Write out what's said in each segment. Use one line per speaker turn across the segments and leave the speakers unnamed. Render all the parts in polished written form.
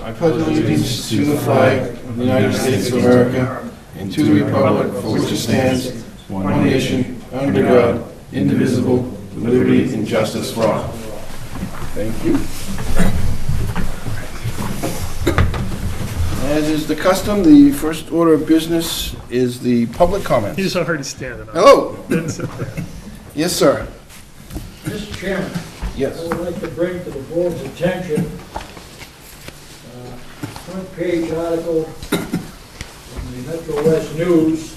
I pledge allegiance to the flag of the United States of America and to the republic for which it stands, one nation, under God, indivisible, with liberty and justice for all. Thank you. As is the custom, the first order of business is the public comments.
He's already standing up.
Hello.
Didn't sit there.
Yes, sir.
Mr. Chairman,
Yes.
I would like to bring to the board's attention front page article in the Metro West News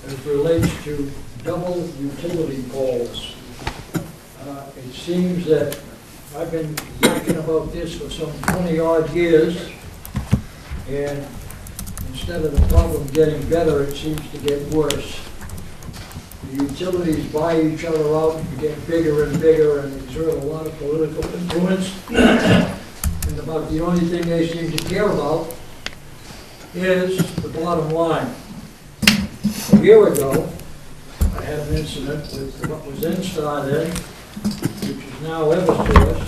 as relates to double utility poles. It seems that I've been thinking about this for some 20-odd years, and instead of the problem getting better, it seems to get worse. The utilities buy each other out and get bigger and bigger and exert a lot of political influence. And about the only thing they seem to care about is the bottom line. A year ago, I had an incident with what was N-Star then, which is now Eversource.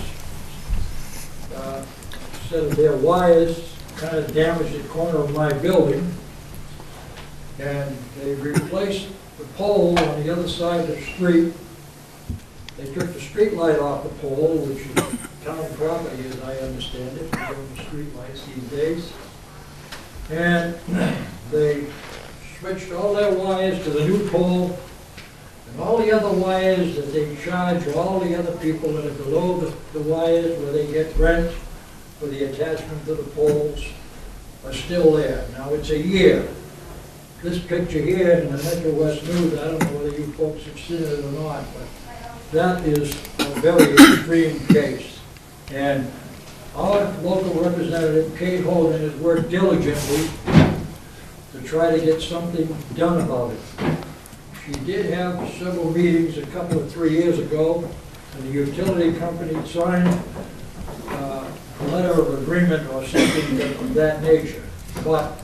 Instead of their wires, kind of damaged the corner of my building, and they replaced the pole on the other side of the street. They took the street light off the pole, which is town property as I understand it, because of the street lights these days. And they switched all their wires to the new pole, and all the other wires that they charge all the other people that are below the wires where they get rent for the attachment to the poles are still there. Now it's a year. This picture here in the Metro West News, I don't know whether you folks have seen it or not, but that is a very extreme case. And our local representative, Kate Holden, has worked diligently to try to get something done about it. She did have several meetings a couple of 3 years ago, and the utility company signed a letter of agreement or something of that nature. But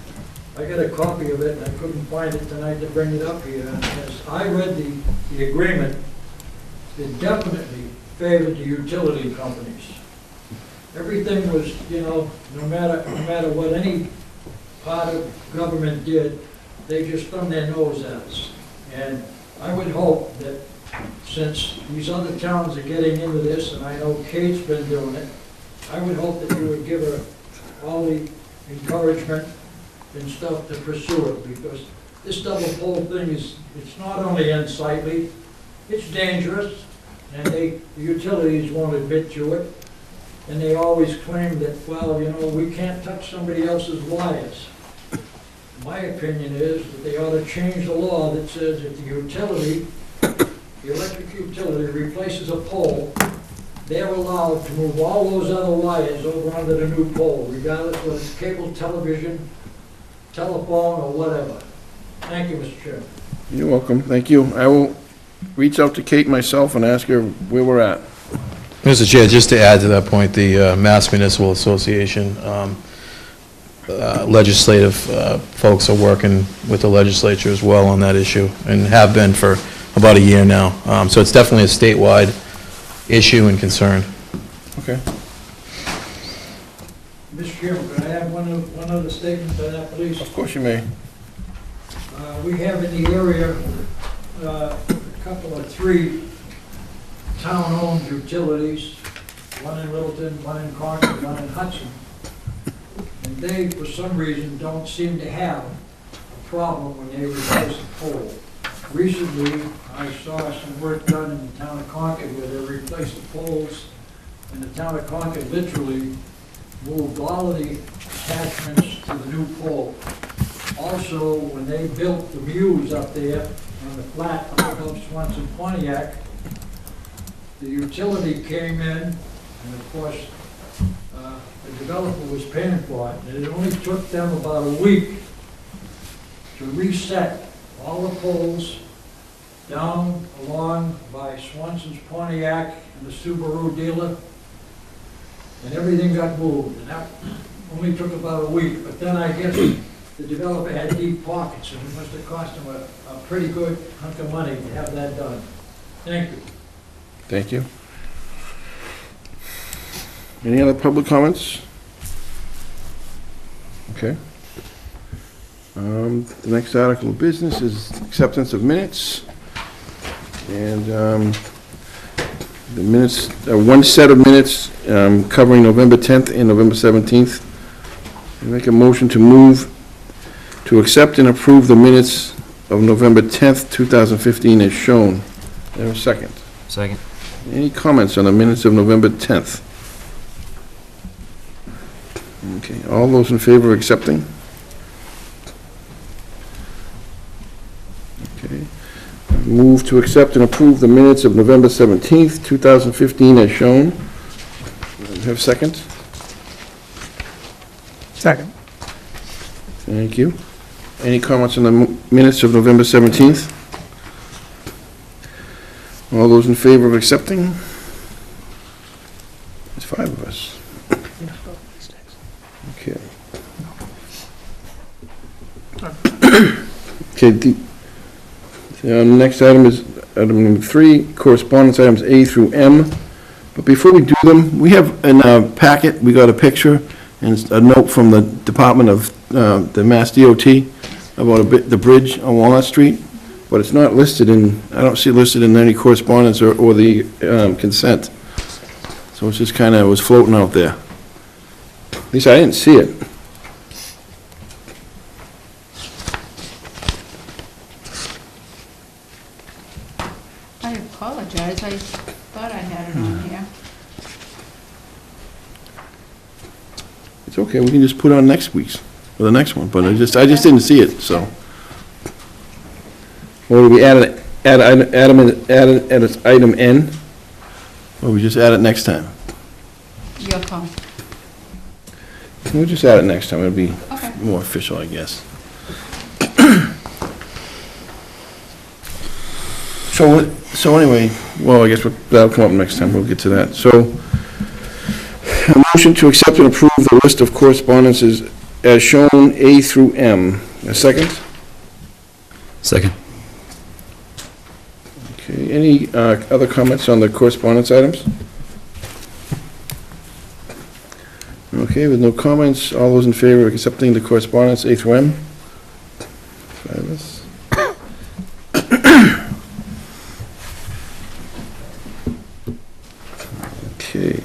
I got a copy of it, and I couldn't find it tonight to bring it up here. And as I read the agreement, it definitely favored the utility companies. Everything was, you know, no matter what any part of government did, they just thumbed their nose at us. And I would hope that since these other towns are getting into this, and I know Kate's been doing it, I would hope that you would give her all the encouragement and stuff to pursue it, because this double pole thing it's not only unsightly, it's dangerous, and the utilities won't admit to it, and they always claim that, well, you know, we can't touch somebody else's wires. My opinion is that they ought to change the law that says if the electric utility replaces a pole, they're allowed to move all those other wires over onto the new pole, regardless whether it's cable, television, telephone, or whatever. Thank you, Mr. Chairman.
You're welcome. Thank you. I will reach out to Kate myself and ask her where we're at.
Mr. Chair, just to add to that point, the Mass Municipal Association legislative folks are working with the legislature as well on that issue, and have been for about a year now. So it's definitely a statewide issue and concern.
Okay.
Mr. Chairman, could I have one other statement by that, please?
Of course you may.
We have in the area a couple of 3 town-owned utilities, one in Littleton, one in Concord, one in Hudson. And they, for some reason, don't seem to have a problem when they replace the pole. Recently, I saw some work done in the town of Concord where they replaced the poles, and the town of Concord literally moved all of the attachments to the new pole. Also, when they built the Muse up there on the flat up above Swanson Pontiac, the utility came in, and of course, the developer was paying for it. And it only took them about a week to reset all the poles down along by Swanson's Pontiac and the Subaru dealer, and everything got moved. And that only took about a week. But then I guess the developer had deep pockets, and it must have cost him a pretty good hunk of money to have that done. Thank you.
Thank you. Any other public comments? Okay. The next article of business is acceptance of minutes. And the minutes, one set of minutes covering November 10th and November 17th. I make a motion to move to accept and approve the minutes of November 10th, 2015 as shown. There a second?
Second.
Any comments on the minutes of November 10th? Okay, all those in favor of accepting? Okay. Move to accept and approve the minutes of November 17th, 2015 as shown. Have a second?
Second.
Thank you. Any comments on the minutes of November 17th? All those in favor of accepting? There's 5 of us. Okay. Okay, the next item is item number 3, correspondence items A through M. But before we do them, we have in our packet, we got a picture and a note from the Department of the Mass DOT about the bridge on Walnut Street, but it's not listed in, I don't see it listed in any correspondence or the consent. So it's just kind of, was floating out there. At least I didn't see it.
I apologize, I thought I had it on here.
It's okay, we can just put it on next week's, or the next one, but I just didn't see it, so. Or do we add it as item N? Or we just add it next time?
Your call.
We'll just add it next time, it'll be
Okay.
more official, I guess. So anyway, well, I guess that'll come up next time, we'll get to that. So, a motion to accept and approve the list of correspondences as shown, A through M. A second?
Second.
Okay, any other comments on the correspondence items? Okay, with no comments, all those in favor of accepting the correspondence A through M? 5 of us. Okay.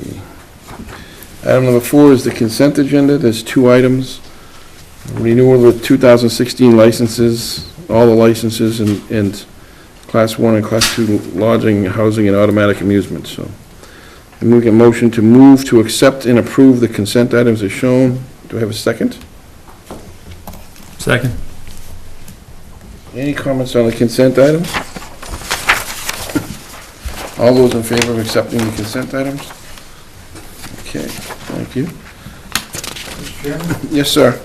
Item number 4 is the consent agenda. There's 2 items. Renewal of 2016 licenses, all the licenses and Class 1 and Class 2 lodging, housing, and automatic amusement. So I make a motion to move to accept and approve the consent items as shown. Do I have a second?
Second.
Any comments on the consent items? All those in favor of accepting the consent items? Okay, thank you.
Mr. Chairman,
Yes, sir.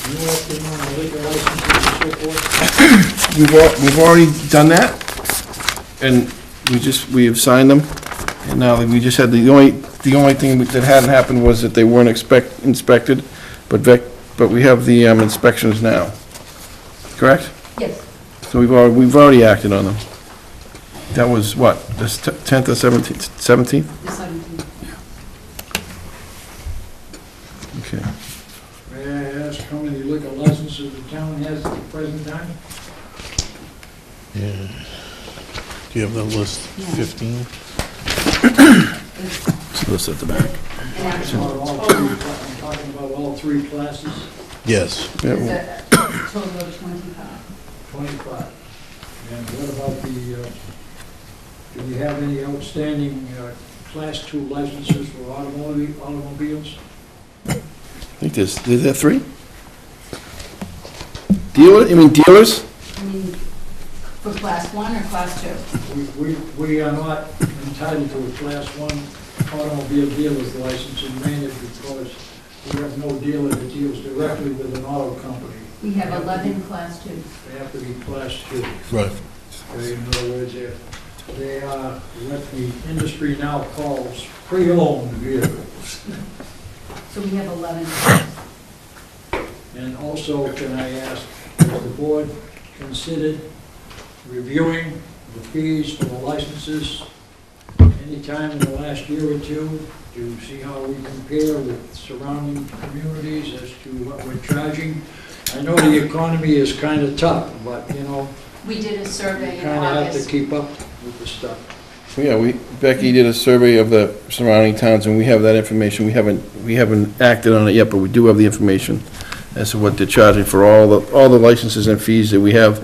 you have been on the liquor licenses and so forth?
We've already done that, and we have signed them, and now we just had, the only thing that hadn't happened was that they weren't inspected, but we have the inspections now. Correct?
Yes.
So we've already acted on them. That was what, the 10th or 17th? 17th?
The 17th.
Okay.
May I ask how many liquor licenses the town has at the present time?
Yeah. Do you have that list?
Yeah.
15?
It's listed at the back.
I'm talking about all 3 classes,
Yes.
Yeah,
It's
well,
a total of 25.
25. And what about do we have any outstanding Class 2 licenses for automobiles?
I think is there 3? Dealers?
I mean, for Class 1 or Class 2?
We are not entitled to a Class 1 automobile dealer's license in Maynard because we have no dealer that deals directly with an auto company.
We have 11 Class 2s.
They have to be Class 2.
Right.
Okay, in other words, they are what the industry now calls pre-owned vehicles.
So we have 11 cars.
And also, can I ask, has the board considered reviewing the fees for the licenses anytime in the last year or two, to see how we compare with surrounding communities as to what we're charging. I know the economy is kind of tough, but, you know,
We did a
you
survey in
kind of have to
August.
keep up with the stuff.
Yeah, Becky did a survey of the surrounding towns, and we have that information. We haven't acted on it yet, but we do have the information as to what they're charging for all the licenses and fees that we have.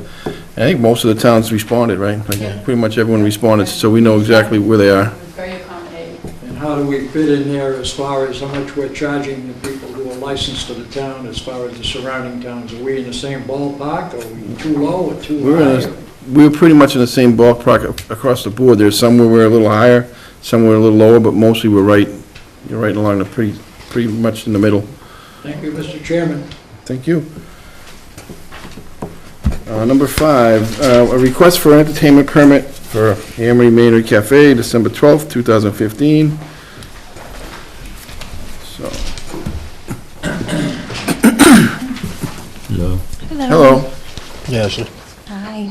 I think most of the towns responded, right? Like,
Yeah.
pretty much everyone responded, so we know exactly where they are.
It was very accommodating.
And how do we fit in there as far as how much we're charging the people who are licensed to the town as far as the surrounding towns? Are we in the same ballpark? Are we too low or too high?
We're pretty much in the same ballpark across the board. There's some where we're a little higher, some we're a little lower, but mostly you're right along the pretty much in the middle.
Thank you, Mr. Chairman.
Thank you. Number 5, a request for an entertainment permit for Amory Maynard Cafe, December 12th, 2015. So,
Hello.
hello.
Yeah, Ashley.
Hi.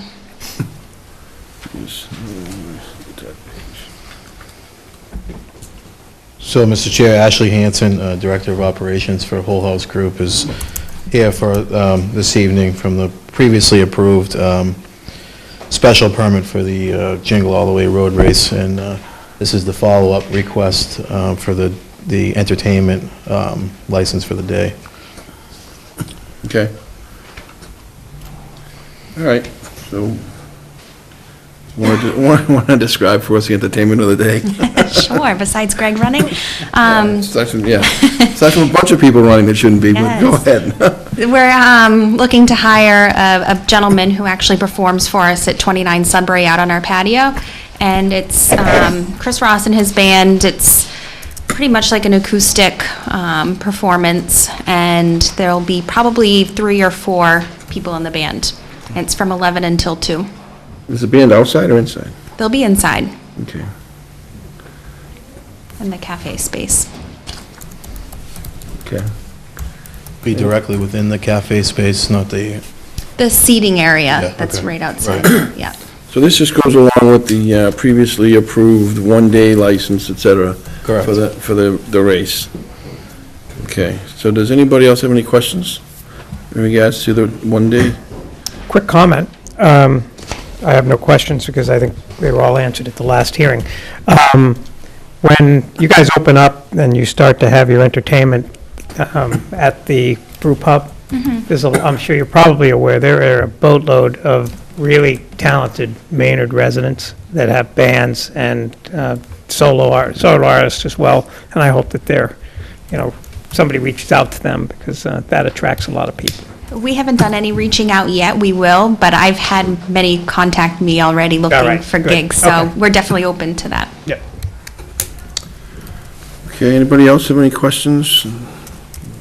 So, Mr. Chair, Ashley Hanson, Director of Operations for Whole House Group, is here for this evening from the previously approved special permit for the Jingle All the Way Road Race, and this is the follow-up request for the entertainment license for the day.
Okay. All right, so, want to describe for us the entertainment of the day?
Sure, besides Greg running.
Aside from a bunch of people running that shouldn't be, but go
Yes.
ahead.
We're looking to hire a gentleman who actually performs for us at 29 Sudbury out on our patio. And it's Chris Ross and his band. It's pretty much like an acoustic performance. And there'll be probably 3 or 4 people in the band. And it's from 11 until 2.
Is the band outside or inside?
They'll be inside
Okay.
in the cafe space.
Okay.
Be directly within the cafe space, not the...
The seating area
Yeah,
that's
okay.
right outside,
Right.
yeah.
So this just goes along with the previously approved one-day license, et cetera,
Correct.
for the race. Okay, so does anybody else have any questions in regards to the one-day?
Quick comment. I have no questions because I think they were all answered at the last hearing. When you guys open up and you start to have your entertainment at the brew pub, I'm sure you're probably aware, there are a boatload of really talented Maynard residents that have bands and solo artists as well, and I hope that somebody reaches out to them because that attracts a lot of people.
We haven't done any reaching out yet, we will, but I've had many contact me already looking
right,
for
good.
gigs, so
Okay.
we're definitely open to that.
Yep.
Okay, anybody else have any questions?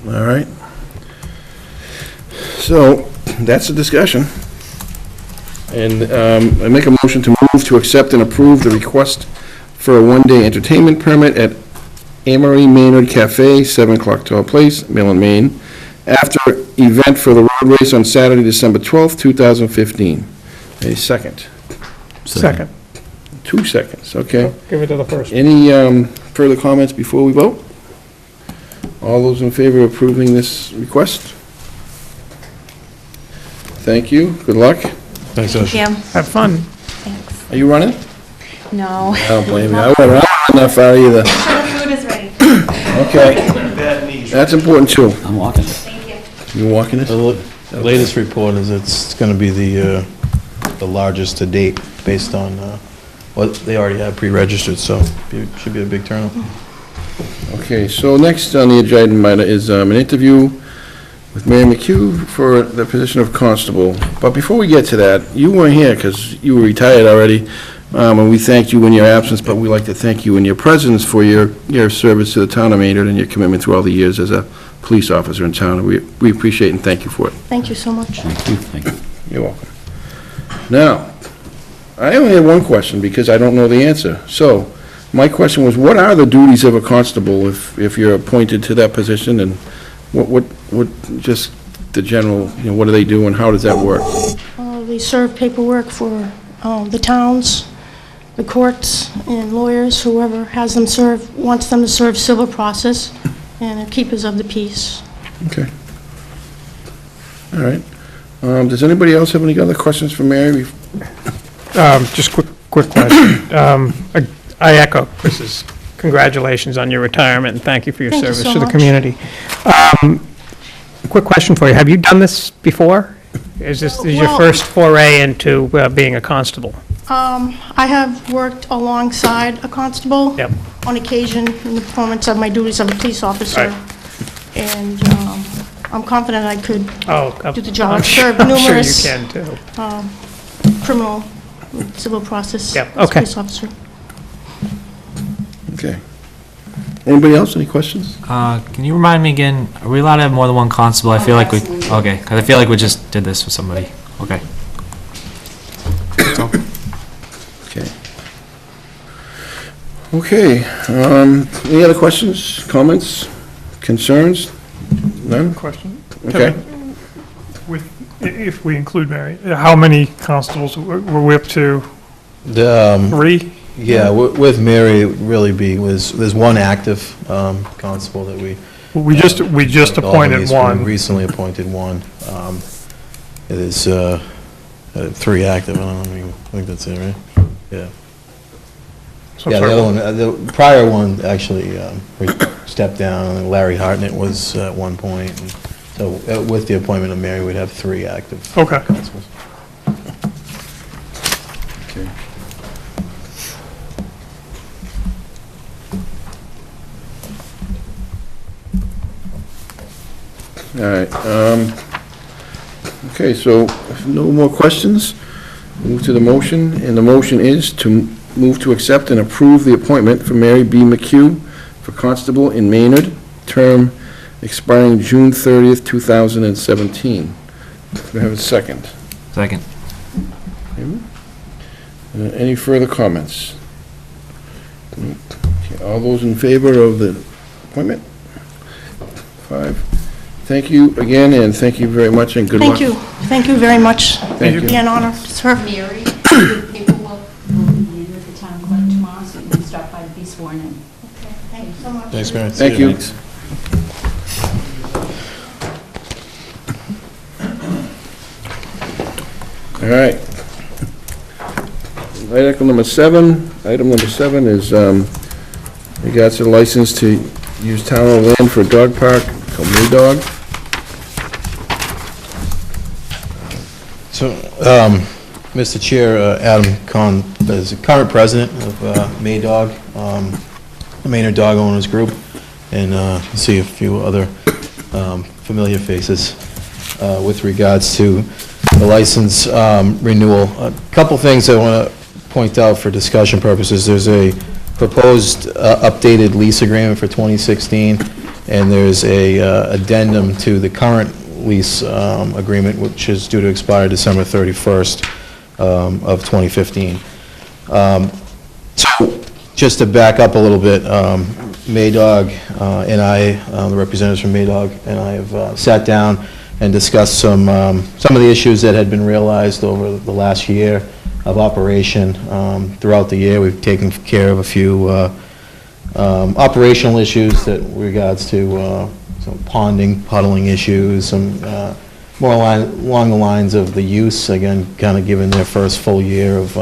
All right. So, that's the discussion. And I make a motion to move to accept and approve the request for a one-day entertainment permit at Amory Maynard Cafe, 7 Clocktower Place, Millen, Maine, after event for the road race on Saturday, December 12th, 2015. A second.
Second.
2 seconds, okay.
Give it to the first.
Any further comments before we vote? All those in favor of approving this request? Thank you, good luck.
Thanks,
Thank
Ashley.
you.
Have fun.
Thanks.
Are you running?
No.
I don't blame you, I wouldn't run that far either.
The food is ready.
Okay. That's important too.
I'm walking.
Thank you.
You walking it?
The latest report is it's going to be the largest to date based on what they already have pre-registered, so it should be a big turnout.
Okay, so next on the agenda is an interview with Mayor McHugh for the position of constable. But before we get to that, you weren't here because you were retired already, and we thanked you in your absence, but we'd like to thank you in your presence for your service to the town of Maynard and your commitment through all the years as a police officer in town. We appreciate and thank you for it.
Thank you so much.
Thank you. Thank you.
You're welcome. Now, I only have one question because I don't know the answer. So, my question was, what are the duties of a constable if you're appointed to that position, and what just the general, what do they do and how does that work?
They serve paperwork for the towns, the courts and lawyers, whoever has them serve, wants them to serve civil process, and are keepers of the peace.
Okay. All right. Does anybody else have any other questions for Mary?
Just quick question. I echo Chris's congratulations on your retirement, and thank you for your
Thank you
service
so
to the
much.
community. Quick question for you. Have you done this before? Is this your
Well-
first foray into being a constable?
I have worked alongside a constable.
Yep.
On occasion in the performance of my duties of a police officer.
Right.
And I'm confident I could
Oh,
do the job.
I'm
I've
sure
served
you
numerous
can, too.
criminal, civil process.
Yep,
as a
okay.
police officer.
Okay. Anybody else, any questions?
Can you remind me again, are we allowed to have more than one constable? I feel like we, okay, because I feel like we just did this with somebody. Okay.
Okay. Okay, any other questions, comments, concerns? None?
Question.
Okay.
If we include Mary, how many constables were we up to?
The,
3?
yeah, with Mary, it would really there's one active constable that we.
We just appointed
We
one.
recently appointed one. It is 3 active, I think that's it, right? Yeah.
So
Yeah,
I'm
the
sorry,
other one, the prior one actually stepped down, and Larry Hartnett was at one point. And so with the appointment of Mary, we'd have 3 active
Okay.
constables.
Okay. All right, okay, so if no more questions, move to the motion, and the motion is to move to accept and approve the appointment for Mary B. McHugh for constable in Maynard, term expiring June 30th, 2017. Do we have a second?
Second.
Any further comments? Okay, all those in favor of the appointment? 5. Thank you again, and thank you very much, and good luck.
Thank you. Thank you very much.
Thank
It'd
you.
be an honor to serve.
Mary, the paperwork will be in with the town clerk tomorrow, so you can stop by to be sworn in.
Okay, thank you so much.
Thanks, Mary.
Thank you. All right. Item number 7. Item number 7 is regards to the license to use town-owned land for a dog park called Maynard.
So, Mr. Chair, Adam Kahn is the current president of Maynard, the Maynard Dog Owners Group, and I see a few other familiar faces with regards to the license renewal. A couple things I want to point out for discussion purposes. There's a proposed updated lease agreement for 2016, and there's a addendum to the current lease agreement, which is due to expire December 31st of 2015. So, just to back up a little bit, Maydog and I, the representatives from Maydog and I have sat down and discussed some of the issues that had been realized over the last year of operation. Throughout the year, we've taken care of a few operational issues that regards to some ponding, puddling issues, some more along the lines of the use, again, kind of given their first full year of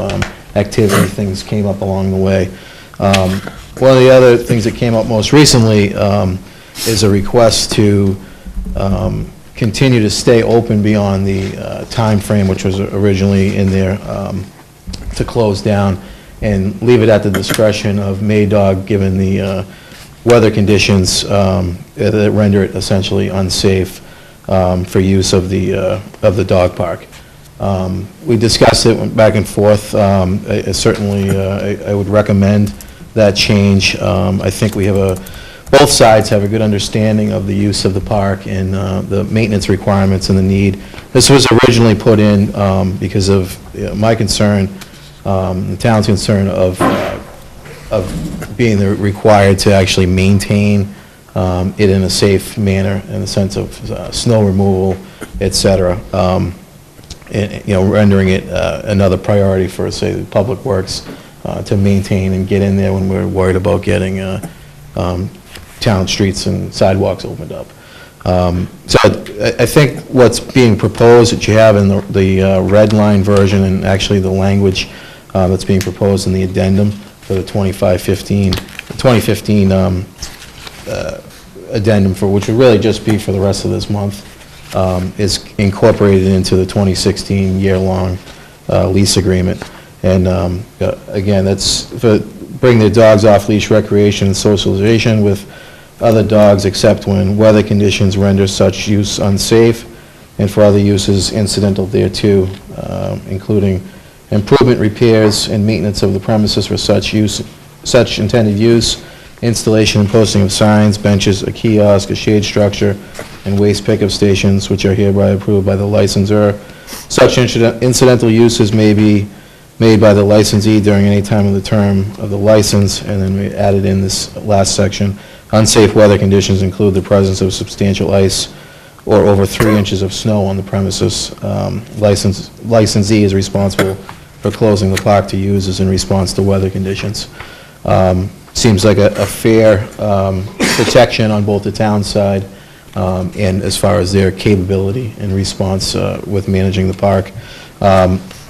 activity, things came up along the way. One of the other things that came up most recently is a request to continue to stay open beyond the time frame which was originally in there to close down, and leave it at the discretion of Maydog, given the weather conditions that render it essentially unsafe for use of the dog park. We discussed it, went back and forth. Certainly, I would recommend that change. I think we have both sides have a good understanding of the use of the park and the maintenance requirements and the need. This was originally put in because of my concern, the town's concern of being required to actually maintain it in a safe manner, in the sense of snow removal, et cetera. Rendering it another priority for, say, the Public Works to maintain and get in there when we're worried about getting town streets and sidewalks opened up. So I think what's being proposed that you have in the red line version, and actually the language that's being proposed in the addendum for the 2015 addendum, for which would really just be for the rest of this month, is incorporated into the 2016 year-long lease agreement. And again, that's for bring their dogs off leash recreation and socialization with other dogs except when weather conditions render such use unsafe, and for other uses incidental thereto, including improvement, repairs, and maintenance of the premises for such intended use, installation and posting of signs, benches, a kiosk, a shade structure, and waste pickup stations, which are hereby approved by the licensor. Such incidental uses may be made by the licensee during any time of the term of the license, and then we added in this last section. Unsafe weather conditions include the presence of substantial ice or over 3 inches of snow on the premises. Licensee is responsible for closing the park to users in response to weather conditions. Seems like a fair protection on both the town side and as far as their capability in response with managing the park.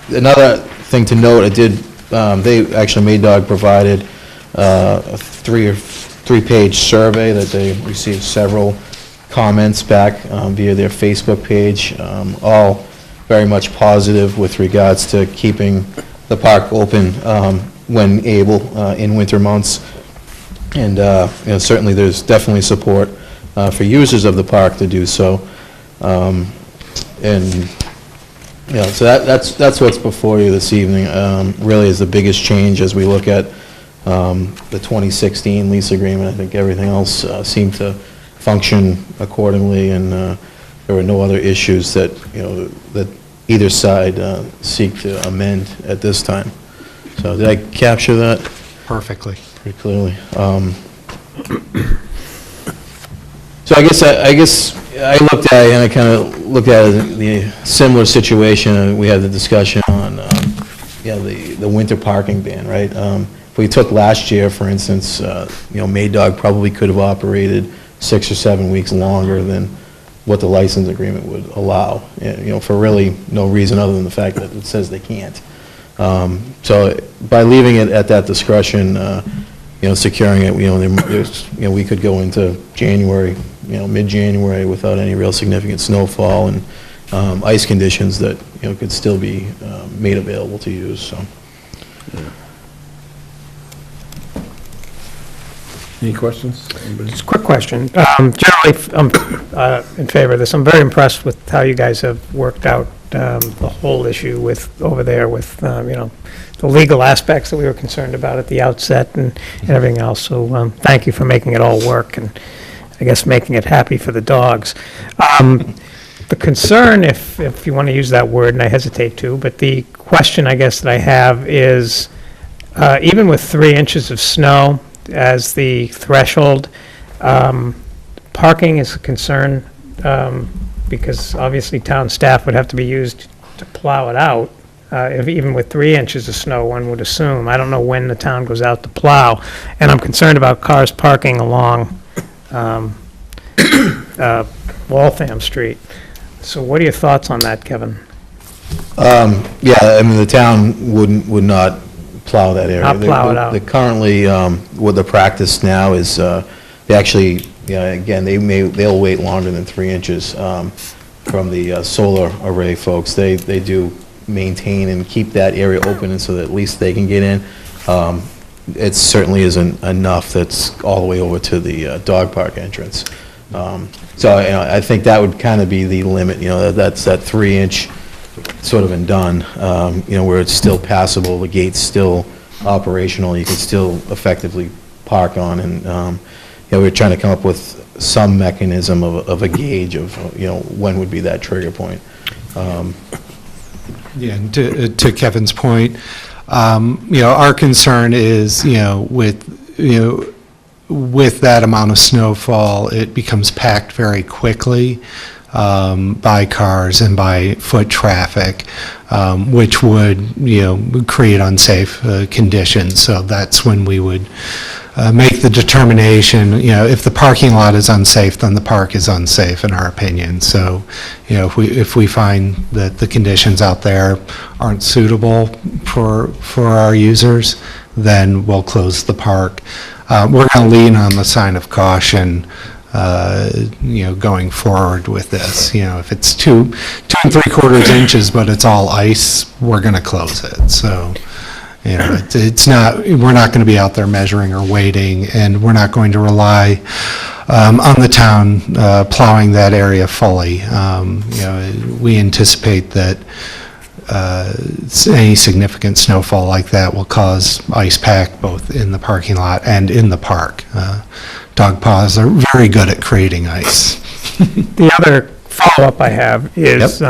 Another thing to note, they actually, Maynard provided a three-page survey that they received several comments back via their Facebook page, all very much positive with regards to keeping the park open when able in winter months. And certainly there's definitely support for users of the park to do so. So that's what's before you this evening. Really is the biggest change as we look at the 2016 lease agreement. I think everything else seemed to function accordingly, and there were no other issues that that either side seek to amend at this time. So did I capture that
Perfectly.
pretty clearly? So I guess I looked at it, and I kind of looked at it, the similar situation, and we had the discussion on the winter parking ban, right? If we took last year, for instance, Maydog probably could have operated 6 or 7 weeks longer than what the license agreement would allow, for really no reason other than the fact that it says they can't. So by leaving it at that discretion, securing it, we could go into January, mid-January without any real significant snowfall and ice conditions that, could still be made available to use, so.
Any questions?
Just a quick question. Generally, I'm in favor of this. I'm very impressed with how you guys have worked out the whole issue over there with, the legal aspects that we were concerned about at the outset and everything else. So thank you for making it all work and I guess making it happy for the dogs. The concern, if you want to use that word, and I hesitate to, but the question I guess that I have is, even with 3 inches of snow as the threshold, parking is a concern, because obviously town staff would have to be used to plow it out. Even with 3 inches of snow, one would assume. I don't know when the town goes out to plow, and I'm concerned about cars parking along Waltham Street. So what are your thoughts on that, Kevin?
Yeah, I mean, the town would not plow that area.
Not plow it out.
They currently, what the practice now is, they actually, again, they'll wait longer than 3 inches from the solar array folks. They do maintain and keep that area open, and so that at least they can get in. It certainly isn't enough that's all the way over to the dog park entrance. So I think that would kind of be the limit, that's that 3 inch sort of and done, where it's still passable, the gate's still operational, you can still effectively park on, and we're trying to come up with some mechanism of a gauge of, when would be that trigger point.
Yeah, and to Kevin's point, our concern is, with with that amount of snowfall, it becomes packed very quickly by cars and by foot traffic, which would, would create unsafe conditions. So that's when we would make the determination, if the parking lot is unsafe, then the park is unsafe, in our opinion. So, if we find that the conditions out there aren't suitable for our users, then we'll close the park. We're going to lean on the sign of caution, going forward with this. If it's 2 3/4 inches, but it's all ice, we're going to close it. So, it's not, we're not going to be out there measuring or waiting, and we're not going to rely on the town plowing that area fully. We anticipate that any significant snowfall like that will cause ice pack both in the parking lot and in the park. Dog paws are very good at creating ice.
The other follow-up I have is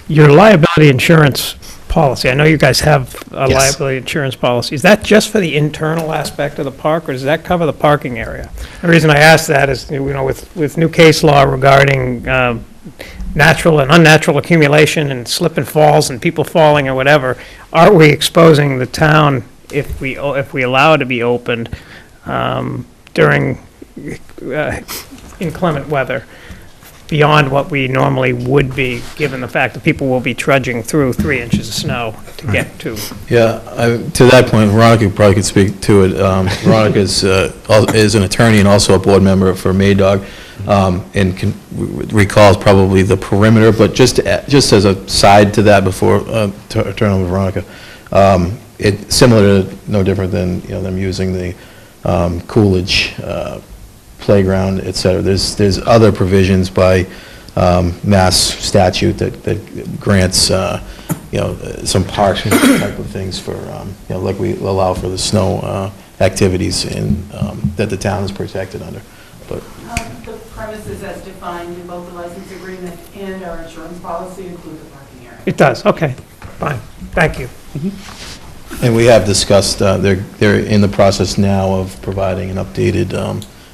your liability insurance policy. I know you guys have a
Yes.
liability insurance policy. Is that just for the internal aspect of the park, or does that cover the parking area? The reason I ask that is, with new case law regarding natural and unnatural accumulation and slip and falls and people falling or whatever, are we exposing the town, if we allow it to be opened during inclement weather, beyond what we normally would be, given the fact that people will be trudging through 3 inches of snow to get to?
Yeah, to that point, Veronica probably could speak to it. Veronica is an attorney and also a board member for Maynard, and recalls probably the perimeter, but just as a side to that before turn over to Veronica, it's similar to, no different than, them using the Coolidge playground, et cetera. There's other provisions by mass statute that grants, some park type of things for, like we allow for the snow activities that the town is protected under. But
the premises as defined in both the license agreement and our insurance policy include the parking area.
It does, okay, fine, thank you.
And we have discussed, they're in the process now of providing an updated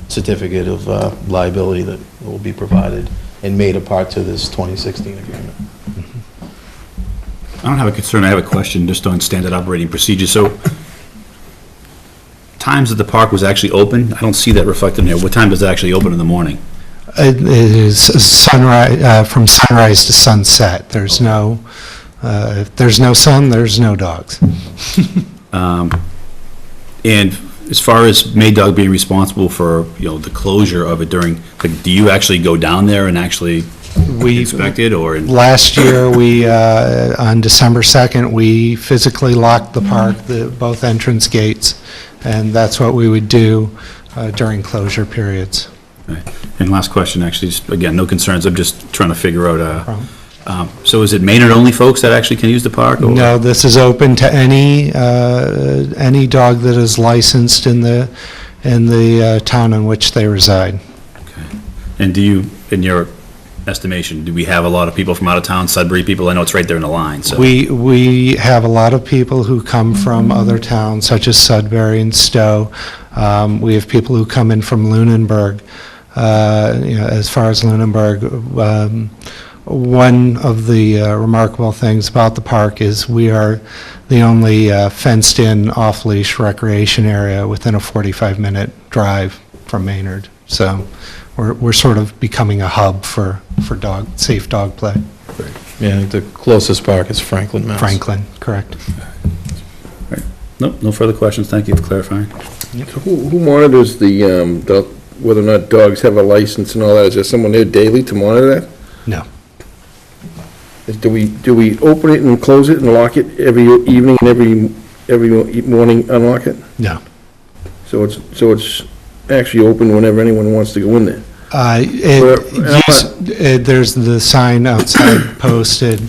certificate of liability that will be provided and made a part to this 2016 agreement.
I don't have a concern, I have a question just on standard operating procedures. So, times that the park was actually open, I don't see that reflected in here. What time does it actually open in the morning?
It is sunrise, from sunrise to sunset. There's no, if there's no sun, there's no dogs.
And as far as Maydog being responsible for, the closure of it during, do you actually go down there and actually inspect it, or?
Last year, we, on December 2nd, we physically locked the park, both entrance gates, and that's what we would do during closure periods.
Right. And last question, actually, just, again, no concerns, I'm just trying to figure out, so is it Maynard only folks that actually can use the park? Or?
No, this is open to any dog that is licensed in the town in which they reside.
Okay. And do you, in your estimation, do we have a lot of people from out of town, Sudbury people? I know it's right there in the line, so.
We have a lot of people who come from other towns, such as Sudbury and Stowe. We have people who come in from Lunenburg. As far as Lunenburg, one of the remarkable things about the park is we are the only fenced-in, off-leash recreation area within a 45-minute drive from Maynard. So we're sort of becoming a hub for safe dog play.
Yeah, I think the closest park is Franklin, Mass.
Franklin, correct.
Right. No further questions, thank you for clarifying.
Who monitors the whether or not dogs have a license and all that? Is there someone there daily to monitor that?
No.
Do we open it and close it and lock it every evening and every morning unlock it?
No.
So it's actually open whenever anyone wants to go in there?
There's the sign outside posted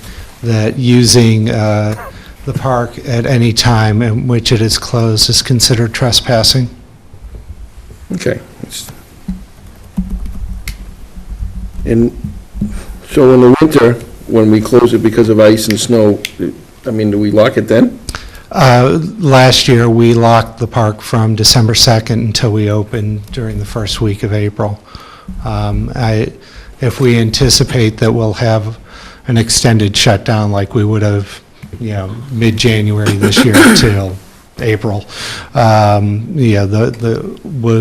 that using the park at any time in which it is closed is considered trespassing.
Okay. And so in the winter, when we close it because of ice and snow, I mean, do we lock it then?
Last year, we locked the park from December 2nd until we opened during the first week of April. If we anticipate that we'll have an extended shutdown like we would have, mid-January this year till April, we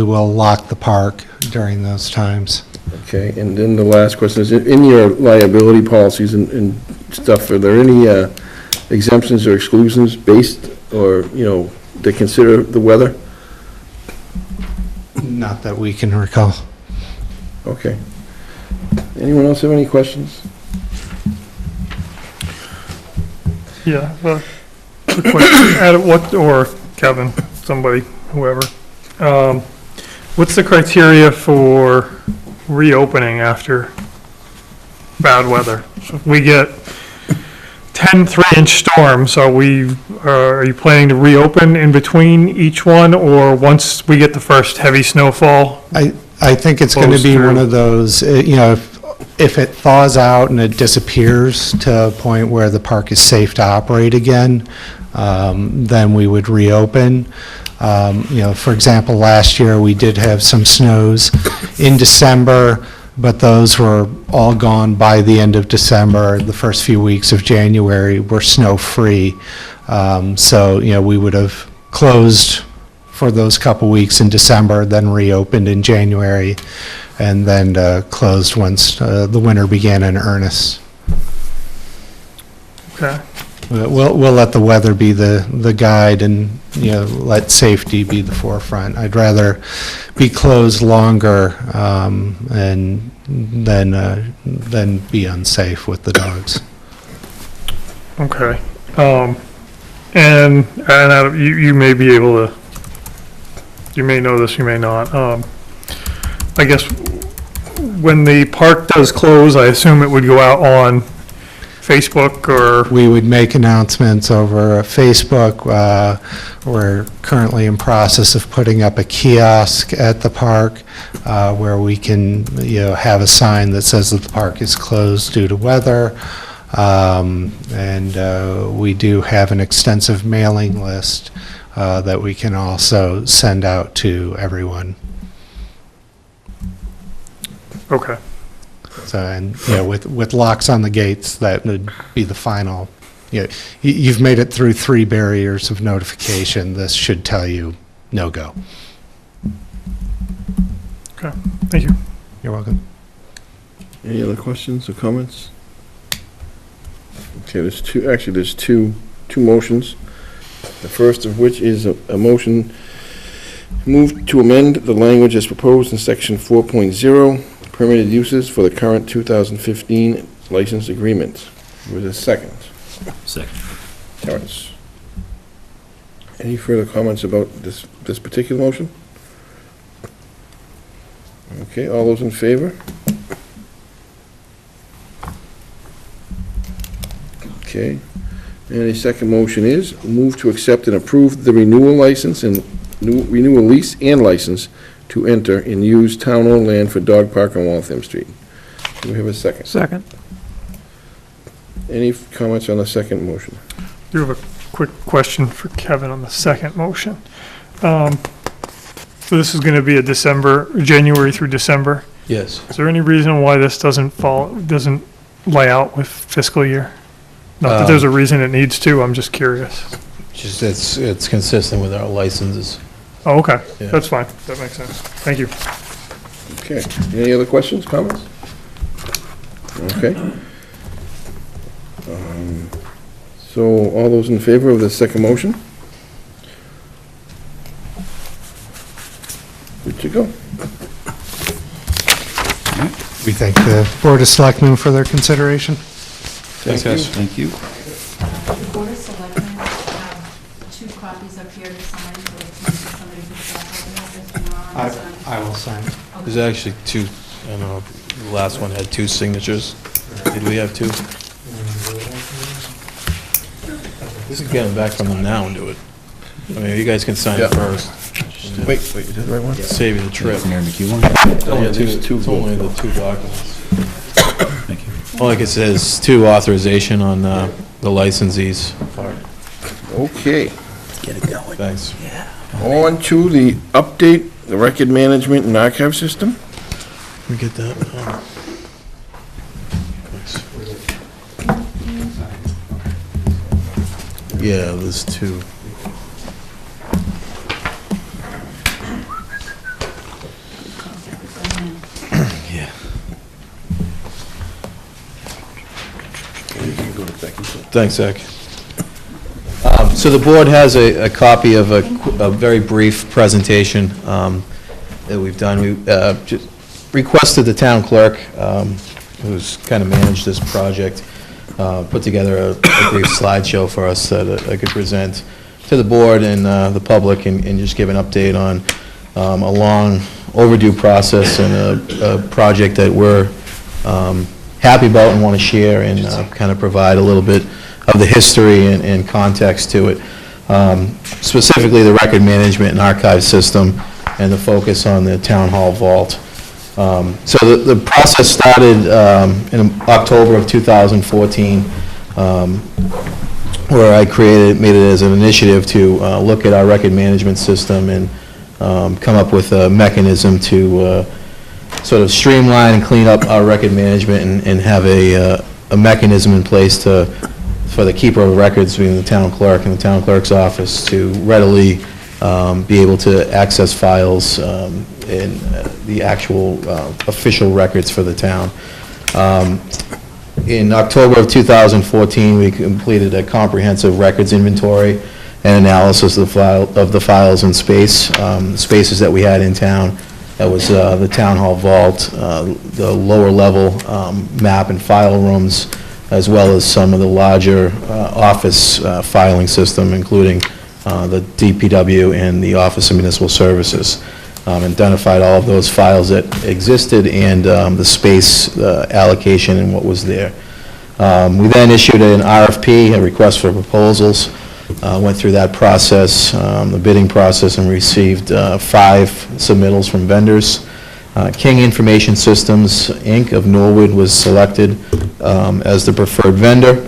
will lock the park during those times.
Okay, and then the last question is, in your liability policies and stuff, are there any exemptions or exclusions based, or, that consider the weather?
Not that we can recall.
Okay. Anyone else have any questions?
Yeah, quick question. Or Kevin, somebody, whoever. What's the criteria for reopening after bad weather? So if we get 10 3-inch storms, are you planning to reopen in between each one, or once we get the first heavy snowfall?
I think it's going to be one of those, if it thaws out and it disappears to a point where the park is safe to operate again, then we would reopen. For example, last year we did have some snows in December, but those were all gone by the end of December. The first few weeks of January were snow-free. So, we would have closed for those couple weeks in December, then reopened in January, and then closed once the winter began in earnest.
Okay.
We'll let the weather be the guide, and let safety be the forefront. I'd rather be closed longer and than be unsafe with the dogs.
Okay. And you may be able to. You may know this, you may not. I guess when the park does close, I assume it would go out on Facebook, or?
We would make announcements over Facebook. We're currently in process of putting up a kiosk at the park where we can, have a sign that says that the park is closed due to weather. And we do have an extensive mailing list that we can also send out to everyone.
Okay.
So, and, with locks on the gates, that would be the final. You've made it through 3 barriers of notification. This should tell you no go.
Okay, thank you.
You're welcome.
Any other questions or comments? Okay, there's two motions. The first of which is a motion move to amend the language as proposed in section 4.0, permitted uses for the current 2015 license agreement. With a second.
Second.
Terrence. Any further comments about this particular motion? Okay, all those in favor? Okay. And the second motion is move to accept and approve the renewal license and renewal lease and license to enter and use town-owned land for dog park on Waltham Street. Do we have a second?
Second.
Any comments on the second motion?
You have a quick question for Kevin on the second motion. So this is going to be January through December.
Yes.
Is there any reason why this doesn't lay out with fiscal year? Not that there's a reason it needs to, I'm just curious.
Just it's consistent with our licenses.
Oh, okay,
Yeah.
that's fine, that makes sense. Thank you.
Okay. Any other questions, comments? Okay. So all those in favor of the second motion? Good to go.
We thank the Board of Selectmen for their consideration.
Thanks, guys.
Thank you.
The Board of Selectmen have 2 copies up here to sign, so if somebody can sign.
I will sign.
There's actually 2, I don't know, the last one had 2 signatures. Did we have 2? This is getting back from them now and do it. I mean, you guys can sign it first.
Wait, you did the right one?
Save you the trip.
Mayor McHugh one?
It's only the 2 documents.
Thank you.
Well, like it says, 2 authorization on the licensees part.
Okay.
Get it going.
Thanks.
On to the update, the record management and archive system.
Let me get that. Yeah, there's two. Yeah. Thanks, Zach. So the board has a copy of a very brief presentation that we've done. We just requested the town clerk, who's kind of managed this project, put together a brief slideshow for us that I could present to the board and the public and just give an update on a long overdue process and a project that we're happy about and want to share and kind of provide a little bit of the history and context to it. Specifically, the record management and archive system and the focus on the town hall vault. So the process started in October of 2014, where I made it as an initiative to look at our record management system and come up with a mechanism to sort of streamline and clean up our record management and have a mechanism in place for the keeper of records, being the town clerk and the town clerk's office, to readily be able to access files in the actual official records for the town. In October of 2014, we completed a comprehensive records inventory and analysis of the files in spaces that we had in town. That was the town hall vault, the lower level map and file rooms, as well as some of the larger office filing system, including the DPW and the Office of Municipal Services. Identified all of those files that existed and the space allocation and what was there. We then issued an RFP, a request for proposals, went through that process, the bidding process, and received 5 submittals from vendors. King Information Systems, Inc. of Norwood was selected as the preferred vendor,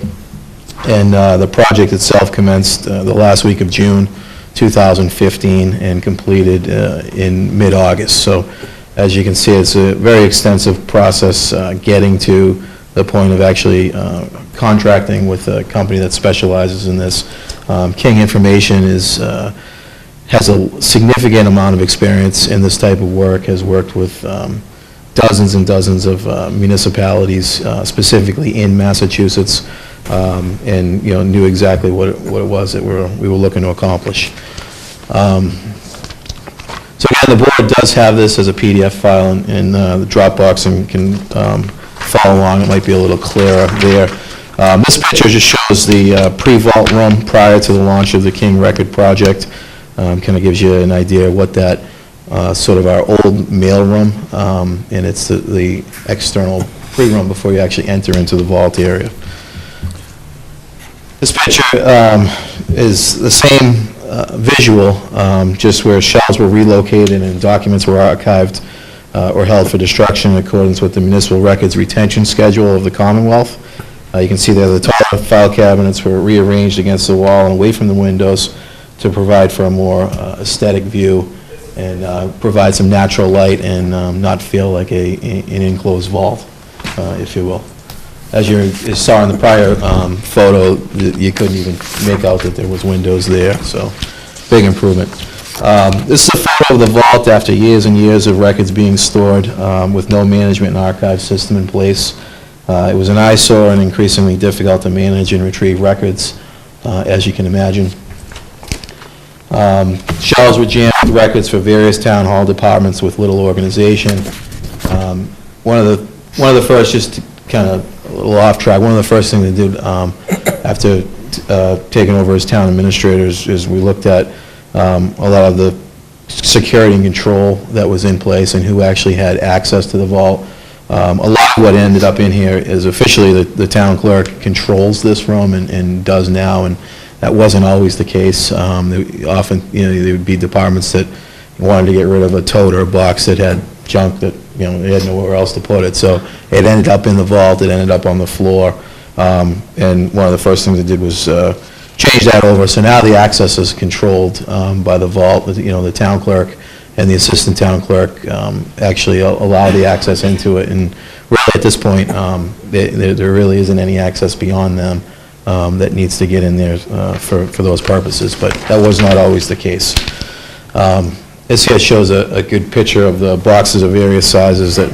and the project itself commenced the last week of June 2015 and completed in mid-August. So as you can see, it's a very extensive process getting to the point of actually contracting with a company that specializes in this. King Information has a significant amount of experience in this type of work, has worked with dozens and dozens of municipalities, specifically in Massachusetts, and knew exactly what it was that we were looking to accomplish. So again, the board does have this as a PDF file in the Dropbox and can follow along. It might be a little clearer there. This picture just shows the pre-vault room prior to the launch of the King Record project. Kind of gives you an idea of what that sort of our old mail room, and it's the external pre-room before you actually enter into the vault area. This picture is the same visual, just where shelves were relocated and documents were archived or held for destruction in accordance with the municipal records retention schedule of the Commonwealth. You can see there the taller file cabinets were rearranged against the wall and away from the windows to provide for a more aesthetic view and provide some natural light and not feel like an enclosed vault, if you will. As you saw in the prior photo, you couldn't even make out that there was windows there, so big improvement. This is a photo of the vault after years and years of records being stored with no management and archive system in place. It was an eyesore and increasingly difficult to manage and retrieve records, as you can imagine. Shelves were jammed with records for various town hall departments with little organization. One of the first, just to kind of a little off track, one of the first things they did after taking over as town administrators is we looked at a lot of the security and control that was in place and who actually had access to the vault. A lot of what ended up in here is officially the town clerk controls this room and does now, and that wasn't always the case. Often, there would be departments that wanted to get rid of a tote or a box that had junk that, they had nowhere else to put it. So it ended up in the vault, it ended up on the floor, and one of the first things they did was changed that over, so now the access is controlled by the vault. The town clerk and the assistant town clerk actually allow the access into it, and really at this point, there really isn't any access beyond them that needs to get in there for those purposes, but that was not always the case. This here shows a good picture of the boxes of various sizes that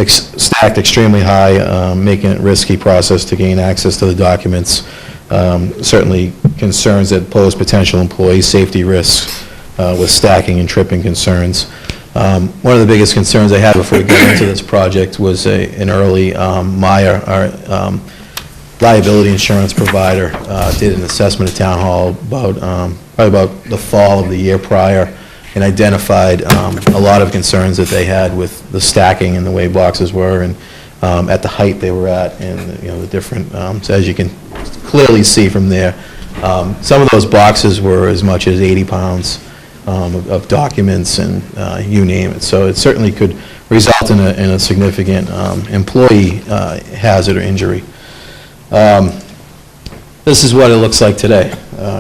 stacked extremely high, making it a risky process to gain access to the documents. Certainly concerns that pose potential employee safety risks with stacking and tripping concerns. One of the biggest concerns I had before we got into this project was an early Meyer, our liability insurance provider, did an assessment at Town Hall probably about the fall of the year prior, and identified a lot of concerns that they had with the stacking and the way boxes were, and at the height they were at, and the different, so as you can clearly see from there, some of those boxes were as much as 80 pounds of documents, and you name it. So it certainly could result in a significant employee hazard or injury. This is what it looks like today.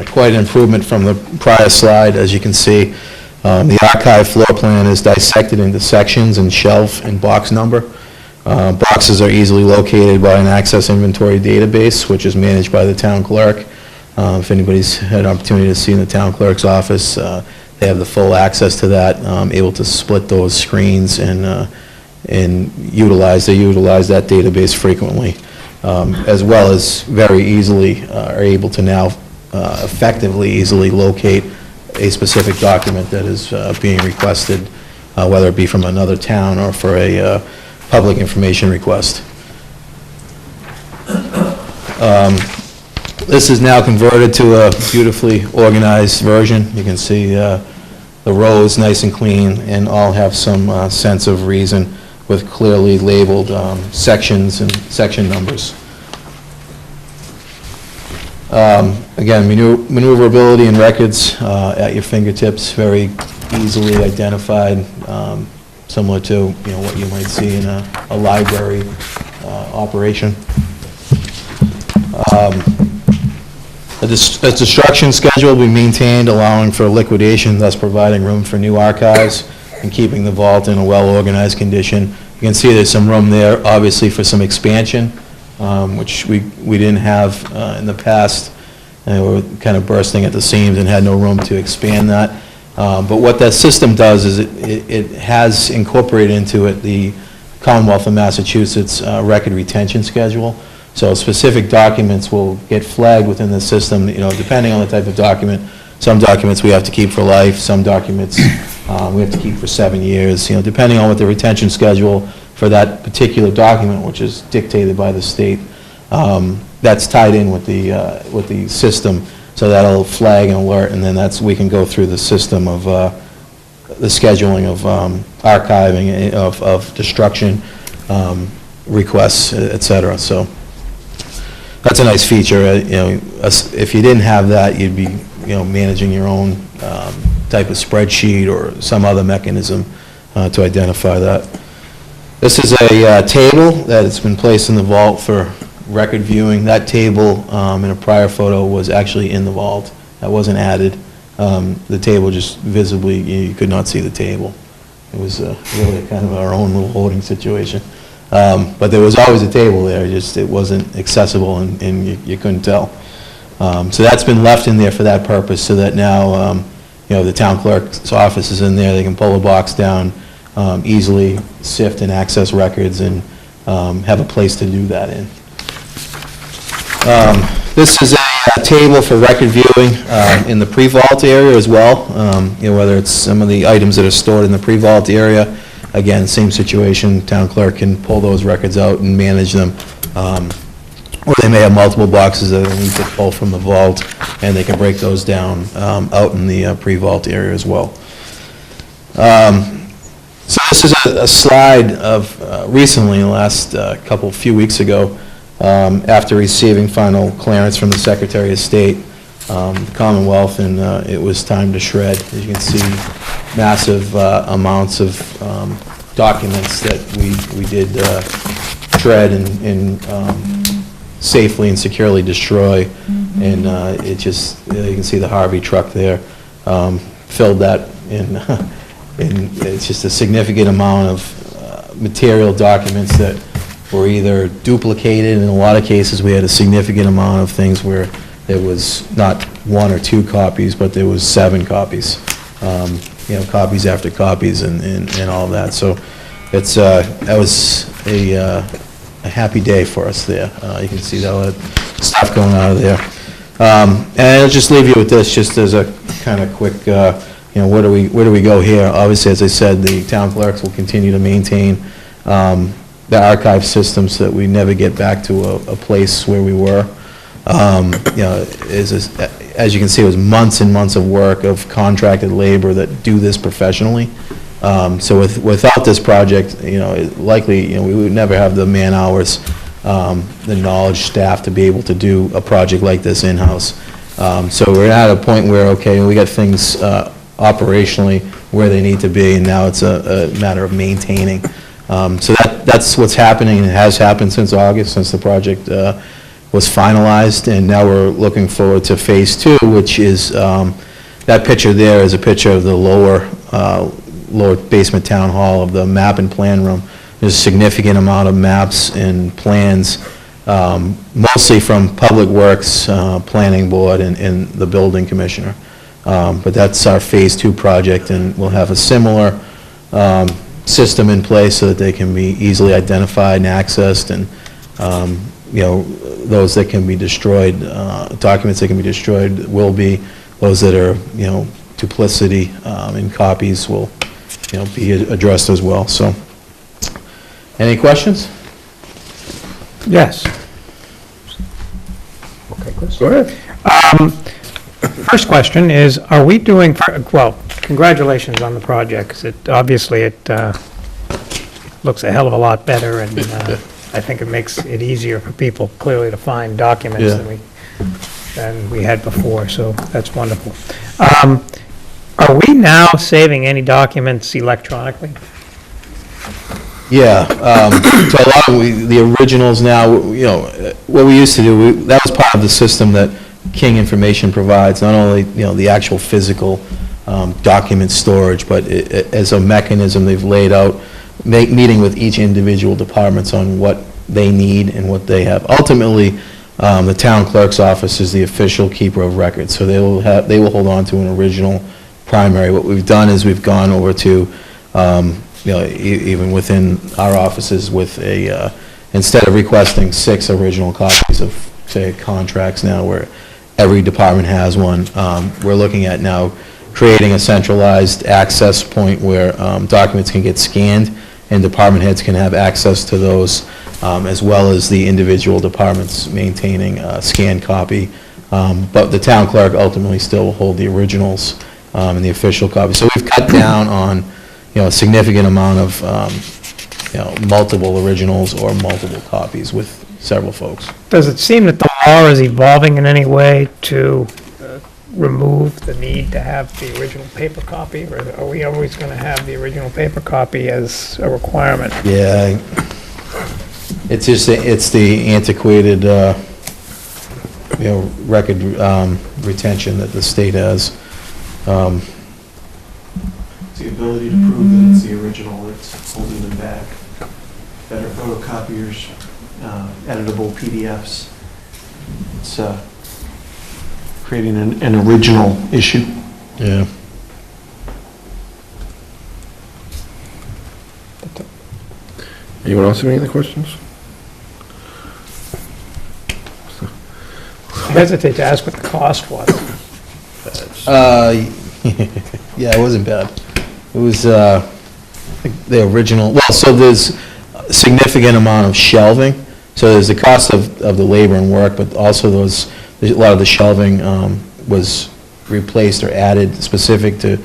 Quite an improvement from the prior slide, as you can see. The archive floor plan is dissected into sections and shelf and box number. Boxes are easily located by an access inventory database, which is managed by the town clerk. If anybody's had an opportunity to see in the town clerk's office, they have the full access to that, able to split those screens and utilize that database frequently, as well as very easily are able to now effectively easily locate a specific document that is being requested, whether it be from another town or for a public information request. This is now converted to a beautifully organized version. You can see the rows nice and clean and all have some sense of reason with clearly labeled sections and section numbers. Again, maneuverability in records at your fingertips, very easily identified, similar to what you might see in a library operation. A destruction schedule will be maintained, allowing for liquidation, thus providing room for new archives and keeping the vault in a well-organized condition. You can see there's some room there, obviously, for some expansion, which we didn't have in the past. And we were kind of bursting at the seams and had no room to expand that. But what that system does is it has incorporated into it the Commonwealth of Massachusetts record retention schedule. So specific documents will get flagged within the system, depending on the type of document. Some documents we have to keep for life, some documents we have to keep for 7 years, depending on what the retention schedule for that particular document, which is dictated by the state. That's tied in with the system, so that'll flag and alert, and then we can go through the system of the scheduling of archiving, of destruction requests, et cetera. So that's a nice feature. If you didn't have that, you'd be managing your own type of spreadsheet or some other mechanism to identify that. This is a table that has been placed in the vault for record viewing. That table in a prior photo was actually in the vault. That wasn't added. The table just visibly, you could not see the table. It was really kind of our own little holding situation. But there was always a table there, just it wasn't accessible and you couldn't tell. So that's been left in there for that purpose, so that now the town clerk's office is in there. They can pull a box down, easily sift and access records, and have a place to do that in. This is a table for record viewing in the pre-vault area as well. Whether it's some of the items that are stored in the pre-vault area. Again, same situation. Town clerk can pull those records out and manage them. Or they may have multiple boxes that they need to pull from the vault, and they can break those down out in the pre-vault area as well. So this is a slide of recently, in the last few weeks ago, after receiving final clearance from the Secretary of State, the Commonwealth, and it was time to shred. As you can see, massive amounts of documents that we did shred and safely and securely destroy. And it just, you can see the Harvey truck there, filled that in, and it's just a significant amount of material documents that were either duplicated. In a lot of cases, we had a significant amount of things where there was not 1 or 2 copies, but there was 7 copies. Copies after copies and all of that. So it's, that was a happy day for us there. You can see all that stuff going out of there. And I'll just leave you with this, just as a kind of quick, where do we go here? Obviously, as I said, the town clerks will continue to maintain the archive system so that we never get back to a place where we were. As you can see, it was months and months of work of contracted labor that do this professionally. So without this project, likely, we would never have the man hours, the knowledge staff to be able to do a project like this in-house. So we're at a point where, okay, we got things operationally where they need to be, and now it's a matter of maintaining. So that's what's happening, and it has happened since August, since the project was finalized, and now we're looking forward to phase 2, which is, that picture there is a picture of the lower basement town hall of the map and plan room. There's a significant amount of maps and plans, mostly from Public Works, Planning Board, and the Building Commissioner. But that's our phase 2 project, and we'll have a similar system in place so that they can be easily identified and accessed, and those that can be destroyed, documents that can be destroyed will be, those that are duplicity in copies will be addressed as well. So, any questions?
Yes.
Okay, Chris. Go ahead.
First question is, are we doing, well, congratulations on the project, 'cause obviously it looks a hell of a lot better, and I think it makes it easier for people clearly to find documents than we had before, so that's wonderful. Are we now saving any documents electronically?
Yeah, so a lot of the originals now, what we used to do, that was part of the system that King Information provides, not only, the actual physical document storage, but as a mechanism they've laid out, meeting with each individual departments on what they need and what they have. Ultimately, the town clerk's office is the official keeper of records, so they will hold on to an original primary. What we've done is we've gone over to, even within our offices with instead of requesting 6 original copies of, say, contracts now where every department has one, we're looking at now creating a centralized access point where documents can get scanned and department heads can have access to those, as well as the individual departments maintaining a scanned copy. But the town clerk ultimately still will hold the originals and the official copy. So we've cut down on, a significant amount of, multiple originals or multiple copies with several folks.
Does it seem that the law is evolving in any way to remove the need to have the original paper copy, or are we always going to have the original paper copy as a requirement?
Yeah, it's just, it's the antiquated, record retention that the state has.
It's the ability to prove that it's the original that's holding them back. Better photocopiers, editable PDFs. It's creating an original issue.
Yeah.
Anyone else have any other questions?
I hesitate to ask what the cost was.
Yeah, it wasn't bad. It was I think the original, well, so there's a significant amount of shelving. So there's the cost of the labor and work, but also a lot of the shelving was replaced or added specific to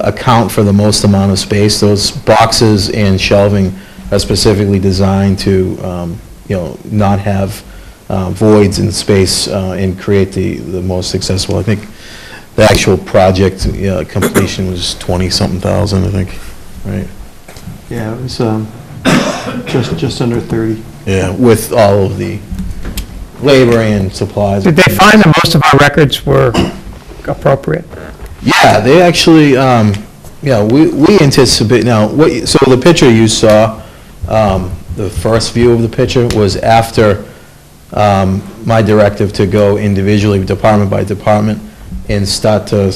account for the most amount of space. Those boxes and shelving are specifically designed to, not have voids in space and create the most successful. I think the actual project completion was 20-something thousand, I think, right?
Yeah, it was just under 30.
Yeah, with all of the labor and supplies.
Did they find that most of our records were appropriate?
Yeah, they actually, we anticipate, now, so the picture you saw, the first view of the picture was after my directive to go individually, department by department, and start to,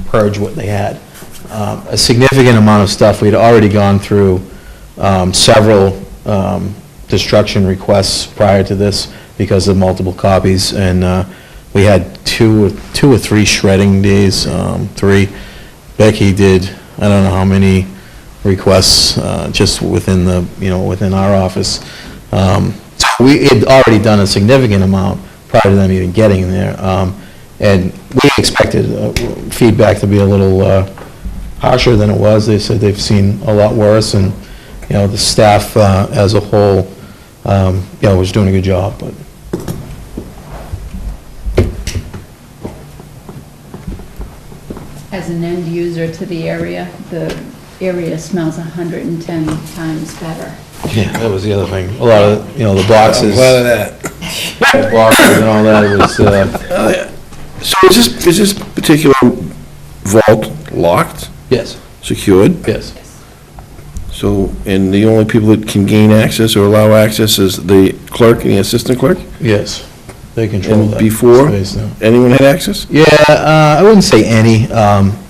purge what they had. A significant amount of stuff, we'd already gone through several destruction requests prior to this because of multiple copies, and we had two or three shredding days, 3. Becky did, I don't know how many requests, just within within our office. So we had already done a significant amount prior to them even getting there. And we expected feedback to be a little harsher than it was. They said they've seen a lot worse, and, the staff as a whole, was doing a good job, but.
As an end user to the area smells 110 times better.
Yeah, that was the other thing. A lot of, the boxes.
I'm glad of that.
The boxes and all that was,
So is this particular vault locked,
yes,
secured?
yes.
So, and the only people that can gain access or allow access is the clerk and the assistant clerk?
Yes, they control
And
that
before,
space now.
anyone had access?
Yeah, I wouldn't say any.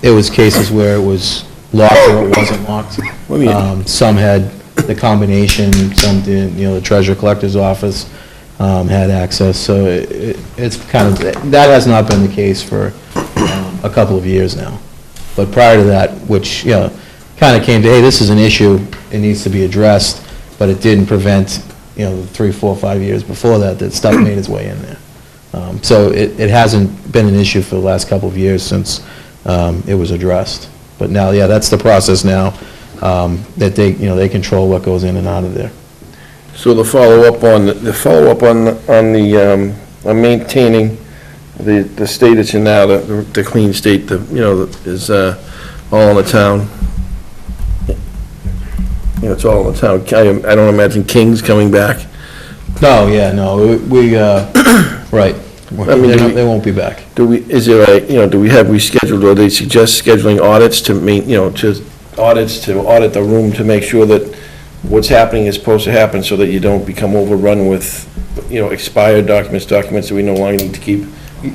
It was cases where it was locked or it wasn't locked.
What do you mean?
Some had the combination, some didn't. The treasurer collector's office had access, so it's kind of, that has not been the case for a couple of years now. But prior to that, which, kind of came to, hey, this is an issue, it needs to be addressed, but it didn't prevent, 3, 4, 5 years before that stuff made its way in there. So it hasn't been an issue for the last couple of years since it was addressed. But now, yeah, that's the process now, that they control what goes in and out of there.
So the follow-up on maintaining the state it's in now, the clean state, is all in the town. It's all in the town. I don't imagine King's coming back.
No, yeah, no, we right.
I mean,
They won't be back.
Do we have rescheduled, or they suggest scheduling audits to audit the room to make sure that what's happening is supposed to happen, so that you don't become overrun with, expired documents that we no longer need to keep?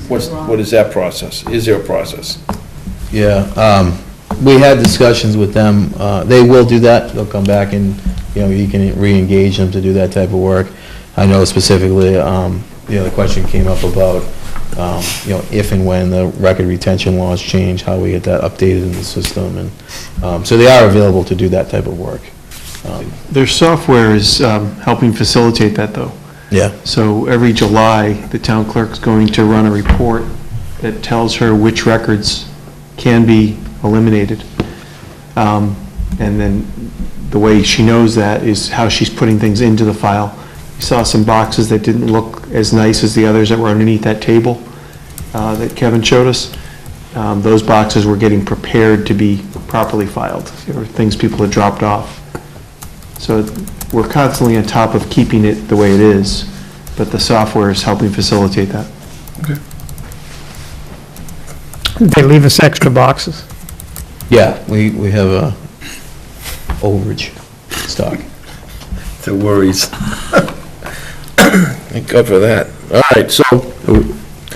What is that process? Is there a process?
Yeah, we had discussions with them. They will do that. They'll come back and, you can re-engage them to do that type of work. I know specifically, the question came up about, if and when the record retention laws change, how we get that updated in the system. And so they are available to do that type of work.
Their software is helping facilitate that, though.
Yeah.
So every July, the town clerk's going to run a report that tells her which records can be eliminated. And then the way she knows that is how she's putting things into the file. You saw some boxes that didn't look as nice as the others that were underneath that table that Kevin showed us. Those boxes were getting prepared to be properly filed, or things people had dropped off. So we're constantly on top of keeping it the way it is, but the software is helping facilitate that.
Okay.
They leave us extra boxes.
Yeah, we have a overage stock.
The worries. Thank God for that. All right, so,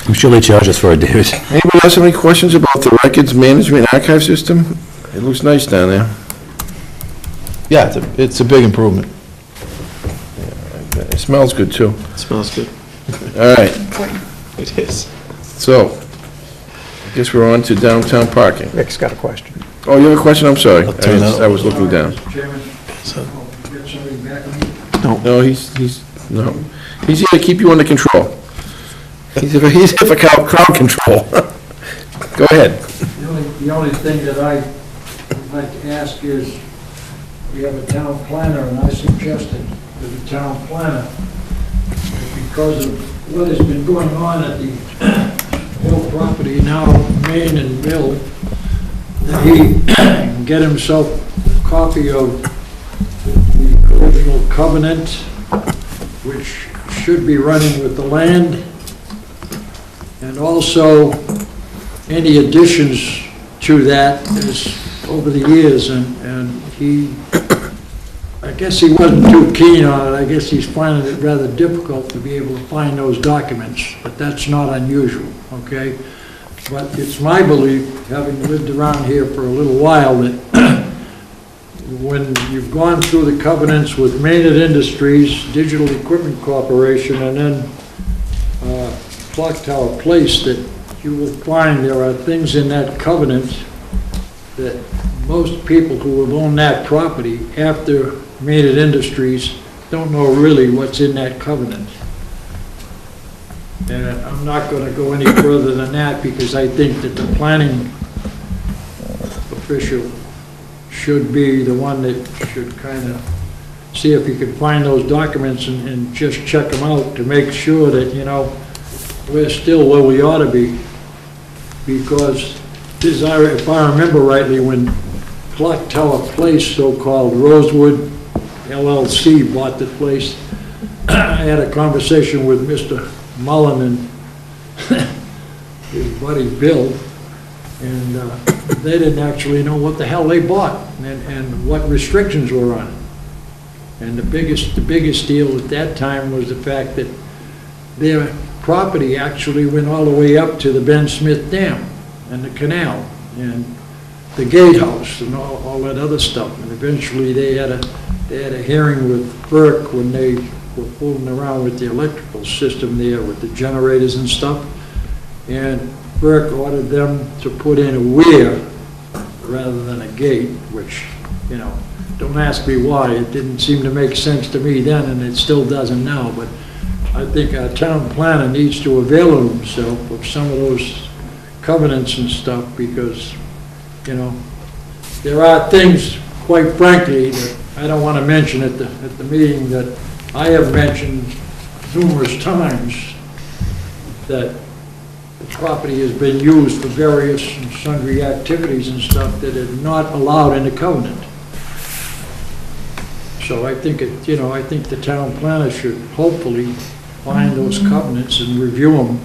I'm sure they charge us for it, David.
anybody else have any questions about the records management archive system? It looks nice down there.
Yeah, it's a big improvement.
It smells good, too.
It smells good.
All right,
It is.
so, I guess we're on to downtown parking.
Rick's got a question.
Oh, you have a question? I'm sorry.
I'll turn that
I was looking down.
Mr. Chairman, get somebody back on me.
No, he's here to keep you under control. He's here for crowd control. Go ahead.
The only thing that I would like to ask is, we have a town planner, and I suggested to the town planner, because of what has been going on at the Mill property now, Main and Mill, that he can get himself a copy of the original covenant, which should be running with the land, and also any additions to that is over the years, and he, I guess he wasn't too keen on it. I guess he's finding it rather difficult to be able to find those documents, but that's not unusual, okay? But it's my belief, having lived around here for a little while, that when you've gone through the covenants with Maynard Industries, Digital Equipment Corporation, and then Clock Tower Place, that you will find there are things in that covenant that most people who have owned that property after Maynard Industries don't know really what's in that covenant. And I'm not going to go any further than that, because I think that the planning official should be the one that should kind of see if he can find those documents and just check them out to make sure that, you know, we're still where we ought to be. Because this, if I remember rightly, when Clock Tower Place, so-called Rosewood LLC, bought the place, I had a conversation with Mr. Mullen and his buddy Bill, and they didn't actually know what the hell they bought and what restrictions were on it. And the biggest deal at that time was the fact that their property actually went all the way up to the Ben Smith Dam and the canal and the gatehouse and all that other stuff. And eventually they had a hearing with Burke when they were fooling around with the electrical system there with the generators and stuff. And Burke ordered them to put in a weir rather than a gate, which, you know, don't ask me why. It didn't seem to make sense to me then, and it still doesn't now. But I think our town planner needs to avail himself of some of those covenants and stuff, because, you know, there are things, quite frankly, that I don't want to mention at the meeting, that I have mentioned numerous times, that the property has been used for various and sundry activities and stuff that are not allowed in the covenant. So I think you know, I think the town planner should hopefully find those covenants and review them,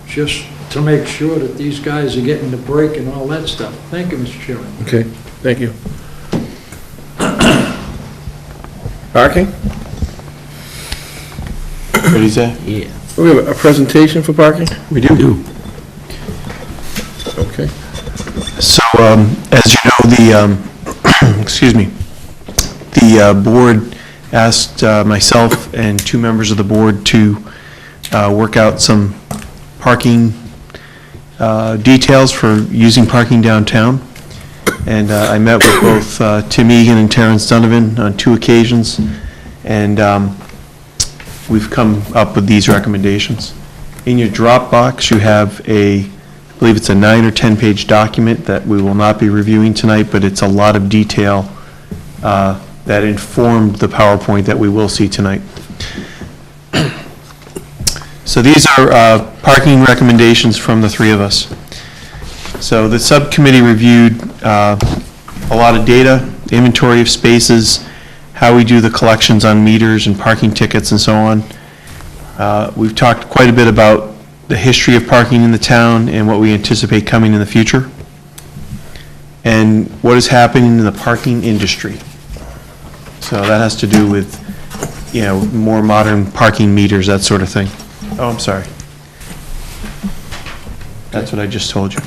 just to make sure that these guys are getting the break and all that stuff. Thank you, Mr. Chairman.
Okay, thank you. Parking?
What is that?
Yeah.
We have a presentation for parking?
We do.
Okay.
So, as you know, the, excuse me, the board asked myself and two members of the board to work out some parking details for using parking downtown. And I met with both Tim Egan and Terrence Donovan on 2 occasions, and we've come up with these recommendations. In your Dropbox, you have I believe it's a 9 or 10-page document that we will not be reviewing tonight, but it's a lot of detail that informed the PowerPoint that we will see tonight. So these are parking recommendations from the 3 of us. So the subcommittee reviewed a lot of data, inventory of spaces, how we do the collections on meters and parking tickets and so on. We've talked quite a bit about the history of parking in the town and what we anticipate coming in the future, and what is happening in the parking industry. So that has to do with, you know, more modern parking meters, that sort of thing. Oh, I'm sorry. That's what I just told you.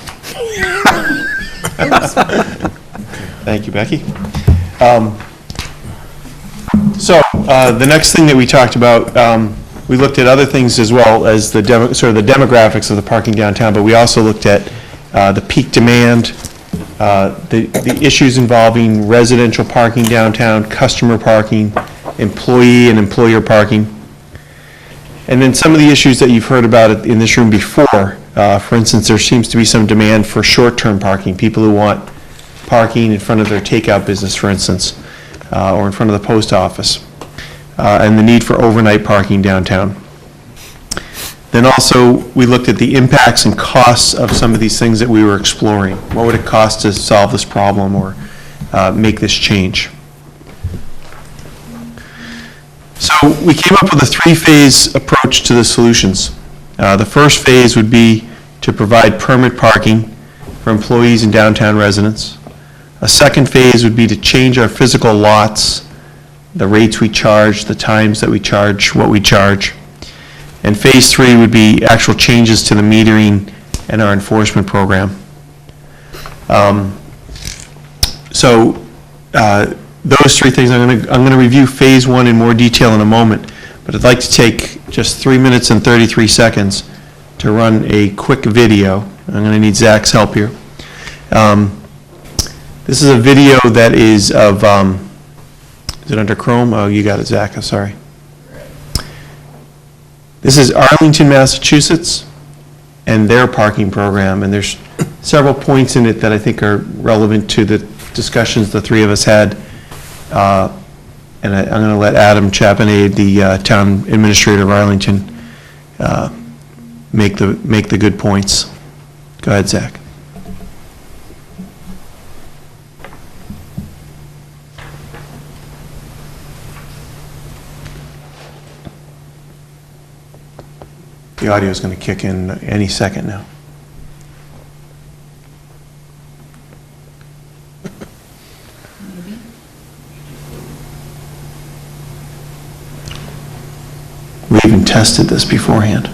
Thank you, Becky. So the next thing that we talked about, we looked at other things as well as the sort of the demographics of the parking downtown, but we also looked at the peak demand, the issues involving residential parking downtown, customer parking, employee and employer parking, and then some of the issues that you've heard about in this room before. For instance, there seems to be some demand for short-term parking, people who want parking in front of their takeout business, for instance, or in front of the post office, and the need for overnight parking downtown. Then also, we looked at the impacts and costs of some of these things that we were exploring. What would it cost to solve this problem or make this change? So we came up with a three-phase approach to the solutions. The first phase would be to provide permit parking for employees and downtown residents. A second phase would be to change our physical lots, the rates we charge, the times that we charge, what we charge. And phase three would be actual changes to the metering and our enforcement program. Those three things, I'm going to review phase one in more detail in a moment, but I'd like to take just 3 minutes and 33 seconds to run a quick video. I'm going to need Zach's help here. This is a video that is of, is it under Chrome? Oh, you got it, Zach, I'm sorry. This is Arlington, Massachusetts, and their parking program, and there's several points in it that I think are relevant to the discussions the three of us had. And I'm going to let Adam Chapinade, the town administrator of Arlington, make the good points. Go ahead, Zach. The audio is going to kick in any second now. We even tested this beforehand.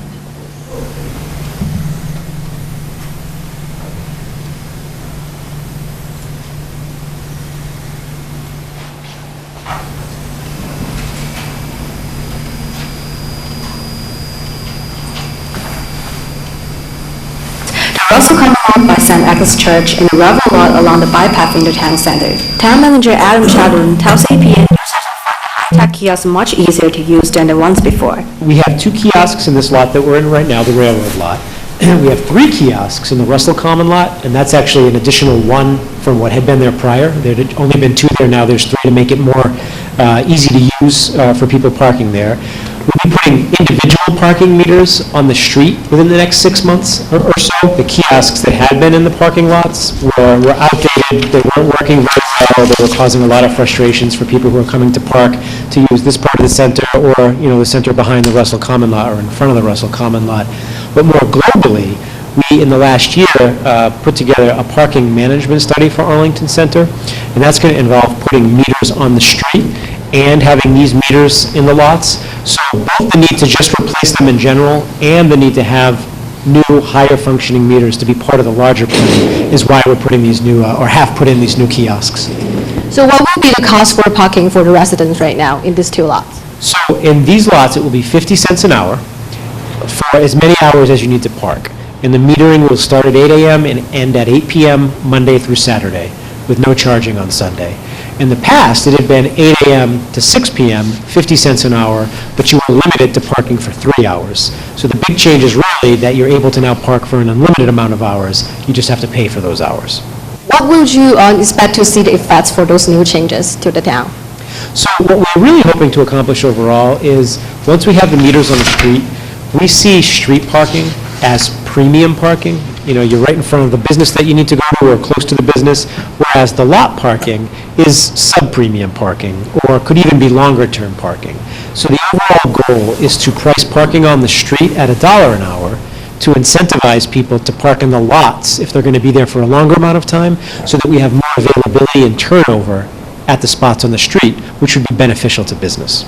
Also come out by St. Agnes Church in a gravel lot along the bypass in the town center. Town manager Adam Chadwin tells APN users will find the high-tech kiosks much easier to use than the ones before.
We have 2 kiosks in this lot that we're in right now, the railroad lot. We have 3 kiosks in the Russell Common lot, and that's actually an additional 1 from what had been there prior. There had only been 2 there, now there's 3 to make it more easy to use for people parking there. We'll be putting individual parking meters on the street within the next 6 months or so. The kiosks that had been in the parking lots were outdated, they weren't working very well, they were causing a lot of frustrations for people who are coming to park to use this part of the center or, the center behind the Russell Common lot or in front of the Russell Common lot. But more globally, we, in the last year, put together a parking management study for Arlington Center, and that's going to involve putting meters on the street and having these meters in the lots. So both the need to just replace them in general and the need to have new, higher functioning meters to be part of the larger plan is why we're putting these new, or have put in these new kiosks.
So what will be the cost for parking for the residents right now in these 2 lots?
So in these lots, it will be 50 cents an hour for as many hours as you need to park. And the metering will start at 8 a.m. and end at 8 p.m. Monday through Saturday, with no charging on Sunday. In the past, it had been 8 a.m. to 6 p.m., 50 cents an hour, but you were limited to parking for 3 hours. So the big change is really that you're able to now park for an unlimited amount of hours. You just have to pay for those hours.
What would you expect to see the effects for those new changes to the town?
So what we're really hoping to accomplish overall is, once we have the meters on the street, we see street parking as premium parking. You're right in front of the business that you need to go to or close to the business, whereas the lot parking is sub-premium parking or could even be longer-term parking. So the overall goal is to price parking on the street at $1 an hour to incentivize people to park in the lots if they're going to be there for a longer amount of time, so that we have more availability and turnover at the spots on the street, which would be beneficial to business.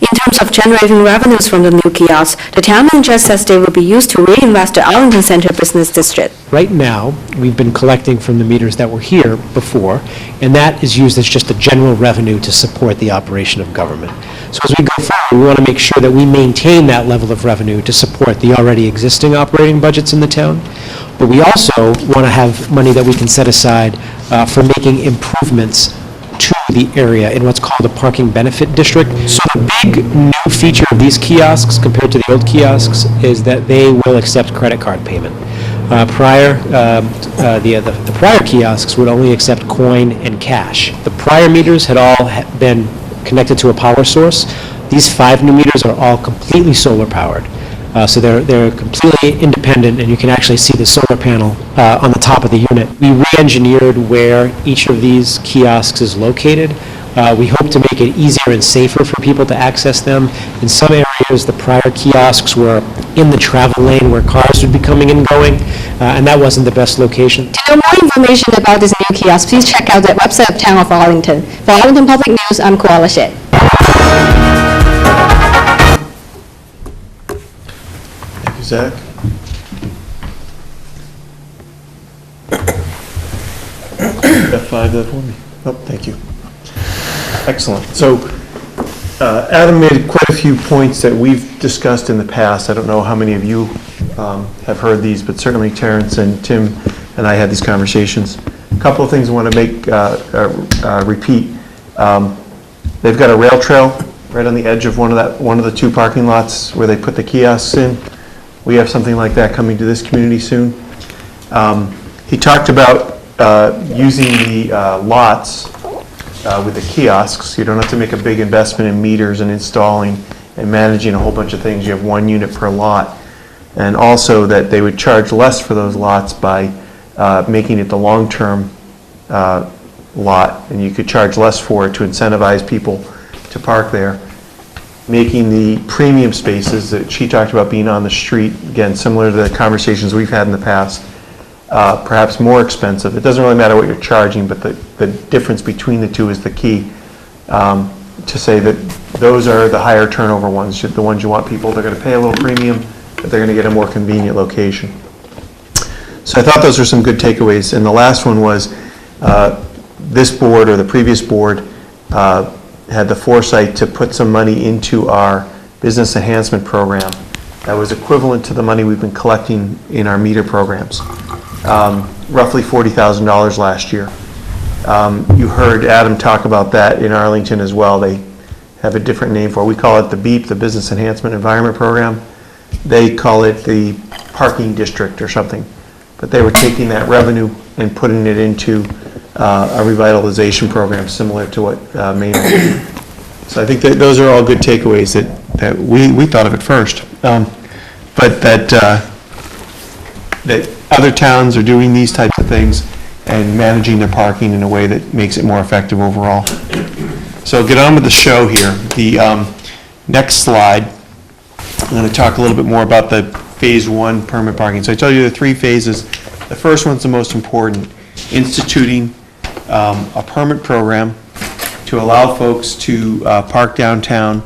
In terms of generating revenues from the new kiosks, the town manager says they will be used to reinvest the Arlington Center Business District.
Right now, we've been collecting from the meters that were here before, and that is used as just a general revenue to support the operation of government. So as we go forward, we want to make sure that we maintain that level of revenue to support the already existing operating budgets in the town. But we also want to have money that we can set aside for making improvements to the area in what's called a parking benefit district. So the big new feature of these kiosks compared to the old kiosks is that they will accept credit card payment. The prior kiosks would only accept coin and cash. The prior meters had all been connected to a power source. These 5 new meters are all completely solar powered. So they're completely independent, and you can actually see the solar panel on the top of the unit. We re-engineered where each of these kiosks is located. We hope to make it easier and safer for people to access them. In some areas, the prior kiosks were in the travel lane where cars would be coming and going, and that wasn't the best location.
To know more information about this new kiosk, please check out the website of Town of Arlington. For Arlington Public News, I'm Koala Shit.
Thank you, Zach. F5 that for me. Oh, thank you. Excellent. So Adam made quite a few points that we've discussed in the past. I don't know how many of you have heard these, but certainly Terrence and Tim and I had these conversations. A couple of things I want to make repeat. They've got a rail trail right on the edge of one of the two parking lots where they put the kiosks in. We have something like that coming to this community soon. He talked about using the lots with the kiosks. You don't have to make a big investment in meters and installing and managing a whole bunch of things. You have 1 unit per lot. And also that they would charge less for those lots by making it the long-term lot, and you could charge less for it to incentivize people to park there. Making the premium spaces that she talked about being on the street, again, similar to the conversations we've had in the past, perhaps more expensive. It doesn't really matter what you're charging, but the difference between the two is the key, to say that those are the higher turnover ones, the ones you want people, they're going to pay a little premium, but they're going to get a more convenient location. So I thought those were some good takeaways. And the last one was this board or the previous board had the foresight to put some money into our business enhancement program that was equivalent to the money we've been collecting in our meter programs, roughly $40,000 last year. You heard Adam talk about that in Arlington as well. They have a different name for it. We call it the BEEP, the Business Enhancement Environment Program. They call it the Parking District or something. But they were taking that revenue and putting it into a revitalization program similar to what Maynard did. So I think that those are all good takeaways that we thought of at first. But that other towns are doing these types of things and managing their parking in a way that makes it more effective overall. So get on with the show here. The next slide, I'm going to talk a little bit more about the phase 1 permit parking. So I told you the 3 phases. The first one's the most important, instituting a permit program to allow folks to park downtown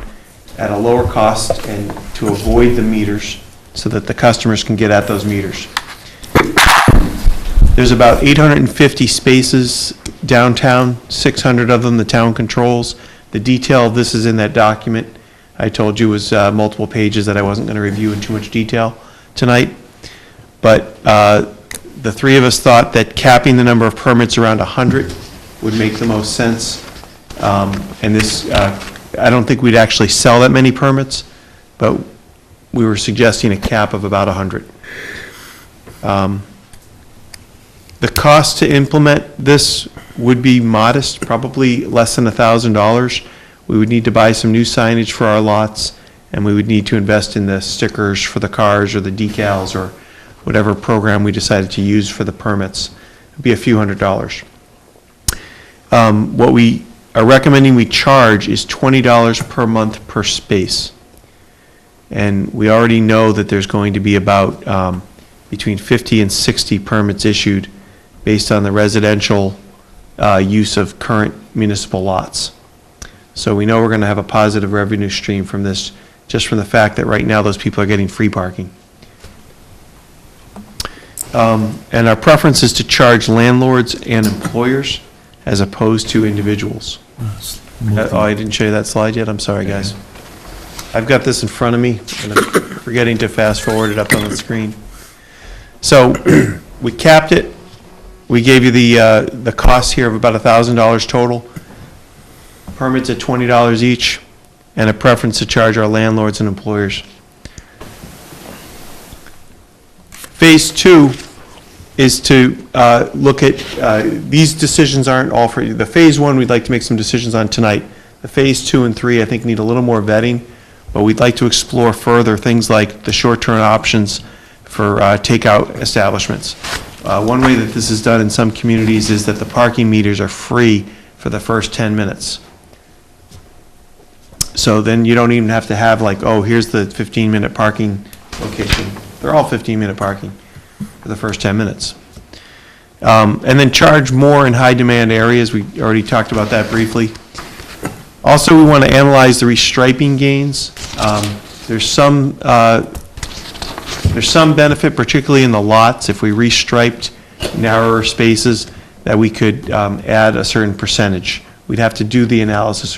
at a lower cost and to avoid the meters so that the customers can get at those meters. There's about 850 spaces downtown, 600 of them the town controls. The detail of this is in that document. I told you was multiple pages that I wasn't going to review in too much detail tonight. But the 3 of us thought that capping the number of permits around 100 would make the most sense. And this, I don't think we'd actually sell that many permits, but we were suggesting a cap of about 100. The cost to implement this would be modest, probably less than $1,000. We would need to buy some new signage for our lots, and we would need to invest in the stickers for the cars or the decals or whatever program we decided to use for the permits. It would be a few $100s. What we are recommending we charge is $20 per month per space. And we already know that there's going to be about between 50 and 60 permits issued based on the residential use of current municipal lots. So we know we're going to have a positive revenue stream from this, just from the fact that right now those people are getting free parking. And our preference is to charge landlords and employers as opposed to individuals. Oh, I didn't show you that slide yet? I'm sorry, guys. I've got this in front of me, and I'm forgetting to fast forward it up on the screen. So we capped it. We gave you the cost here of about $1,000 total. Permits at $20 each, and a preference to charge our landlords and employers. Phase 2 is to look at, these decisions aren't all for you. The phase 1 we'd like to make some decisions on tonight. The phase 2 and 3 I think need a little more vetting, but we'd like to explore further things like the short-term options for takeout establishments. One way that this is done in some communities is that the parking meters are free for the first 10 minutes.
So then you don't even have to have like, oh, here's the 15-minute parking location. They're all 15-minute parking for the first 10 minutes. And then charge more in high-demand areas. We already talked about that briefly. Also, we want to analyze the restriping gains. There's some benefit, particularly in the lots, if we restriped narrower spaces, that we could add a certain percentage. We'd have to do the analysis.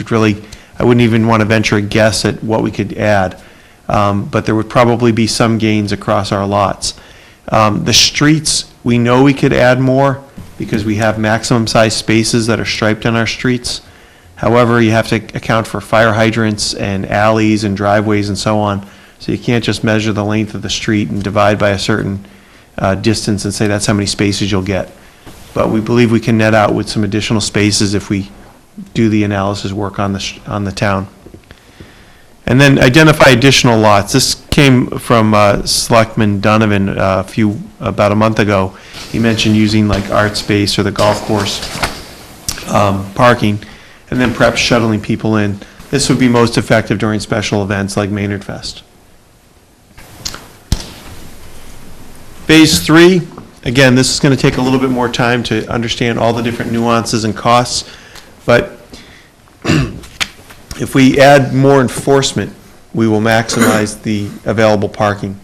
I wouldn't even want to venture a guess at what we could add, but there would probably be some gains across our lots. The streets, we know we could add more because we have maximum size spaces that are striped on our streets. However, you have to account for fire hydrants and alleys and driveways and so on. So you can't just measure the length of the street and divide by a certain distance and say that's how many spaces you'll get. But we believe we can net out with some additional spaces if we do the analysis work on the town. And then identify additional lots. This came from Selectman Donovan about a month ago. He mentioned using like art space or the golf course parking, and then perhaps shuttling people in. This would be most effective during special events like Maynard Fest. Phase 3, again, this is going to take a little bit more time to understand all the different nuances and costs, but if we add more enforcement, we will maximize the available parking.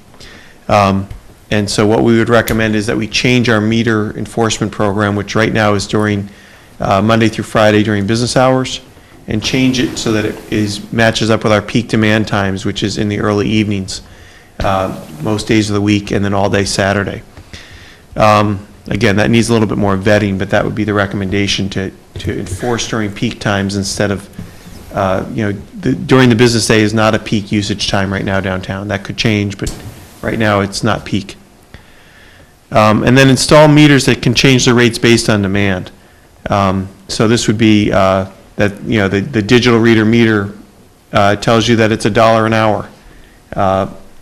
And so what we would recommend is that we change our meter enforcement program, which right now is during Monday through Friday during business hours, and change it so that it matches up with our peak demand times, which is in the early evenings, most days of the week, and then all day Saturday. Again, that needs a little bit more vetting, but that would be the recommendation to enforce during peak times instead of, during the business day is not a peak usage time right now downtown. That could change, but right now it's not peak. And then install meters that can change the rates based on demand. So this would be that, the digital reader meter tells you that it's $1 an hour.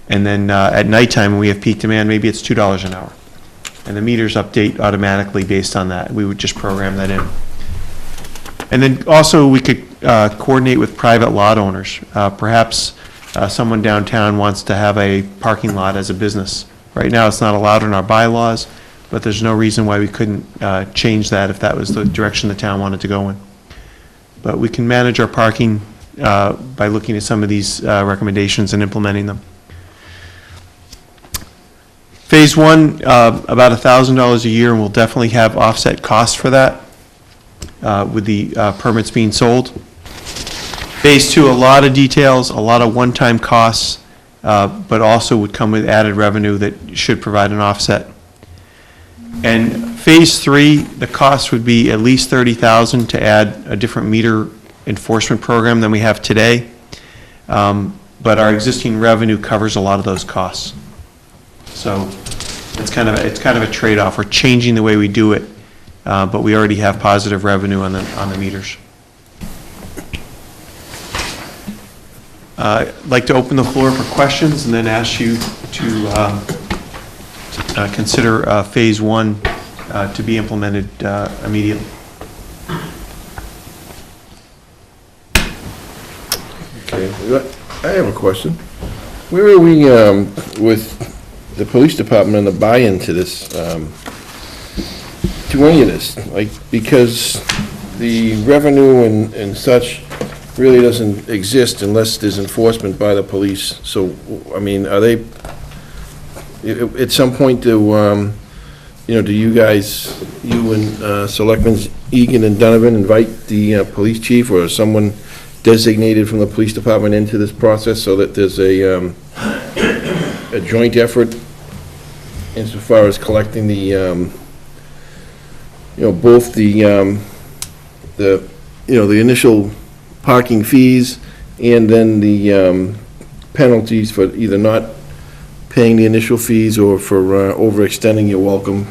And then at nighttime, when we have peak demand, maybe it's $2 an hour. And the meters update automatically based on that. We would just program that in. And then also we could coordinate with private lot owners. Perhaps someone downtown wants to have a parking lot as a business. Right now, it's not allowed in our bylaws, but there's no reason why we couldn't change that if that was the direction the town wanted to go in. But we can manage our parking by looking at some of these recommendations and implementing them. Phase 1, about $1,000 a year, and we'll definitely have offset costs for that with the permits being sold. Phase 2, a lot of details, a lot of one-time costs, but also would come with added revenue that should provide an offset. And Phase 3, the cost would be at least $30,000 to add a different meter enforcement program than we have today. But our existing revenue covers a lot of those costs. So it's kind of a trade-off. We're changing the way we do it, but we already have positive revenue on the meters. I'd like to open the floor for questions and then ask you to consider Phase 1 to be implemented immediately.
Okay, I have a question. Where are we with the police department and the buy-in to this, to any of this? Like, because the revenue and such really doesn't exist unless there's enforcement by the police. So, I mean, are they, at some point, do you guys, you and Selectmen Egan and Donovan invite the police chief or someone designated from the police department into this process so that there's a joint effort insofar as collecting the, both the initial parking fees and then the penalties for either not paying the initial fees or for overextending your welcome,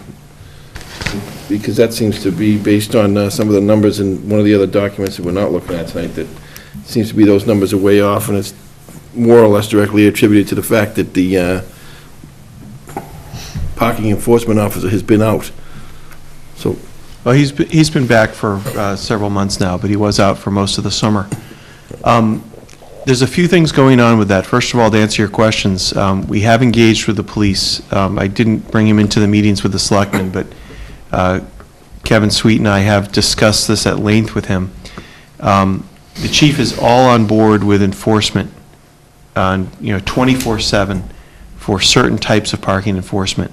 because that seems to be based on some of the numbers in one of the other documents that we're not looking at tonight, that seems to be those numbers are way off, and it's more or less directly attributed to the fact that the parking enforcement officer has been out. So,
well, he's been back for several months now, but he was out for most of the summer. There's a few things going on with that. First of all, to answer your questions, we have engaged with the police. I didn't bring him into the meetings with the selectmen, but Kevin Sweet and I have discussed this at length with him. The chief is all on board with enforcement, 24/7 for certain types of parking enforcement.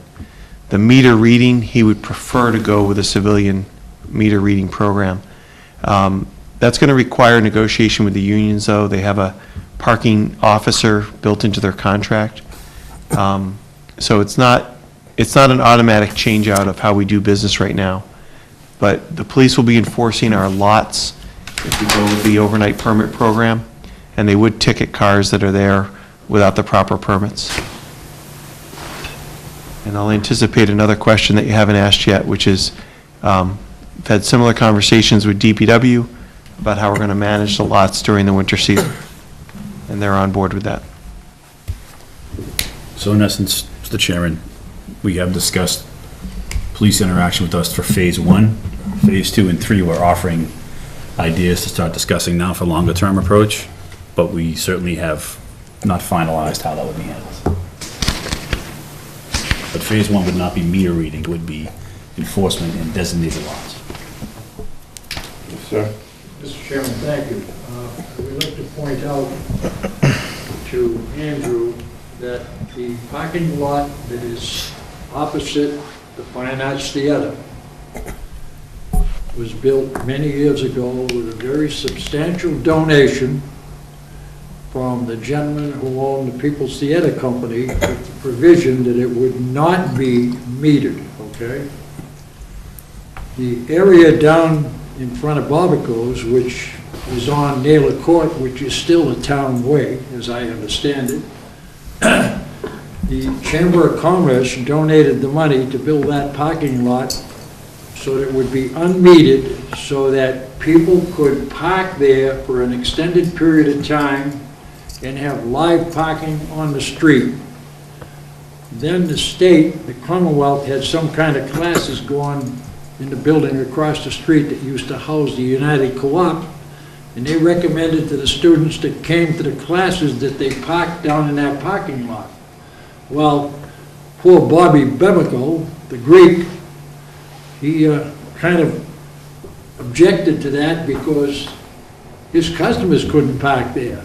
The meter reading, he would prefer to go with a civilian meter reading program. That's going to require negotiation with the unions, though. They have a parking officer built into their contract. So it's not an automatic change out of how we do business right now. But the police will be enforcing our lots if we go with the overnight permit program, and they would ticket cars that are there without the proper permits. And I'll anticipate another question that you haven't asked yet, which is, we've had similar conversations with DPW about how we're going to manage the lots during the winter season, and they're on board with that.
So in essence, Mr. Chairman, we have discussed police interaction with us for phase 1, phase 2, and 3. We're offering ideas to start discussing now for longer term approach, but we certainly have not finalized how that would be handled. But phase 1 would not be meter reading, it would be enforcement in designated lots.
Yes, sir.
Mr. Chairman, thank you. I would like to point out to Andrew that the parking lot that is opposite the Fine Arts Theater was built many years ago with a very substantial donation from the gentleman who owned the People's Theater Company with the provision that it would not be metered, okay? The area down in front of Barbaco's, which is on Naylor Court, which is still a town way, as I understand it, the Chamber of Commerce donated the money to build that parking lot so that it would be unmetered, so that people could park there for an extended period of time and have live parking on the street. Then the state, the Commonwealth, had some kind of classes going in the building across the street that used to house the United Co-op, and they recommended to the students that came to the classes that they park down in that parking lot. Well, poor Bobby Bebico, the Greek, he kind of objected to that because his customers couldn't park there.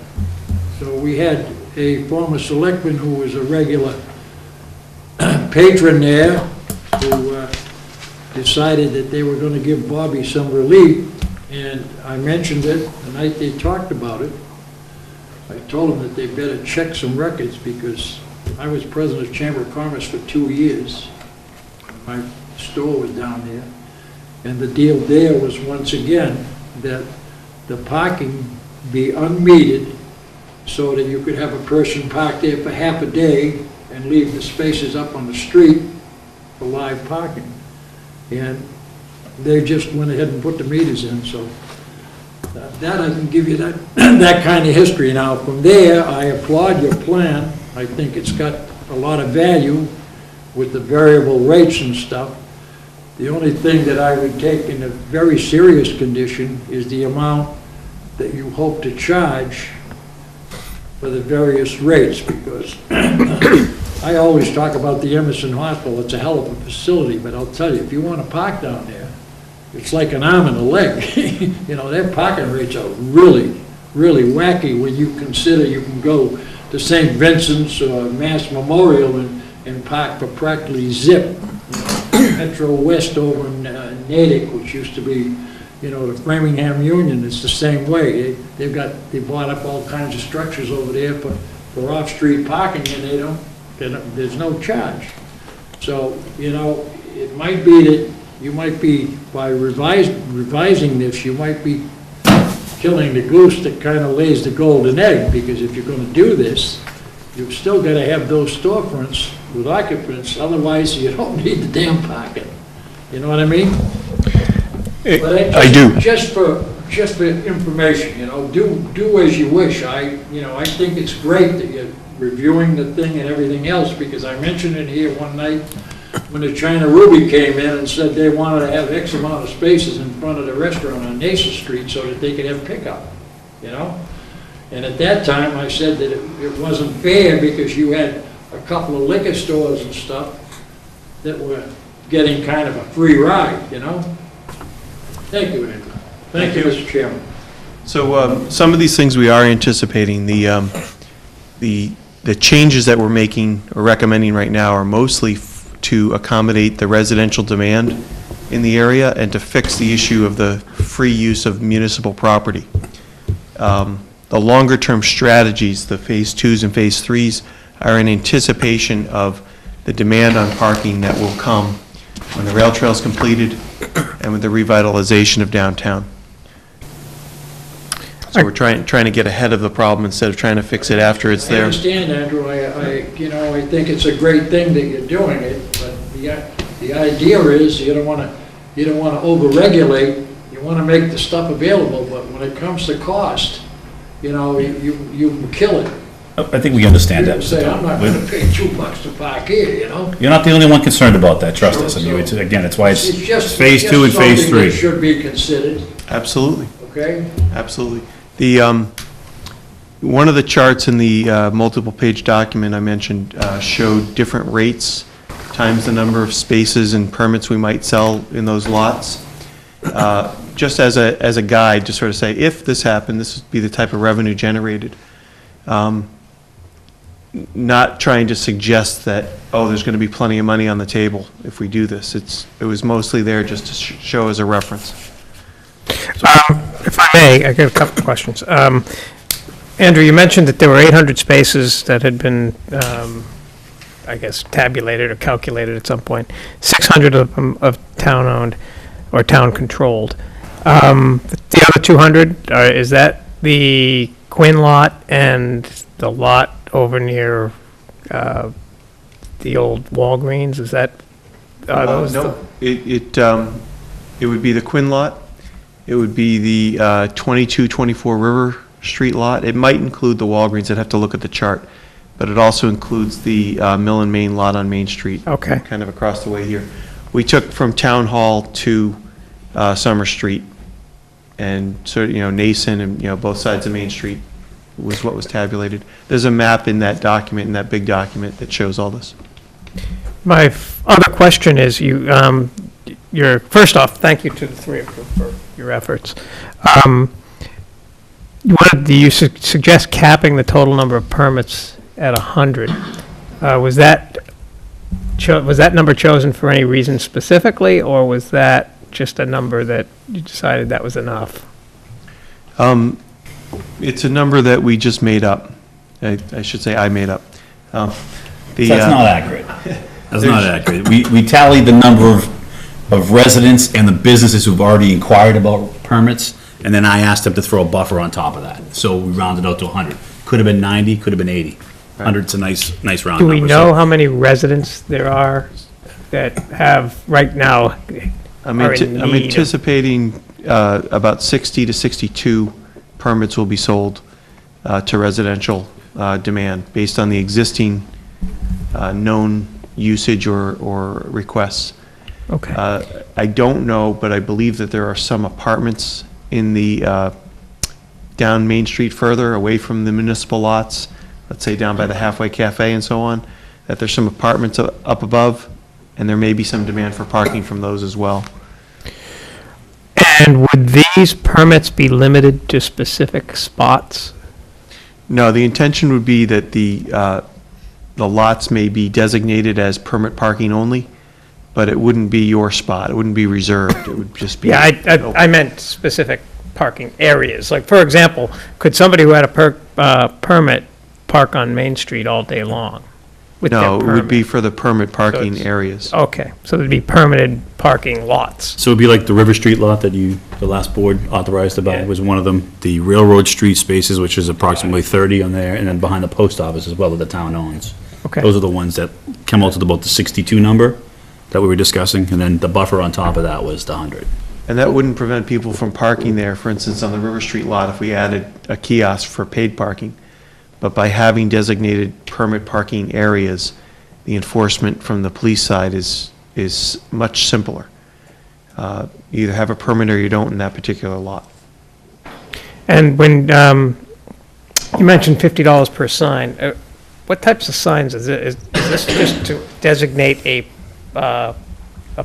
So we had a former selectman who was a regular patron there who decided that they were going to give Bobby some relief, and I mentioned it the night they talked about it. I told them that they better check some records because I was president of Chamber of Commerce for 2 years. My store was down there, and the deal there was once again that the parking be unmetered so that you could have a person park there for half a day and leave the spaces up on the street for live parking. And they just went ahead and put the meters in, so that I can give you that, that kind of history. Now, from there, I applaud your plan. I think it's got a lot of value with the variable rates and stuff. The only thing that I would take in a very serious condition is the amount that you hope to charge for the various rates, because I always talk about the Emerson Hospital. It's a hell of a facility, but I'll tell you, if you want to park down there, it's like an arm and a leg. You know, their parking rates are really, really wacky when you consider you can go to St. Vincent's or Mass Memorial and park for practically zip. Metro West over in Natick, which used to be, you know, the Framingham Union, it's the same way. They bought up all kinds of structures over there for off-street parking, and there's no charge. So, you know, it might be that you might be, by revising this, you might be killing the goose that kind of lays the golden egg, because if you're going to do this, you've still got to have those storefronts with occupants, otherwise you don't need the damn parking. You know what I mean?
I do.
Just for information, you know, do as you wish. I think it's great that you're reviewing the thing and everything else, because I mentioned it here one night when the China Ruby came in and said they wanted to have X amount of spaces in front of the restaurant on Nason Street so that they could have pickup, you know? And at that time, I said that it wasn't fair because you had a couple of liquor stores and stuff that were getting kind of a free ride, you know? Thank you, Andrew. Thank you, Mr. Chairman.
So some of these things we are anticipating. The changes that we're making or recommending right now are mostly to accommodate the residential demand in the area and to fix the issue of the free use of municipal property. The longer-term strategies, the Phase 2s and Phase 3s, are in anticipation of the demand on parking that will come when the rail trail is completed and with the revitalization of downtown. So we're trying to get ahead of the problem instead of trying to fix it after it's
I
there.
understand, Andrew. I think it's a great thing that you're doing it, but the idea is you don't want to over-regulate. You want to make the stuff available, but when it comes to cost, you kill it.
I think we understand that.
People say, I'm not going to pay $2 to park here, you know?
You're not the only one concerned about that, trust us. I mean, again, it's why it's
just
Phase 2 and Phase
something that
3.
should be considered,
Absolutely,
okay?
absolutely. One of the charts in the multiple-page document I mentioned showed different rates times the number of spaces and permits we might sell in those lots. Just as a guide, to sort of say, if this happened, this would be the type of revenue generated. Not trying to suggest that, oh, there's going to be plenty of money on the table if we do this. It was mostly there just to show as a reference.
If I may, I got a couple of questions. Andrew, you mentioned that there were 800 spaces that had been, I guess, tabulated or calculated at some point. 600 of them of town-owned or town-controlled. The other 200, is that the Quinn lot and the lot over near the old Walgreens? Is that, are those?
No, it would be the Quinn lot. It would be the 2224 River Street lot. It might include the Walgreens. I'd have to look at the chart. But it also includes the Mill and Main lot on Main Street.
Okay.
Kind of across the way here. We took from Town Hall to Summer Street. And so, Nason and, both sides of Main Street was what was tabulated. There's a map in that document, in that big document, that shows all this.
My other question is, first off, thank you to the three of you for your efforts. Do you suggest capping the total number of permits at 100? Was that number chosen for any reason specifically, or was that just a number that you decided that was enough?
It's a number that we just made up. I should say I made up.
That's not accurate. That's not accurate. We tallied the number of residents and the businesses who've already inquired about permits, and then I asked them to throw a buffer on top of that. So we rounded out to 100. Could have been 90, could have been 80. 100's a nice round number.
Do we know how many residents there are that have, right now,
I'm
are in need of-
anticipating about 60 to 62 permits will be sold to residential demand based on the existing known usage or requests.
Okay.
I don't know, but I believe that there are some apartments in the down Main Street further away from the municipal lots, let's say down by the Halfway Cafe and so on, that there's some apartments up above, and there may be some demand for parking from those as well.
And would these permits be limited to specific spots?
No, the intention would be that the lots may be designated as permit parking only, but it wouldn't be your spot. It wouldn't be reserved. It would just be.
Yeah, I meant specific parking areas. Like, for example, could somebody who had a permit park on Main Street all day long with their
No, it would be
permit?
for the permit parking
it's-
areas.
Okay, so there'd be permitted parking lots.
So it'd be like the River Street lot that the last board authorized about,
Yeah.
was one of them. The Railroad Street spaces, which is approximately 30 on there, and then behind the post office as well that the town owns.
Okay.
Those are the ones that come out to about the 62 number that we were discussing, and then the buffer on top of that was the 100.
And that wouldn't prevent people from parking there, for instance, on the River Street lot if we added a kiosk for paid parking. But by having designated permit parking areas, the enforcement from the police side is much simpler. You either have a permit or you don't in that particular lot.
And when You mentioned $50 per sign. What types of signs is it? Is this just to designate a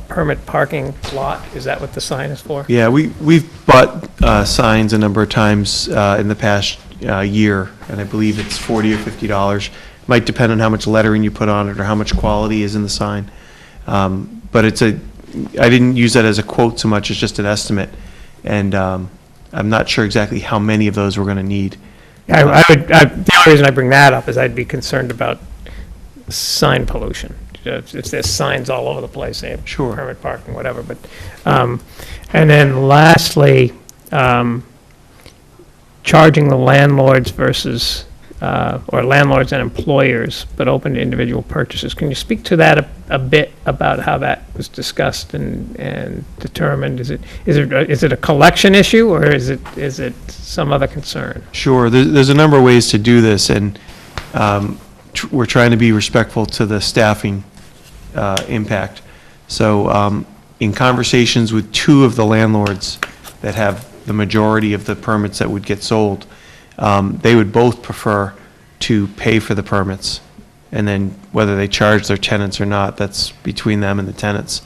permit parking lot? Is that what the sign is for?
Yeah, we've bought signs a number of times in the past year, and I believe it's $40 or $50. Might depend on how much lettering you put on it or how much quality is in the sign. But I didn't use that as a quote so much as just an estimate, and I'm not sure exactly how many of those we're going to need.
The only reason I bring that up is I'd be concerned about sign pollution. If there's signs all over the place, saying
Sure.
permit parking, whatever, but, and then lastly, charging the landlords versus, or landlords and employers, but open to individual purchases. Can you speak to that a bit about how that was discussed and determined? Is it a collection issue, or is it some other concern?
Sure, there's a number of ways to do this, and we're trying to be respectful to the staffing impact. So in conversations with two of the landlords that have the majority of the permits that would get sold, they would both prefer to pay for the permits, and then whether they charge their tenants or not, that's between them and the tenants.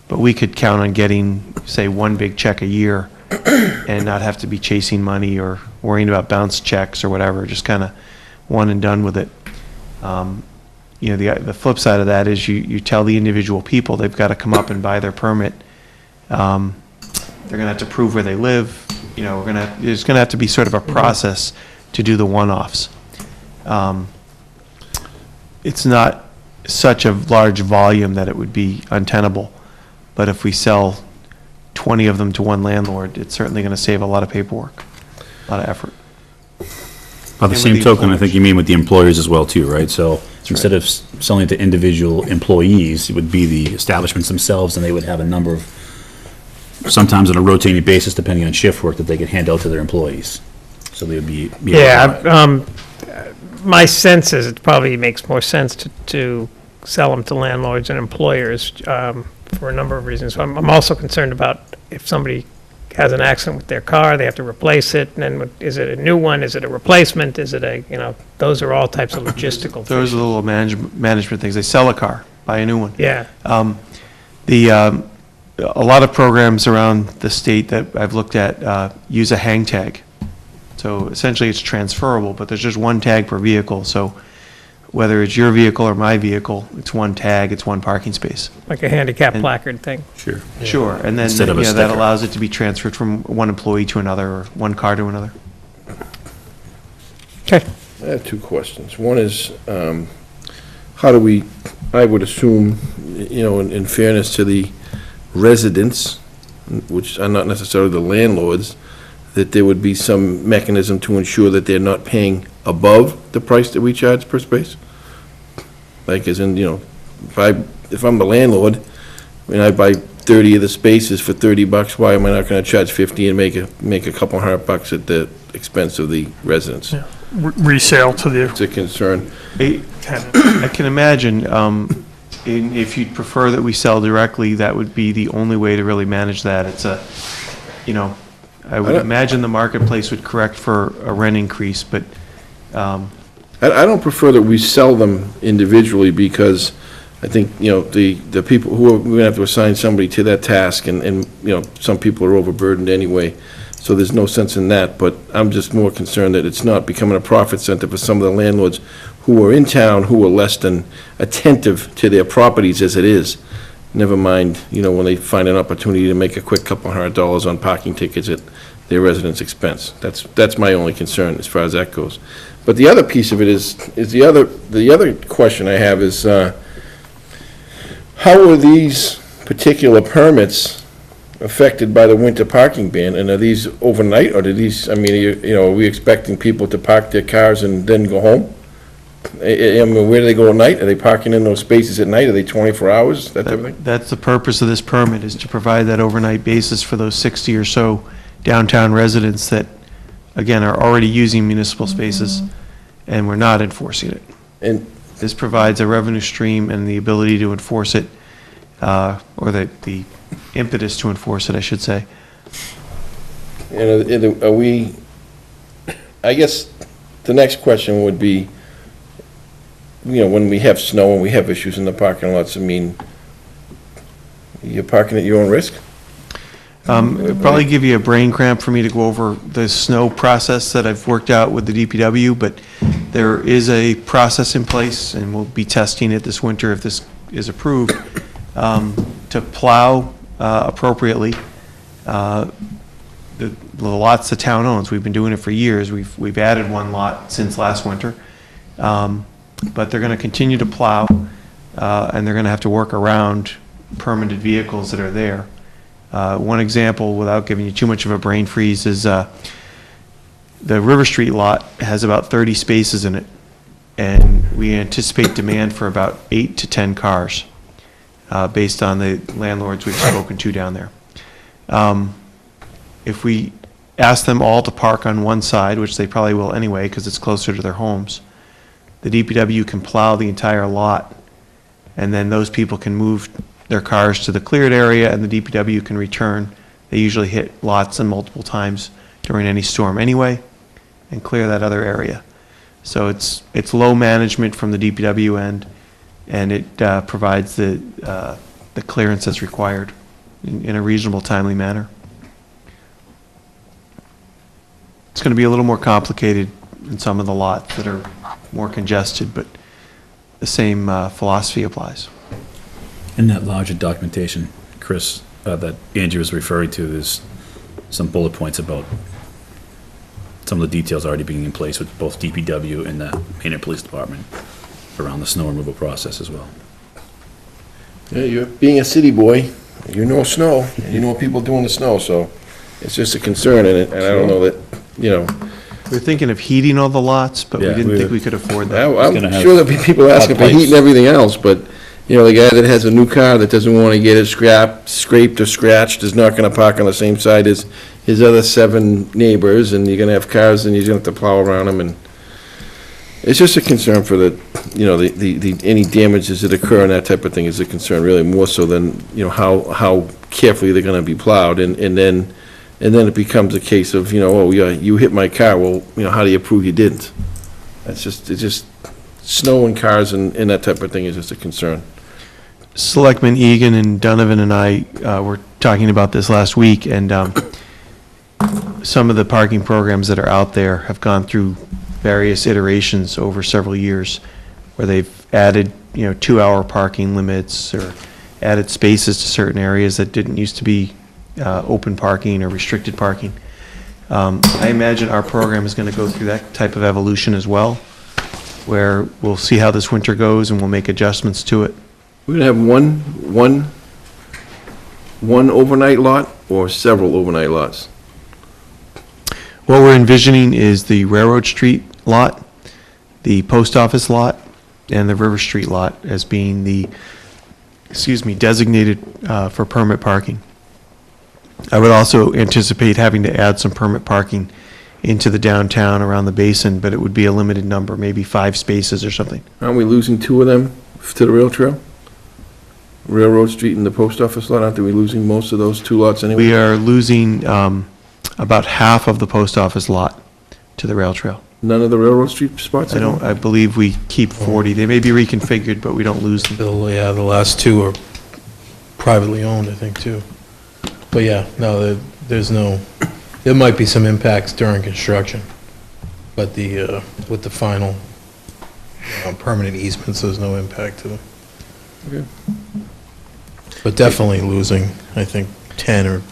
But we could count on getting, say, one big check a year and not have to be chasing money or worrying about bounce checks or whatever, just kind of one and done with it. The flip side of that is you tell the individual people they've got to come up and buy their permit. They're going to have to prove where they live. There's going to have to be sort of a process to do the one-offs. It's not such a large volume that it would be untenable, but if we sell 20 of them to one landlord, it's certainly going to save a lot of paperwork, a lot of effort.
By the same token, I think you mean with the employers as well too, right? So instead of selling to individual employees, it would be the establishments themselves, and they would have a number of, sometimes on a rotating basis, depending on shift work, that they could hand out to their employees. So they would be able to buy it.
My sense is it probably makes more sense to sell them to landlords and employers for a number of reasons. I'm also concerned about if somebody has an accident with their car, they have to replace it, and then is it a new one, is it a replacement, is it those are all types of logistical things.
Those are the little management things. They sell a car, buy a new one.
Yeah.
A lot of programs around the state that I've looked at use a hang tag. So essentially it's transferable, but there's just one tag per vehicle. So whether it's your vehicle or my vehicle, it's one tag, it's one parking space.
Like a handicap placard thing.
Sure.
Sure, and then
Instead of a
that
sticker.
allows it to be transferred from one employee to another or one car to another.
Okay.
I have two questions. One is, how do we, I would assume, in fairness to the residents, which are not necessarily the landlords, that there would be some mechanism to ensure that they're not paying above the price that we charge per space? Like, as in, if I'm the landlord, and I buy 30 of the spaces for $30, why am I not gonna charge 50 and make a couple $100 at the expense of the residents?
Yeah. Resale to the
It's a concern.
tenant.
I can imagine, if you'd prefer that we sell directly, that would be the only way to really manage that. It's I would imagine the marketplace would correct for a rent increase, but,
I don't prefer that we sell them individually, because I think, the people we're gonna have to assign somebody to that task, and some people are overburdened anyway, so there's no sense in that, but I'm just more concerned that it's not becoming a profit center for some of the landlords who are in town, who are less than attentive to their properties as it is. Never mind, when they find an opportunity to make a quick couple $100 on parking tickets at their residents' expense. That's my only concern as far as that goes. But the other piece of it is the other question I have is, how are these particular permits affected by the winter parking ban? And are these overnight, or do these, are we expecting people to park their cars and then go home? Where do they go at night? Are they parking in those spaces at night? Are they 24 hours, that type of thing?
that's the purpose of this permit, is to provide that overnight basis for those 60 or so downtown residents that, again, are already using municipal spaces, and we're not enforcing it.
And
this provides a revenue stream and the ability to enforce it, or the impetus to enforce it, I should say.
are we, I guess, the next question would be, when we have snow and we have issues in the parking lots, I mean, you're parking at your own risk?
It'd probably give you a brain cramp for me to go over the snow process that I've worked out with the DPW, but there is a process in place, and we'll be testing it this winter if this is approved, to plow appropriately the lots the town owns. We've been doing it for years. We've added one lot since last winter. But they're going to continue to plow, and they're going to have to work around permitted vehicles that are there. One example, without giving you too much of a brain freeze, is the River Street lot has about 30 spaces in it, and we anticipate demand for about 8 to 10 cars, based on the landlords we've spoken to down there. If we ask them all to park on one side, which they probably will anyway because it's closer to their homes, the DPW can plow the entire lot, and then those people can move their cars to the cleared area, and the DPW can return. They usually hit lots and multiple times during any storm anyway, and clear that other area. So it's low management from the DPW end, and it provides the clearance that's required in a reasonable, timely manner. It's going to be a little more complicated in some of the lots that are more congested, but the same philosophy applies.
In that larger documentation, Chris, that Andrew was referring to, there's some bullet points about some of the details already being in place with both DPW and the Maynard Police Department around the snow removal process as well.
Yeah, you're being a city boy, you know snow, and you know what people do in the snow, so it's just a concern, and I don't know that,
We're thinking of heating all the lots, but we didn't think we could afford that.
I'm sure there'll be people asking for heat and everything else, but, the guy that has a new car that doesn't want to get it scraped or scratched is not going to park on the same side as his other 7 neighbors, and you're going to have cars, and you're going to have to plow around them, and it's just a concern for the any damages that occur and that type of thing is a concern, really more so than, how carefully they're going to be plowed, and then it becomes a case of, oh, yeah, you hit my car, well, how do you prove you didn't? It's just snow and cars and that type of thing is just a concern.
Selectmen Egan and Donovan and I were talking about this last week, and some of the parking programs that are out there have gone through various iterations over several years, where they've added, 2-hour parking limits or added spaces to certain areas that didn't used to be open parking or restricted parking. I imagine our program is going to go through that type of evolution as well, where we'll see how this winter goes and we'll make adjustments to it.
We're going to have one overnight lot or several overnight lots?
What we're envisioning is the Railroad Street lot, the post office lot, and the River Street lot as being the, designated for permit parking. I would also anticipate having to add some permit parking into the downtown around the basin, but it would be a limited number, maybe 5 spaces or something.
Aren't we losing 2 of them to the rail trail? Railroad Street and the post office lot, aren't we losing most of those 2 lots anyway?
We are losing about half of the post office lot to the rail trail.
None of the Railroad Street spots?
I believe we keep 40. They may be reconfigured, but we don't lose them.
Yeah, the last 2 are privately owned, I think, too. But yeah, no, there might be some impacts during construction, but with the final permanent easements, there's no impact to them.
Okay.
But definitely losing, I think, 10 or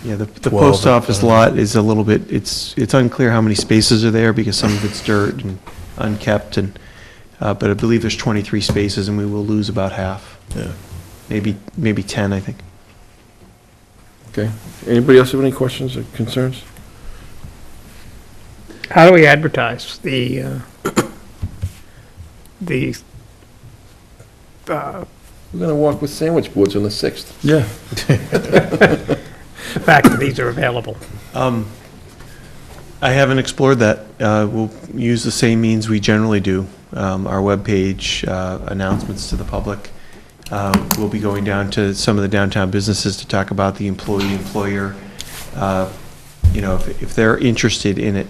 Yeah, the post office lot is a little bit, it's unclear how many spaces are there because some of it's dirt and unkept, and but I believe there's 23 spaces and we will lose about half.
Yeah.
Maybe 10, I think.
Okay. Anybody else have any questions or concerns?
How do we advertise the
We're going to walk with sandwich boards on the 6th.
Yeah.
the fact that these are available?
I haven't explored that. We'll use the same means we generally do. Our webpage, announcements to the public. We'll be going down to some of the downtown businesses to talk about the employee-employer. If they're interested in it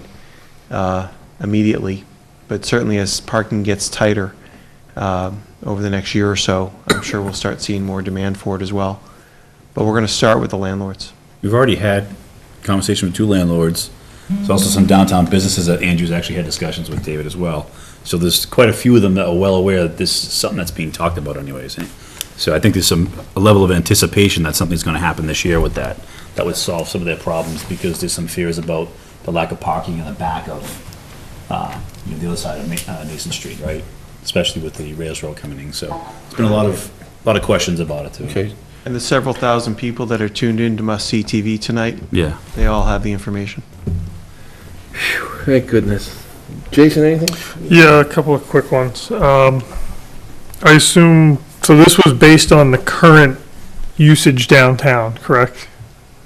immediately, But certainly as parking gets tighter over the next year or so, I'm sure we'll start seeing more demand for it as well. But we're going to start with the landlords.
We've already had conversation with 2 landlords. There's also some downtown businesses that Andrew's actually had discussions with David as well. So there's quite a few of them that are well aware that this is something that's being talked about anyways. So I think there's a level of anticipation that something's gonna happen this year with that would solve some of their problems, because there's some fears about the lack of parking in the back of, the other side of Mason Street, right? Especially with the Rails Road coming in, so there's been a lot of questions about it too.
Okay. And the several thousand people that are tuned in to Must See TV tonight,
Yeah.
they all have the information.
Thank goodness. Jason, anything?
Yeah, a couple of quick ones. I assume, so this was based on the current usage downtown, correct?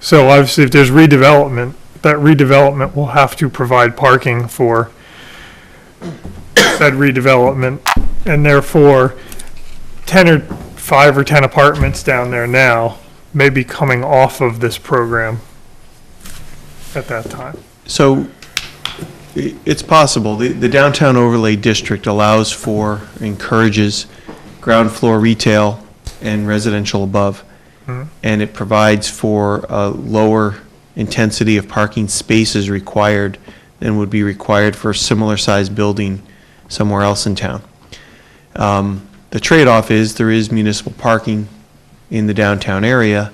So obviously, if there's redevelopment, that redevelopment will have to provide parking for said redevelopment, and therefore, 5 or 10 apartments down there now may be coming off of this program at that time.
So it's possible. The downtown overlay district allows for, encourages ground floor retail and residential above. And it provides for a lower intensity of parking spaces required than would be required for a similar sized building somewhere else in town. The trade-off is there is municipal parking in the downtown area,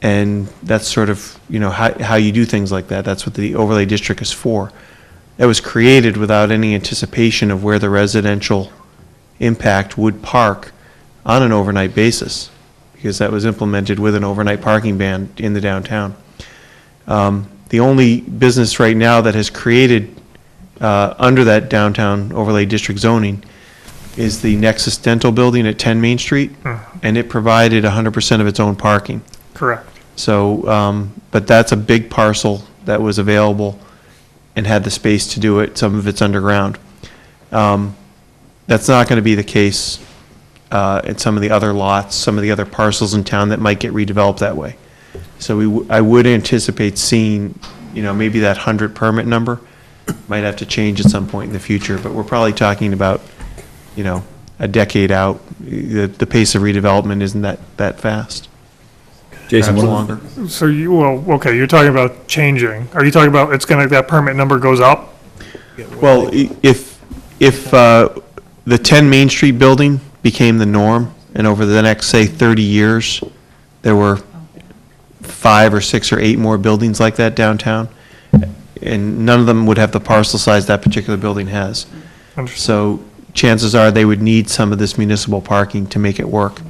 and that's sort of, how you do things like that. That's what the overlay district is for. That was created without any anticipation of where the residential impact would park on an overnight basis, because that was implemented with an overnight parking ban in the downtown. The only business right now that has created under that downtown overlay district zoning is the Nexus Dental Building at 10 Main Street, and it provided 100% of its own parking.
Correct.
So, but that's a big parcel that was available and had the space to do it. Some of it's underground. That's not going to be the case at some of the other lots, some of the other parcels in town that might get redeveloped that way. So I would anticipate seeing, maybe that 100 permit number might have to change at some point in the future, but we're probably talking about, a decade out. The pace of redevelopment isn't that fast.
Jason,
Perhaps
what-
longer.
So okay, you're talking about changing. Are you talking about that permit number goes up?
Well, if the 10 Main Street building became the norm, and over the next, say, 30 years, there were 5 or 6 or 8 more buildings like that downtown, and none of them would have the parcel size that particular building has. So chances are they would need some of this municipal parking to make it work.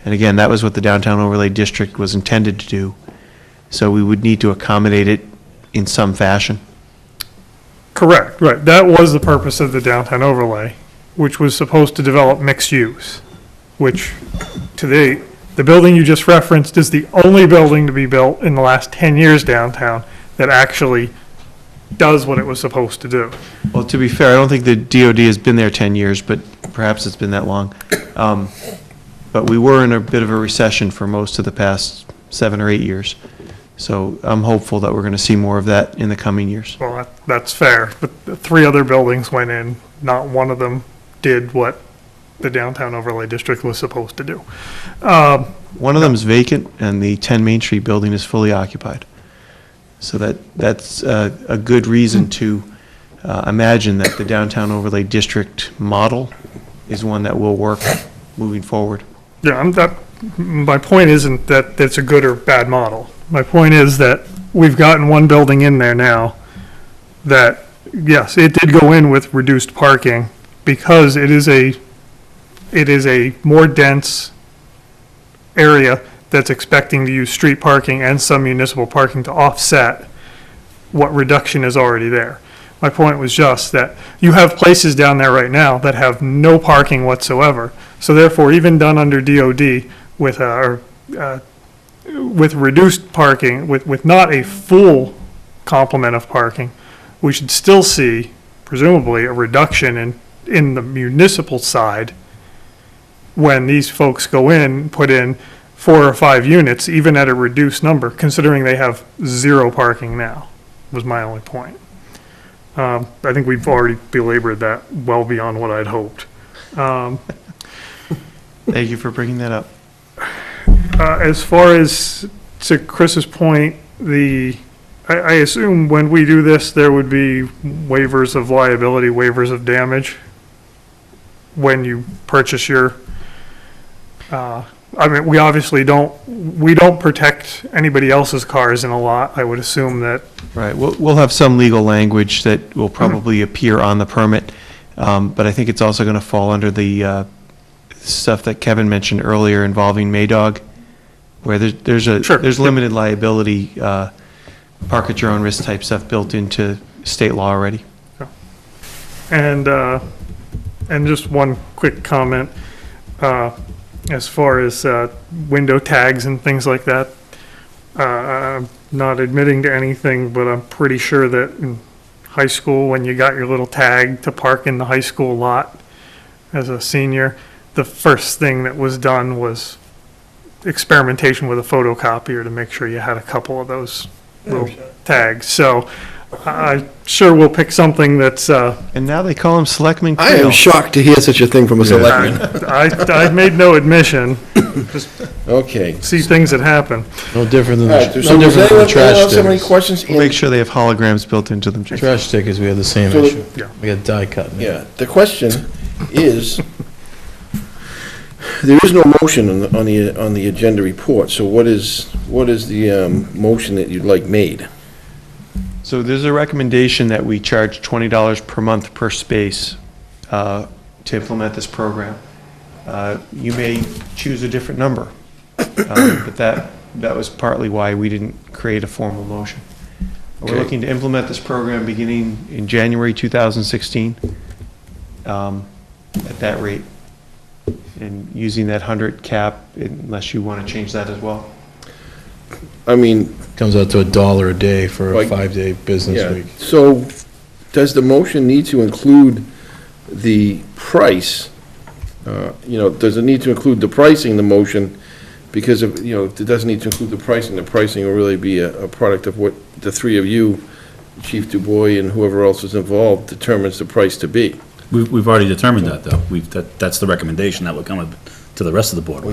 And again, that was what the downtown overlay district was intended to do. So we would need to accommodate it in some fashion.
Correct, right. That was the purpose of the downtown overlay, which was supposed to develop mixed use, which the building you just referenced is the only building to be built in the last 10 years downtown that actually does what it was supposed to do.
Well, to be fair, I don't think the DOD has been there 10 years, but perhaps it's been that long. But we were in a bit of a recession for most of the past 7 or 8 years. So I'm hopeful that we're going to see more of that in the coming years.
Well, that's fair, but the 3 other buildings went in, not one of them did what the downtown overlay district was supposed to do.
One of them is vacant, and the 10 Main Street building is fully occupied. So that's a good reason to imagine that the downtown overlay district model is one that will work moving forward.
Yeah, my point isn't that it's a good or bad model. My point is that we've gotten one building in there now that, yes, it did go in with reduced parking because it is a more dense area that's expecting to use street parking and some municipal parking to offset what reduction is already there. My point was just that you have places down there right now that have no parking whatsoever. So therefore, even done under DOD with reduced parking, with not a full complement of parking, we should still see, presumably, a reduction in the municipal side when these folks go in, put in 4 or 5 units, even at a reduced number, considering they have 0 parking now, was my only point. I think we've already belabored that well beyond what I'd hoped.
Thank you for bringing that up.
As far as, to Chris's point, I assume when we do this, there would be waivers of liability, waivers of damage when you purchase your, I mean, we obviously we don't protect anybody else's cars in a lot. I would assume that.
Right, we'll have some legal language that will probably appear on the permit, but I think it's also going to fall under the stuff that Kevin mentioned earlier involving Maydog, where there's limited liability, park at your own risk type stuff built into state law already.
And just one quick comment, as far as window tags and things like that, I'm not admitting to anything, but I'm pretty sure that in high school, when you got your little tag to park in the high school lot as a senior, the first thing that was done was experimentation with a photocopier to make sure you had a couple of those little tags. So I sure will pick something that's.
And now they call them Selectmen.
I am shocked to hear such a thing from a selectman.
I made no admission. Just
okay.
See things that happen.
No different than
All right,
the,
so
no
does
different than the
anyone
trash
else have any
stickers.
questions?
We'll make sure they have holograms built into them.
Trash stickers, we had the same
So-
issue.
Yeah.
We got die cut.
Yeah, the question is, there is no motion on the agenda report, so what is the motion that you'd like made?
So there's a recommendation that we charge $20 per month per space to implement this program. You may choose a different number, but that was partly why we didn't create a formal motion. We're
Okay.
looking to implement this program beginning in January 2016 at that rate, and using that 100 cap unless you want to change that as well.
I mean,
Comes out to $1 a day for a
Like-
5-day business
yeah,
week.
so does the motion need to include the price? Does it need to include the pricing in the motion? Because if it doesn't need to include the pricing will really be a product of what the three of you, Chief DuBois and whoever else is involved, determines the price to be.
We've already determined that, though. That's the recommendation that will come to the rest of the board.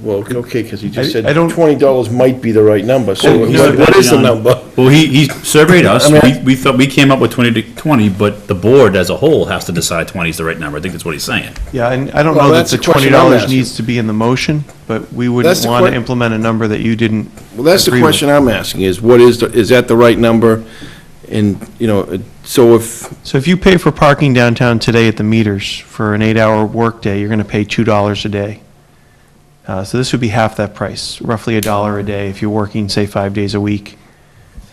Well, okay, because you just said
I don't-
$20 might be the right number, so
No,
what is the number?
Well, he surveyed us.
I mean,
We thought, we came up with 20, but the board as a whole has to decide 20 is the right number. I think that's what he's saying.
Yeah, and I don't
Well,
know that
that's
the
the question I'm
$20
asking.
needs to be in the motion, but we
That's
wouldn't
the
want to
que-
implement a number that you didn't
Well, that's the
agree with.
question I'm asking, is is that the right number? And, so if,
So if you pay for parking downtown today at the meters for an 8-hour workday, you're going to pay $2 a day. So this would be half that price, roughly $1 a day if you're working, say, 5 days a week,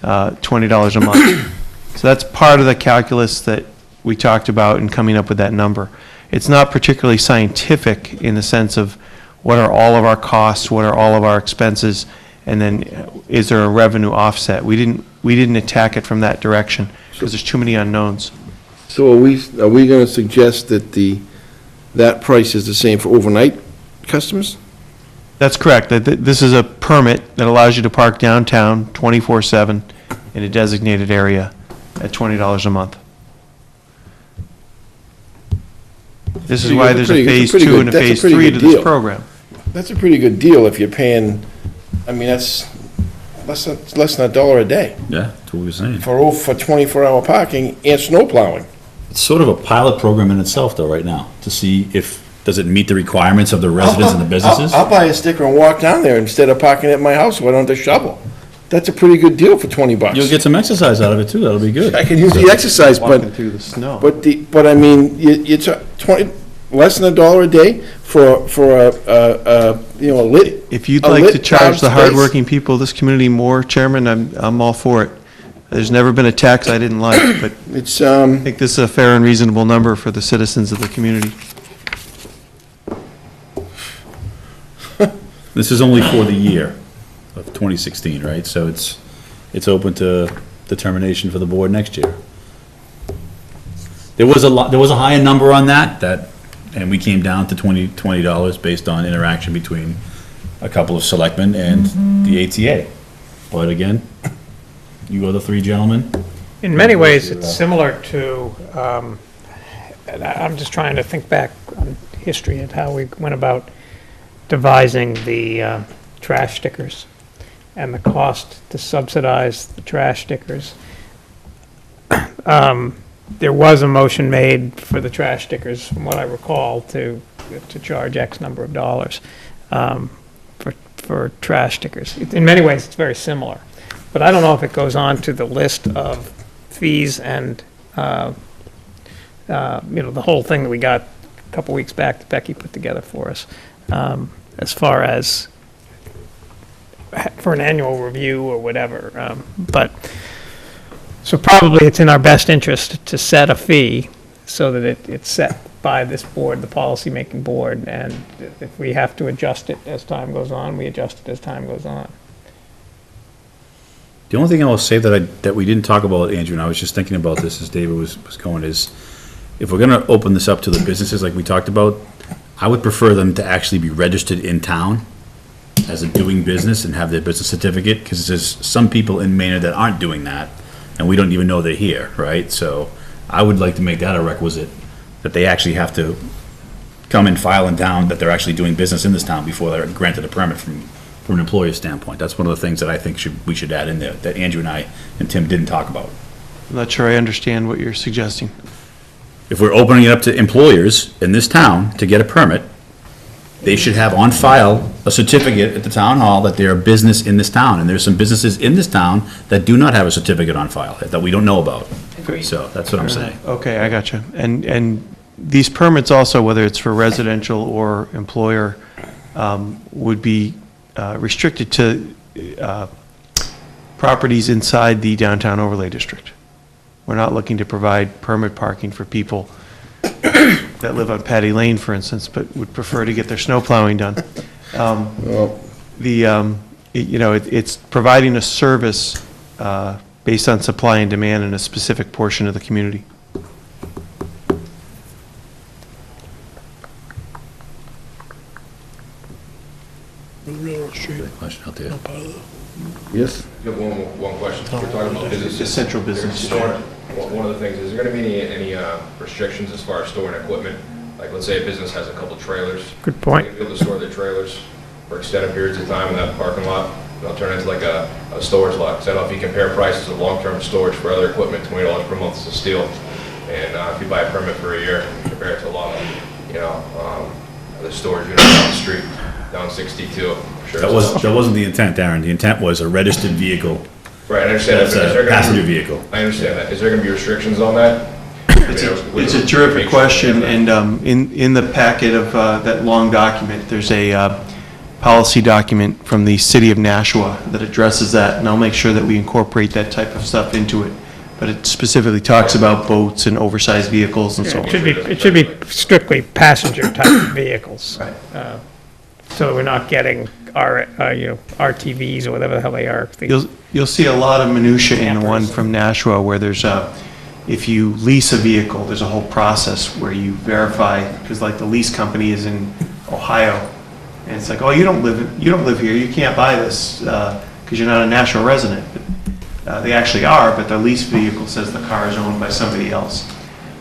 $20 a month. So that's part of the calculus that we talked about in coming up with that number. It's not particularly scientific in the sense of what are all of our costs, what are all of our expenses, and then is there a revenue offset? We didn't attack it from that direction because there's too many unknowns.
so are we going to suggest that that price is the same for overnight customers?
That's correct. This is a permit that allows you to park downtown 24/7 in a designated area at $20 a month. This is
So
why
you got
there's
a
a
pretty-
phase
that's a pretty
2
good-
and a
that's a
phase
pretty
3
good
to this
deal.
program.
That's a pretty good deal if you're paying, I mean, that's less than $1 a day
Yeah, that's what we were saying.
for 24-hour parking and snow plowing.
It's sort of a pilot program in itself, though, right now, to see does it meet the requirements of the residents and the businesses?
I'll buy a sticker and walk down there instead of parking at my house so I don't have to shovel. That's a pretty good deal for $20.
You'll get some exercise out of it, too. That'll be good.
I can use the exercise,
Walking
but,
through the snow.
but I mean, it's 20, less than $1 a day for a lit.
If you'd
a
like
lit
to charge the
town space.
hardworking people of this community more, Chairman, I'm all for it. There's never been a tax I didn't like, but
It's,
I think this is a fair and reasonable number for the citizens of the community.
This is only for the year of 2016, right? So it's open to determination for the board next year. There was a higher number on that, and we came down to $20 based on interaction between a couple of selectmen and the ATA. But again, you are the three gentlemen,
In many ways, it's similar to, and I'm just trying to think back on history and how we went about devising the trash stickers and the cost to subsidize the trash stickers. There was a motion made for the trash stickers, from what I recall, to charge X number of dollars for trash stickers. In many ways, it's very similar. But I don't know if it goes on to the list of fees and, the whole thing that we got a couple weeks back that Becky put together for us, as far as for an annual review or whatever. But, so probably it's in our best interest to set a fee so that it's set by this board, the policymaking board, and if we have to adjust it as time goes on, we adjust it as time goes on.
The only thing I will say that we didn't talk about, Andrew, and I was just thinking about this as David was going, is if we're gonna open this up to the businesses like we talked about, I would prefer them to actually be registered in town as a doing business and have their business certificate, because there's some people in Maynard that aren't doing that, and we don't even know they're here, right? So I would like to make that a requisite, that they actually have to come and file in town that they're actually doing business in this town before they're granted a permit from an employer's standpoint. That's one of the things that I think we should add in there, that Andrew and I and Tim didn't talk about.
I'm not sure I understand what you're suggesting.
If we're opening it up to employers in this town to get a permit, they should have on file a certificate at the town hall that they're a business in this town. And there's some businesses in this town that do not have a certificate on file, that we don't know about.
Agreed.
So that's what I'm saying.
Okay, I got you. And these permits also, whether it's for residential or employer, would be restricted to properties inside the downtown overlay district. We're not looking to provide permit parking for people that live on Patty Lane, for instance, but would prefer to get their snow plowing done. It's providing a service based on supply and demand in a specific portion of the community.
Question out there.
Yes?
I have one question. We're talking about businesses.
The central business.
Storing. One of the things, is there going to be any restrictions as far as storing equipment? Like, let's say a business has a couple trailers.
Good point.
They be able to store their trailers for extended periods of time in that parking lot. They'll turn it into like a storage lot. Because I don't know if you compare prices of long-term storage for other equipment, $20 per month is a steal. And if you buy a permit for a year, compare it to a lot of, the storage units down the street, down 62. Sure,
That wasn't the intent, Darren. The intent was a registered vehicle.
Right, I understand that.
That's a passenger vehicle.
I understand that. Is there going to be restrictions on that?
It's a terrific question, and in the packet of that long document, there's a policy document from the city of Nashua that addresses that, and I'll make sure that we incorporate that type of stuff into it. But it specifically talks about boats and oversized vehicles and so on.
It should be strictly passenger type vehicles.
Right.
So we're not getting RTVs or whatever the hell they are.
You'll see a lot of minutia in one from Nashua where there's if you lease a vehicle, there's a whole process where you verify, because like the lease company is in Ohio, and it's like, oh, you don't live here, you can't buy this because you're not a Nashua resident. But, they actually are, but their lease vehicle says the car is owned by somebody else.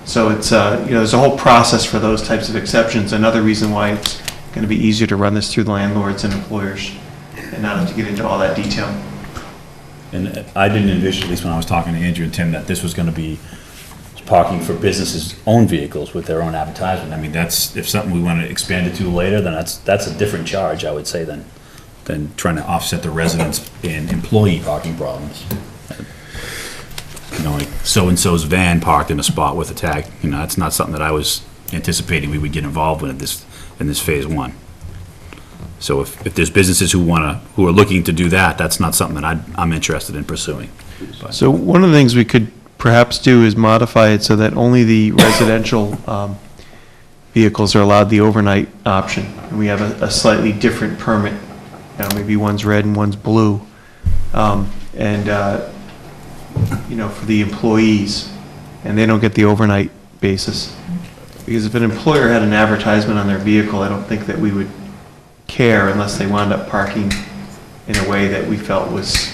So it's there's a whole process for those types of exceptions. Another reason why it's going to be easier to run this through landlords and employers and not have to get into all that detail.
And I didn't envision, at least when I was talking to Andrew and Tim, that this was gonna be parking for businesses' own vehicles with their own advertisement. I mean, that's, if something we wanna expand it to later, then that's a different charge, I would say, than trying to offset the residents and employee parking problems. Like so-and-so's van parked in a spot with a tag, that's not something that I was anticipating we would get involved with in this phase one. So if there's businesses who are looking to do that, that's not something that I'm interested in pursuing. But
So one of the things we could perhaps do is modify it so that only the residential vehicles are allowed the overnight option. And we have a slightly different permit. Maybe one's red and one's blue. For the employees, and they don't get the overnight basis. Because if an employer had an advertisement on their vehicle, I don't think that we would care unless they wound up parking in a way that we felt was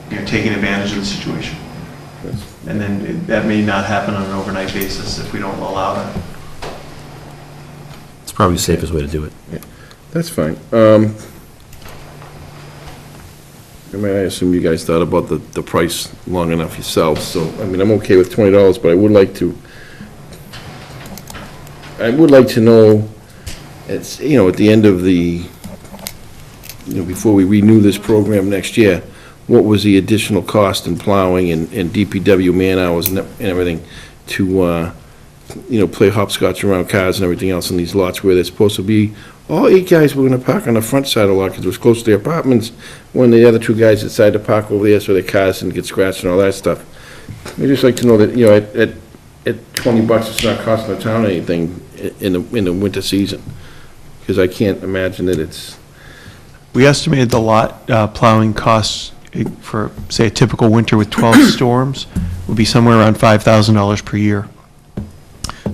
taking advantage of the situation. And then that may not happen on an overnight basis if we don't allow that.
It's probably the safest way to do it.
That's fine. I mean, I assume you guys thought about the price long enough yourselves, so, I mean, I'm okay with $20, but I would like to know, it's, you know, at the end of the, you know, before we renew this program next year, what was the additional cost in plowing and DPW man hours and everything to, you know, play hopscotch around cars and everything else in these lots where they're supposed to be. All 8 guys were going to park on the front side of the lot because it was close to their apartments, when the other 2 guys decided to park over there so their cars didn't get scratched and all that stuff. I'd just like to know that, you know, at $20, it's not costing the town anything in the winter season, because I can't imagine that it's...
We estimated the lot plowing costs for, say, a typical winter with 12 storms would be somewhere around $5,000 per year.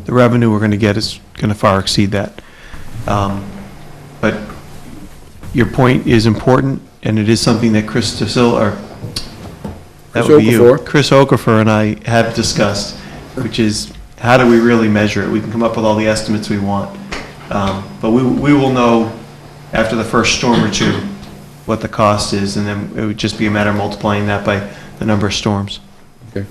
The revenue we're going to get is going to far exceed that. But your point is important, and it is something that Chris Okafor and I have discussed, which is how do we really measure it? We can come up with all the estimates we want, but we will know after the first storm or 2 what the cost is, and then it would just be a matter of multiplying that by the number of storms.
Okay.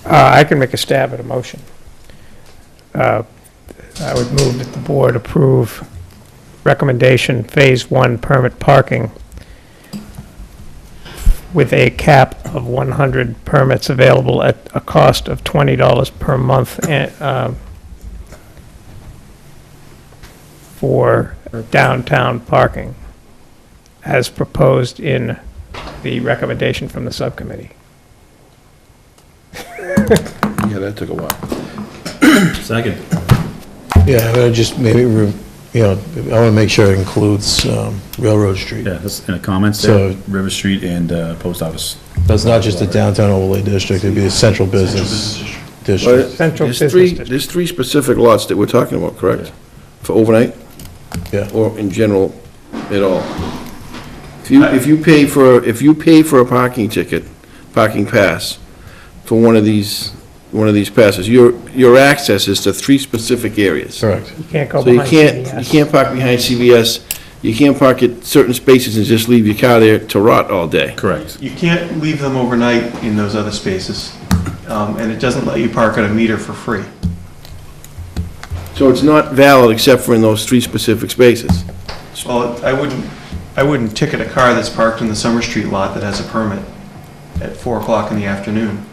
I can make a stab at a motion. I would move that the board approve recommendation Phase 1 permit parking with a cap of 100 permits available at a cost of $20 per month for downtown parking, as proposed in the recommendation from the subcommittee.
Yeah, that took a while.
Second.
Yeah, I'm gonna just maybe, you know, I want to make sure it includes Railroad Street.
Yeah, that's in the comments
So-
there, River Street and Post Office.
That's not just the downtown overlay district, it'd be the central business district.
Central
There's
business
three,
district.
there's 3 specific lots that we're talking about, correct? For overnight?
Yeah.
Or in general, at all? If you pay for a parking ticket, parking pass, for one of these passes, your access is to 3 specific areas.
Correct.
You can't go
So you
behind
can't
CVS.
park behind CVS, you can't park at certain spaces and just leave your car there to rot all day.
Correct.
You can't leave them overnight in those other spaces, and it doesn't let you park at a meter for free.
So it's not valid except for in those 3 specific spaces.
Well, I wouldn't ticket a car that's parked in the Summer Street lot that has a permit at 4 o'clock in the afternoon.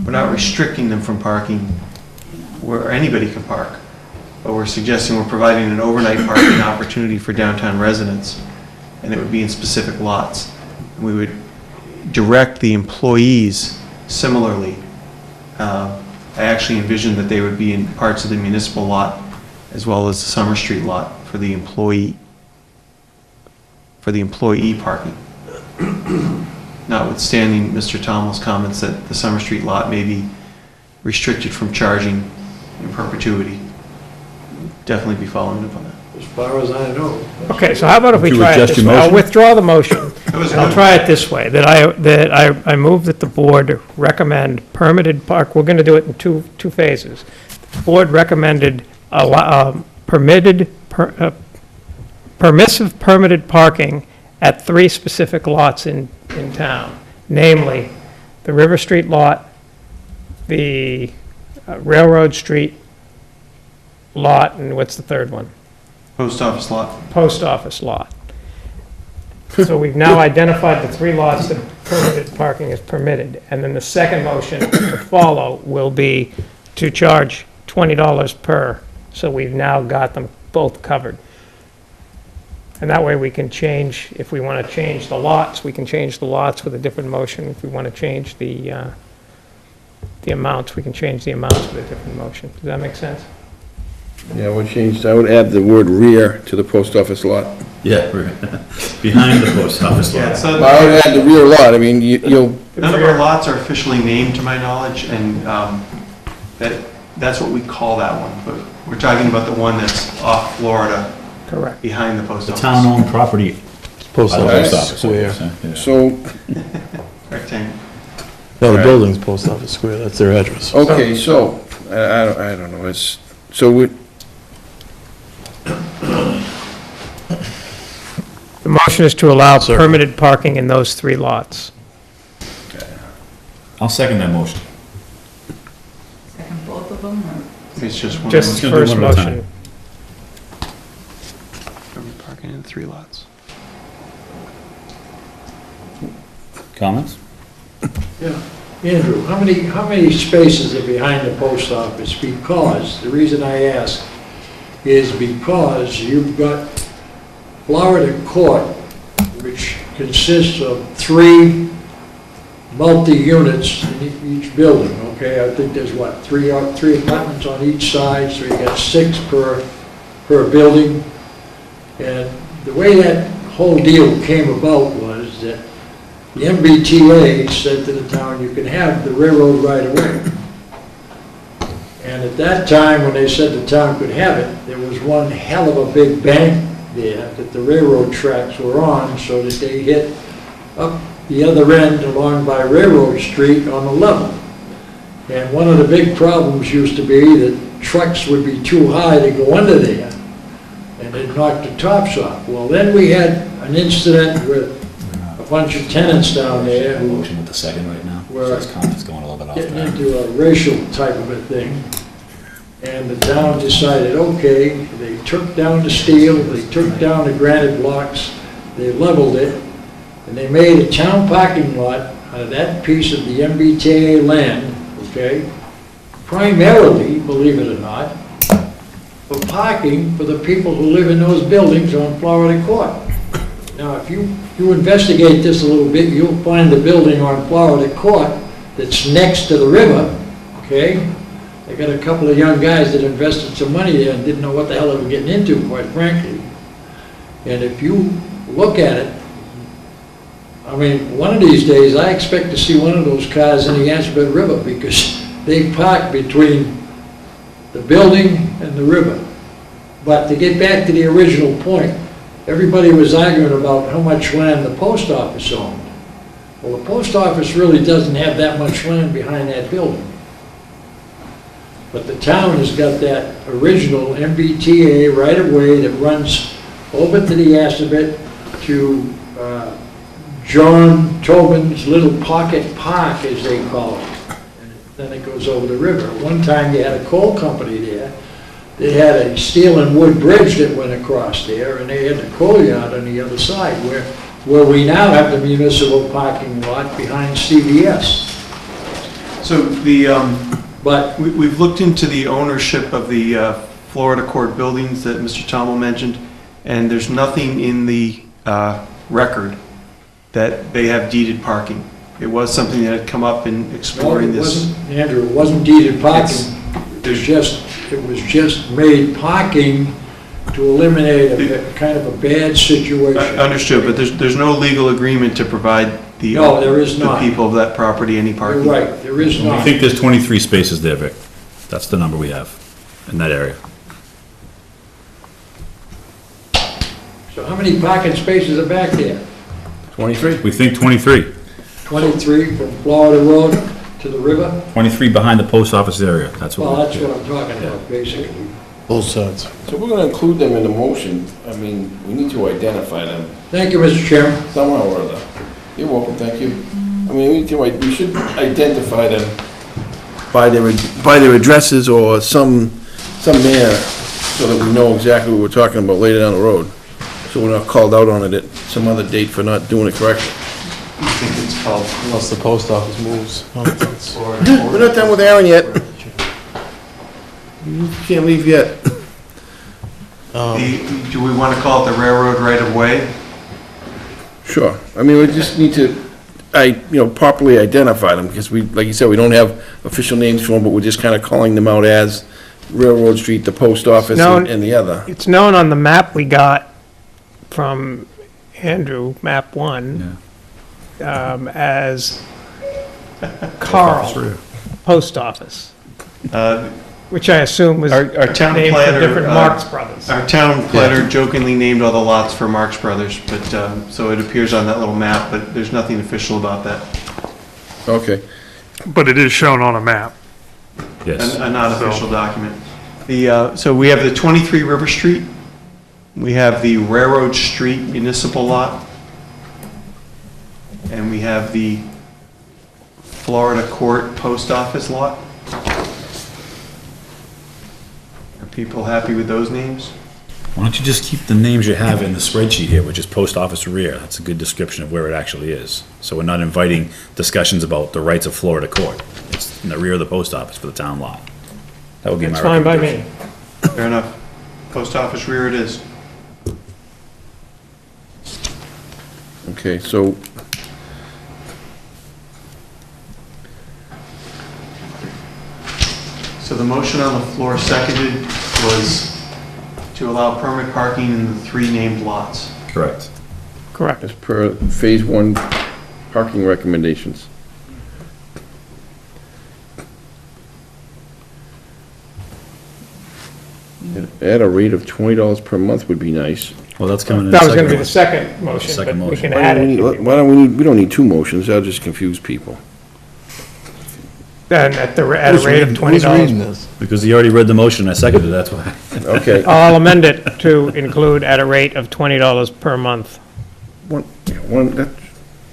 We're not restricting them from parking where anybody can park, but we're suggesting we're providing an overnight parking opportunity for downtown residents, and it would be in specific lots. We would direct the employees similarly. I actually envisioned that they would be in parts of the municipal lot as well as the Summer Street lot for the employee parking. Notwithstanding Mr. Tomlin's comments that the Summer Street lot may be restricted from charging in perpetuity. Definitely be following up on that.
As far as I know.
Okay, so how about if we
Would you
try it
adjust
this
your
way? I'll
motion?
withdraw the motion.
was
And I'll
good.
try it this way, that I move that the board recommend permitted park, we're going to do it in two phases. The board recommended permissive permitted parking at 3 specific lots in town, namely the River Street lot, the Railroad Street lot, and what's the third one?
Post office lot.
Post office lot. So we've now identified the 3 lots that permitted parking is permitted, and then the second motion to follow will be to charge $20 per, so we've now got them both covered. And that way we can change, if we want to change the lots, we can change the lots with a different motion. If we want to change the amounts, we can change the amounts with a different motion. Does that make sense?
Yeah, I would add the word rear to the post office lot.
Yeah, behind the post office
Yeah,
lot.
so
I would add the rear lot, I mean, you'll,
none of our lots are officially named, to my knowledge, and that That's what we call that one, but we're talking about the one that's off Florida,
Correct.
behind the post
The
office.
town-owned property.
Post
by the
office
post office,
square.
yeah.
So,
Rectangle.
No, the
Alright.
building's post office square, that's their address.
okay, so, I don't know, it's, so we,
The motion is to allow
Sir.
permitted parking in those 3 lots.
I'll second that motion.
Second, both of them, or?
It's just one.
Just
gonna do
first
one at a time.
motion.
Permanent parking in 3 lots.
Comments?
Yeah. Andrew, how many spaces are behind the post office? Because, the reason I ask is because you've got Florida Court, which consists of 3 multi-units in each building, okay? I think there's what, 3 apartments on each side, so you got 6 per building. And the way that whole deal came about was that the MBTA said to the town, you can have the railroad right away. And at that time, when they said the town could have it, there was one hell of a big bank there that the railroad tracks were on, so that they hit up the other end along by Railroad Street on the level. And one of the big problems used to be that trucks would be too high to go under there, and they'd knock the tops off. Well, then we had an incident with a bunch of tenants down there who
Motion with the second right now.
Where-
So it's kind of going a little bit off
getting
track.
into a racial type of a thing. And the town decided, okay, they took down the steel, they took down the granite blocks, they leveled it, and they made a town parking lot out of that piece of the MBTA land, okay? Primarily, believe it or not, for parking for the people who live in those buildings on Florida Court. Now, if you investigate this a little bit, you'll find the building on Florida Court that's next to the river, okay? They got a couple of young guys that invested some money there and didn't know what the hell they were getting into, quite frankly. And if you look at it, I mean, one of these days, I expect to see one of those cars in the Ansbet River because they park between the building and the river. But to get back to the original point, everybody was arguing about how much land the post office owned. Well, the post office really doesn't have that much land behind that building. But the town has got that original MBTA right-of-way that runs over to the Assabet to John Tobin's little pocket park, as they call it. And then it goes over the river. One time you had a coal company there. They had a steel and wood bridge that went across there, and they had the coal yard on the other side, where we now have the municipal parking lot behind CVS.
So we've looked into the ownership of the Florida Court buildings that Mr. Tommel mentioned, and there's nothing in the record that they have deeded parking. It was something that had come up in exploring
No, it
this.
wasn't, Andrew, it wasn't deeded parking. It was just made parking to eliminate a kind of a bad situation.
Understood, but there's no legal agreement to provide the
No, there is not.
the people of that property any
You're
parking.
right, there is
I
not.
think there's 23 spaces there, Vic. That's the number we have in that area.
So how many parking spaces are back there?
23?
We think 23.
23 from Florida Road to the river?
23 behind the post office area. That's
Well,
what.
that's what I'm talking about, basically.
Both sides.
So we're gonna include them in the motion. I mean, we need to identify them
Thank you, Mr. Chairman.
somehow or other. You're welcome, thank you. I mean, we should identify them by their addresses or some manner so that we know exactly what we're talking about later down the road. So we're not called out on it at some other date for not doing it correctly.
I think it's called.
Unless the post office moves.
We're not done with Aaron yet. You can't leave yet.
Do we want to call it the railroad right-of-way?
Sure. I mean, we just need to, properly identify them, because we, like you said, we don't have official names for them, but we're just kind of calling them out as Railroad Street, the post office, and the other.
It's known on the map we got from Andrew, map 1, as Carl, post office. which I assume was
Our town
named for
planner,
different Marx Brothers.
Our town planner jokingly named all the lots for Marx Brothers, but, so it appears on that little map, but there's nothing official about that.
Okay.
But it is shown on a map.
Yes.
A non-official document. So we have the 23 River Street, we have the Railroad Street Municipal Lot, and we have the Florida Court Post Office Lot. Are people happy with those names?
Why don't you just keep the names you have in the spreadsheet here, which is post office rear? That's a good description of where it actually is. So we're not inviting discussions about the rights of Florida court. It's in the rear of the post office for the town lot. That would be my
It's fine by
recommendation.
me.
Fair enough. Post Office rear it is.
Okay, so
So the motion on the floor seconded was to allow permit parking in the 3 named lots.
Correct.
Correct.
as per Phase 1 parking recommendations. At a rate of $20 per month would be nice.
Well, that's coming in.
That was going to be the second motion,
Second
but we
motion.
can add it.
Why don't we need, we don't need 2 motions, that'll just confuse people.
Then at a rate of
Who's reading
$20.
this?
Because he already read the motion, I seconded it, that's why.
Okay.
I'll amend it to include at a rate of $20 per month.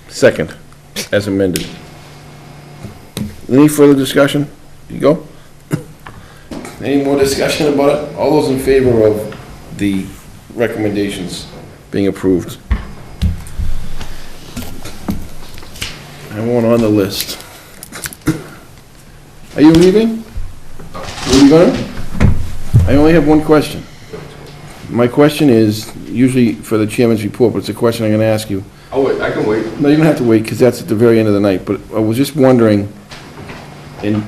Second, as amended. Any further discussion? You go? Any more discussion about it? All those in favor of the recommendations being approved? I want on the list. Are you leaving? Are you going? I only have one question. My question is usually for the chairman's report, but it's a question I'm going to ask you.
Oh, wait, I can wait.
No, you don't have to wait, because that's at the very end of the night, but I was just wondering, and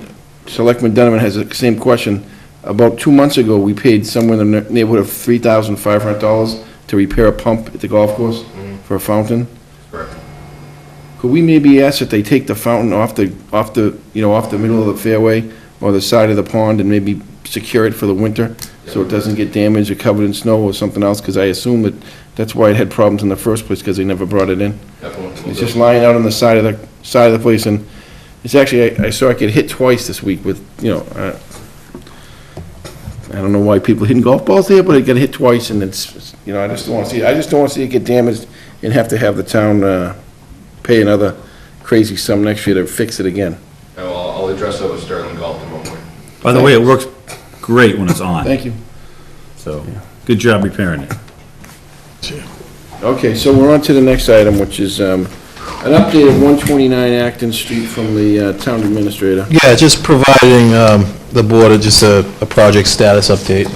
Selectman Donovan has the same question, about 2 months ago, we paid somewhere in the neighborhood of $3,500 to repair a pump at the golf course for a fountain.
Correct.
Could we maybe ask that they take the fountain off the middle of the fairway or the side of the pond and maybe secure it for the winter, so it doesn't get damaged or covered in snow or something else, because I assume that that's why it had problems in the first place, because they never brought it in.
Definitely.
It's just lying out on the side of the place, and it's actually, I saw it get hit twice this week with, I don't know why people hitting golf balls there, but it got hit twice, and it's, I just don't want to see it get damaged and have to have the town pay another crazy sum next year to fix it again.
I'll address that with Sterling Golf tomorrow morning.
By the way, it works great when it's on.
Thank you.
So, good job repairing it.
Okay, so we're on to the next item, which is an update of 129 Acton Street from the town administrator.
Yeah, just providing the board just a project status update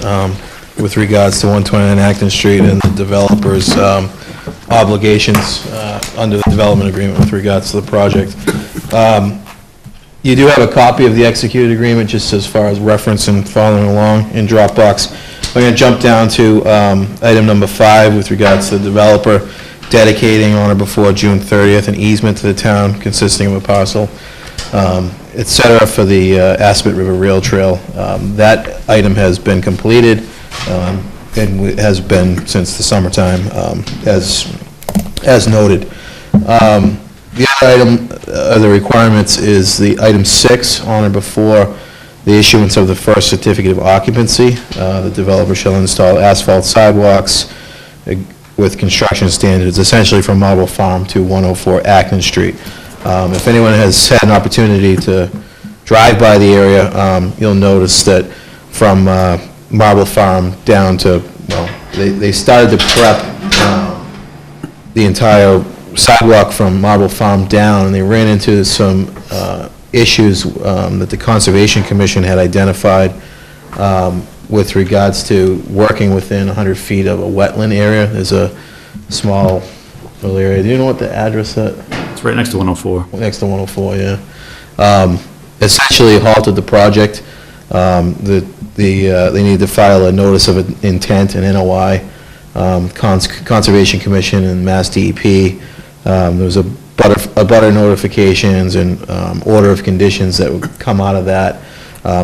with regards to 129 Acton Street and the developer's obligations under the development agreement with regards to the project. You do have a copy of the executed agreement, just as far as reference and following along in Dropbox. I'm going to jump down to item number 5 with regards to the developer dedicating on or before June 30th an easement to the town consisting of a parcel, et cetera, for the Aspet River Rail Trail. That item has been completed and has been since the summertime, as noted. The other item, the requirements is the item 6, on or before the issuance of the first certificate of occupancy. The developer shall install asphalt sidewalks with construction standards, essentially from Marble Farm to 104 Acton Street. If anyone has had an opportunity to drive by the area, you'll notice that from Marble Farm down to, they started to prep the entire sidewalk from Marble Farm down, and they ran into some issues that the Conservation Commission had identified with regards to working within 100 feet of a wetland area. There's a small little area. Do you know what the address is?
It's right next to 104.
Next to 104, yeah. Essentially halted the project. They need to file a notice of intent, an NOI. Conservation Commission and Mass DEP. There was a butter notifications and order of conditions that would come out of that.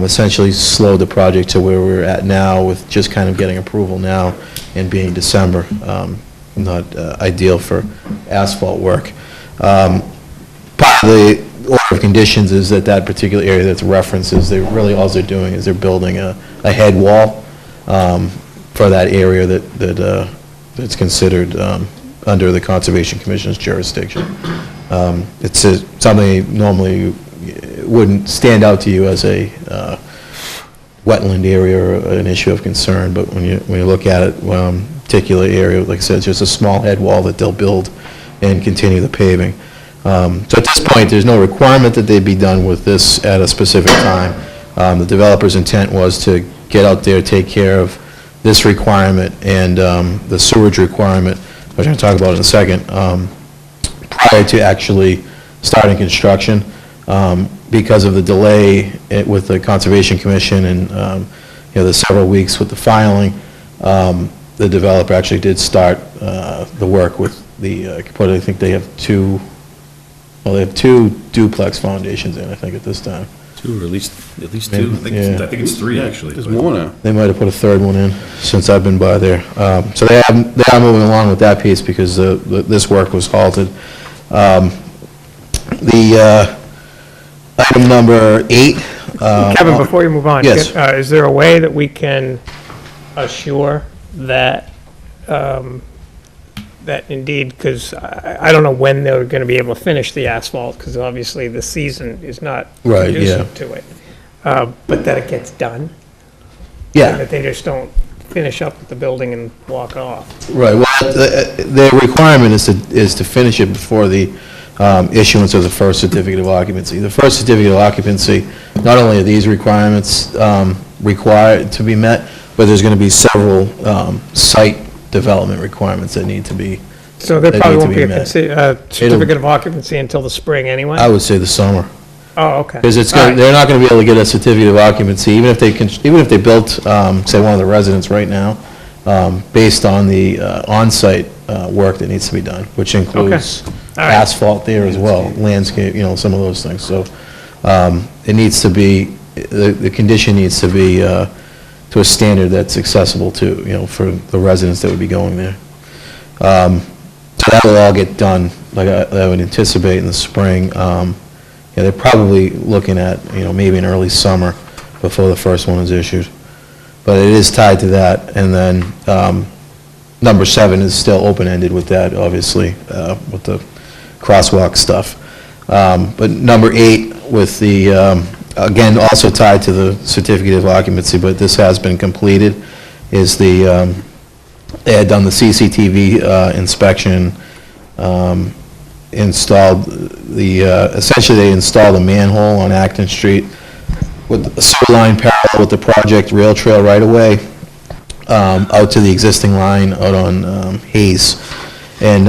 essentially slowed the project to where we're at now with just kind of getting approval now and being December. Not ideal for asphalt work. Part of the order of conditions is that that particular area that's referenced is they really, all they're doing is they're building a head wall for that area that's considered under the Conservation Commission's jurisdiction. It's something normally wouldn't stand out to you as a wetland area or an issue of concern, but when you look at it, particular area, like I said, it's just a small head wall that they'll build and continue the paving. So at this point, there's no requirement that they be done with this at a specific time. The developer's intent was to get out there, take care of this requirement and the sewage requirement, which I'm going to talk about in a second, prior to actually starting construction. Because of the delay with the Conservation Commission and the several weeks with the filing, the developer actually did start the work with the, I think they have two duplex foundations in, I think, at this time.
Two, or at least
Maybe,
two. I think it's three, actually.
There's more now.
They might have put a third one in since I've been by there. So they are moving along with that piece because this work was halted. Item number 8.
Kevin, before you move on.
Yes.
Is there a way that we can assure that, that indeed, because I don't know when they're going to be able to finish the asphalt, because obviously the season is not
Right,
conducive to it, but that it gets done?
Yeah.
And that they just don't finish up with the building and walk off?
Right, well, the requirement is to finish it before the issuance of the first certificate of occupancy. The first certificate of occupancy, not only are these requirements required to be met, but there's going to be several site development requirements that need to be
So there probably won't be a
met.
certificate of occupancy until the spring anyway?
I would say the summer.
Oh, okay.
Because
All right.
they're not going to be able to get a certificate of occupancy, even if they built, say, one of the residents right now, based on the on-site work that needs to be done, which includes
All right.
asphalt there as well, landscape, some of those things. So it needs to be, the condition needs to be to a standard that's accessible to, for the residents that would be going there. So that will all get done, like I would anticipate in the spring. They're probably looking at, maybe an early summer before the first one is issued. But it is tied to that. And then number 7 is still open-ended with that, obviously, with the crosswalk stuff. But number 8 with the, again, also tied to the certificate of occupancy, but this has been completed, is they had done the CCTV inspection, installed essentially they installed a manhole on Acton Street with a sewer line parallel with the project rail trail right away, out to the existing line out on Hayes. And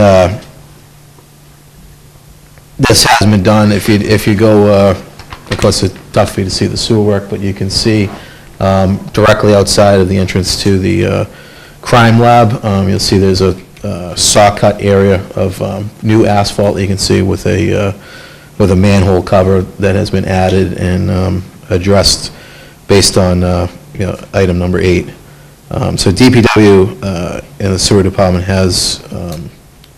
this has been done. If you go, of course it's tough for you to see the sewer work, but you can see directly outside of the entrance to the crime lab, you'll see there's a saw cut area of new asphalt you can see with a manhole cover that has been added and addressed based on item number 8. So DPW and the sewer department has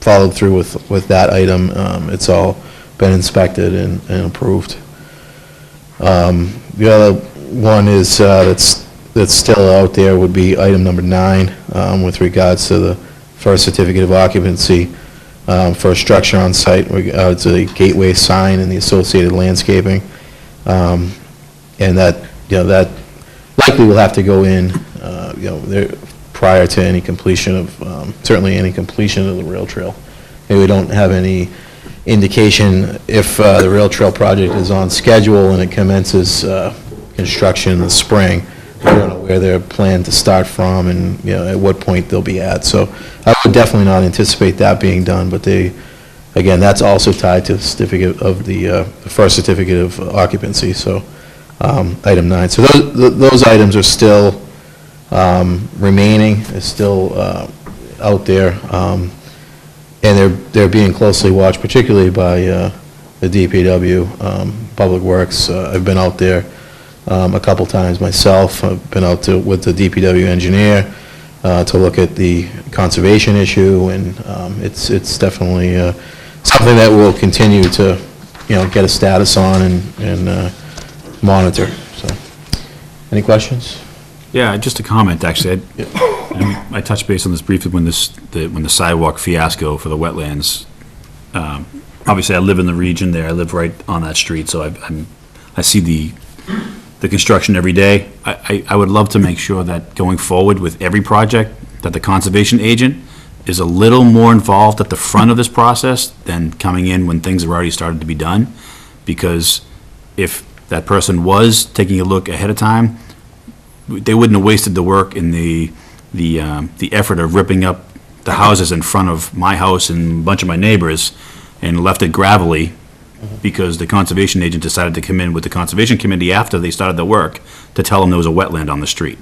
followed through with that item. It's all been inspected and approved. The other one is that's still out there would be item number 9 with regards to the first certificate of occupancy for a structure on site. It's a gateway sign and the associated landscaping, and that that likely will have to go in there prior to any completion of certainly any completion of the rail trail. Maybe we don't have any indication if the rail trail project is on schedule and it commences construction in the spring. I don't know where they're planned to start from and at what point they'll be at. So I would definitely not anticipate that being done, but again, that's also tied to the certificate of the first certificate of occupancy. So item 9. So those items are still remaining, is still out there, and they're being closely watched, particularly by the DPW, Public Works. I've been out there a couple times myself. I've been out with the DPW engineer to look at the conservation issue, and it's definitely something that we'll continue to, get a status on and monitor. So, any questions?
Yeah, just a comment, actually. I touched base on this briefly when the sidewalk fiasco for the wetlands. Obviously, I live in the region there. I live right on that street, so I see the construction every day. I would love to make sure that going forward with every project, that the conservation agent is a little more involved at the front of this process than coming in when things have already started to be done. Because if that person was taking a look ahead of time, they wouldn't have wasted the work and the effort of ripping up the houses in front of my house and a bunch of my neighbors and left it gravelly because the conservation agent decided to come in with the conservation committee after they started the work to tell them there was a wetland on the street.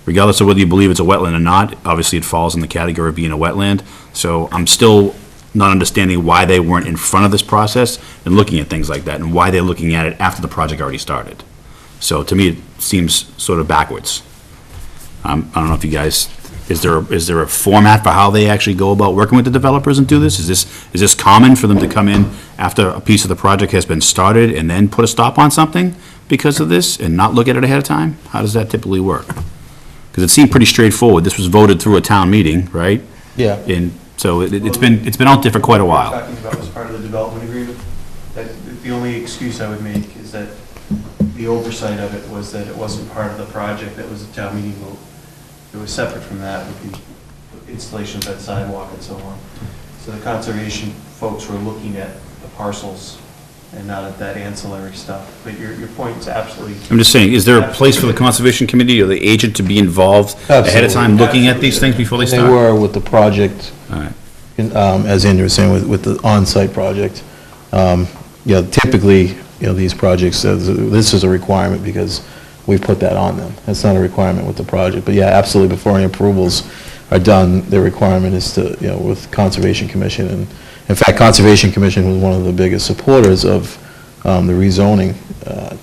Regardless of whether you believe it's a wetland or not, obviously it falls in the category of being a wetland. So I'm still not understanding why they weren't in front of this process and looking at things like that, and why they're looking at it after the project already started. So to me, it seems sort of backwards. I don't know if you guys, is there a format for how they actually go about working with the developers and do this? Is this common for them to come in after a piece of the project has been started and then put a stop on something because of this and not look at it ahead of time? How does that typically work? Because it seemed pretty straightforward. This was voted through a town meeting, right?
Yeah.
And so it's been out there for quite a while.
Talking about was part of the development agreement. The only excuse I would make is that the oversight of it was that it wasn't part of the project that was a town meeting vote. It was separate from that with the installation of that sidewalk and so on. So the conservation folks were looking at the parcels and not at that ancillary stuff. But your point is absolutely.
I'm just saying, is there a place for the conservation committee or the agent to be involved ahead of time looking at these things before they start?
They were with the project,
All right.
as Andrew was saying, with the on-site project. Typically, these projects, this is a requirement because we put that on them. That's not a requirement with the project. But yeah, absolutely, before any approvals are done, the requirement is to, with Conservation Commission. And in fact, Conservation Commission was one of the biggest supporters of the rezoning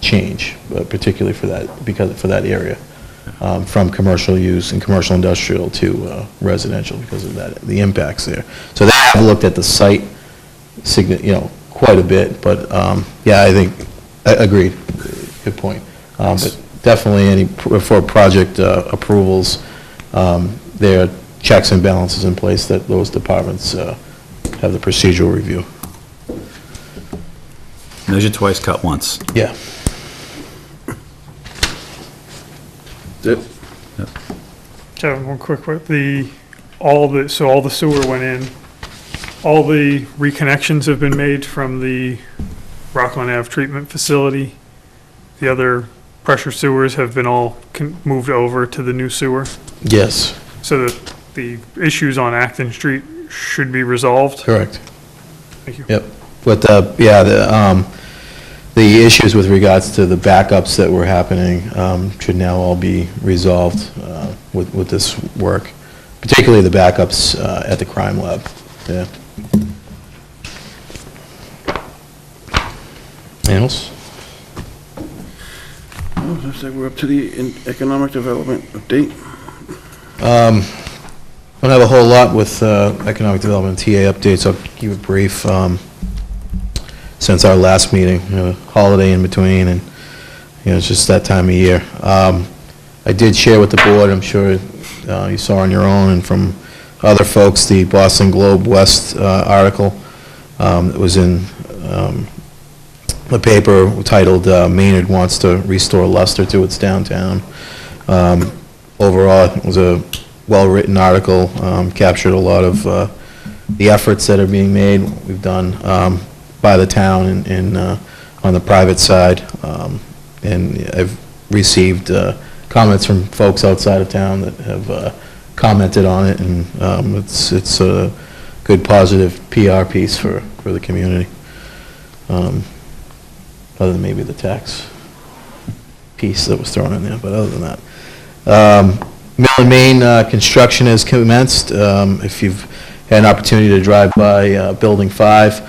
change, particularly for that area, from commercial use and commercial industrial to residential because of that, the impacts there. So they have looked at the site, quite a bit, but yeah, I think, agreed, good point. But definitely for project approvals, there are checks and balances in place that those departments have the procedural review.
Measure twice, cut once.
Yeah.
Yep.
Kevin, one quick, all the sewer went in, all the reconnections have been made from the Rockland Ave treatment facility. The other pressure sewers have been all moved over to the new sewer.
Yes.
So that the issues on Acton Street should be resolved.
Correct.
Thank you.
Yep. But the issues with regards to the backups that were happening should now all be resolved with this work, particularly the backups at the crime lab. Yeah. Anything else?
Oh, looks like we're up to the economic development update.
Don't have a whole lot with economic development TA updates. I'll keep it brief. Since our last meeting, holiday in between, and it's just that time of year. I did share with the board, I'm sure you saw on your own and from other folks, the Boston Globe West article that was in the paper titled Maynard Wants to Restore Luster to Its Downtown. Overall, it was a well-written article, captured a lot of the efforts that are being made, what we've done by the town and on the private side. And I've received comments from folks outside of town that have commented on it, and it's a good positive PR piece for the community. Other than maybe the tax piece that was thrown in there, but other than that. Mill and Main construction has commenced. If you've had an opportunity to drive by Building 5,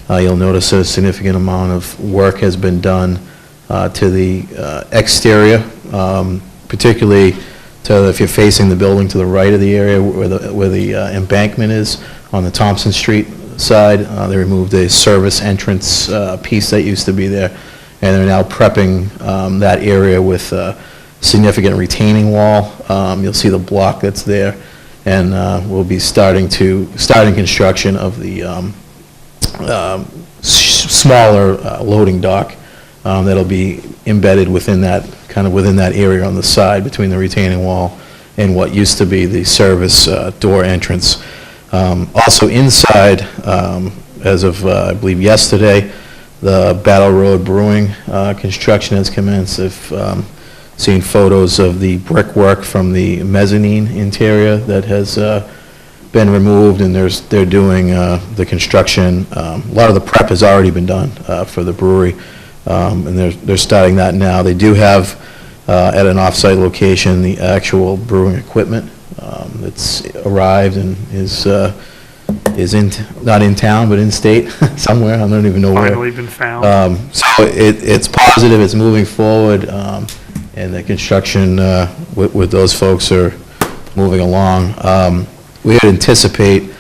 you'll notice a significant amount of work has been done to the exterior, particularly if you're facing the building to the right of the area where the embankment is on the Thompson Street side. They removed a service entrance piece that used to be there, and they're now prepping that area with a significant retaining wall. You'll see the block that's there, and we'll be starting construction of the smaller loading dock that'll be embedded within that area on the side between the retaining wall and what used to be the service door entrance. Also inside, as of I believe yesterday, the Battle Road Brewing construction has commenced. I've seen photos of the brickwork from the mezzanine interior that has been removed, and they're doing the construction. A lot of the prep has already been done for the brewery, and they're starting that now. They do have at an off-site location the actual brewing equipment that's arrived and is not in town but in state somewhere. I don't even know where.
Finally been found.
So it's positive. It's moving forward, and the construction with those folks are moving along. We would anticipate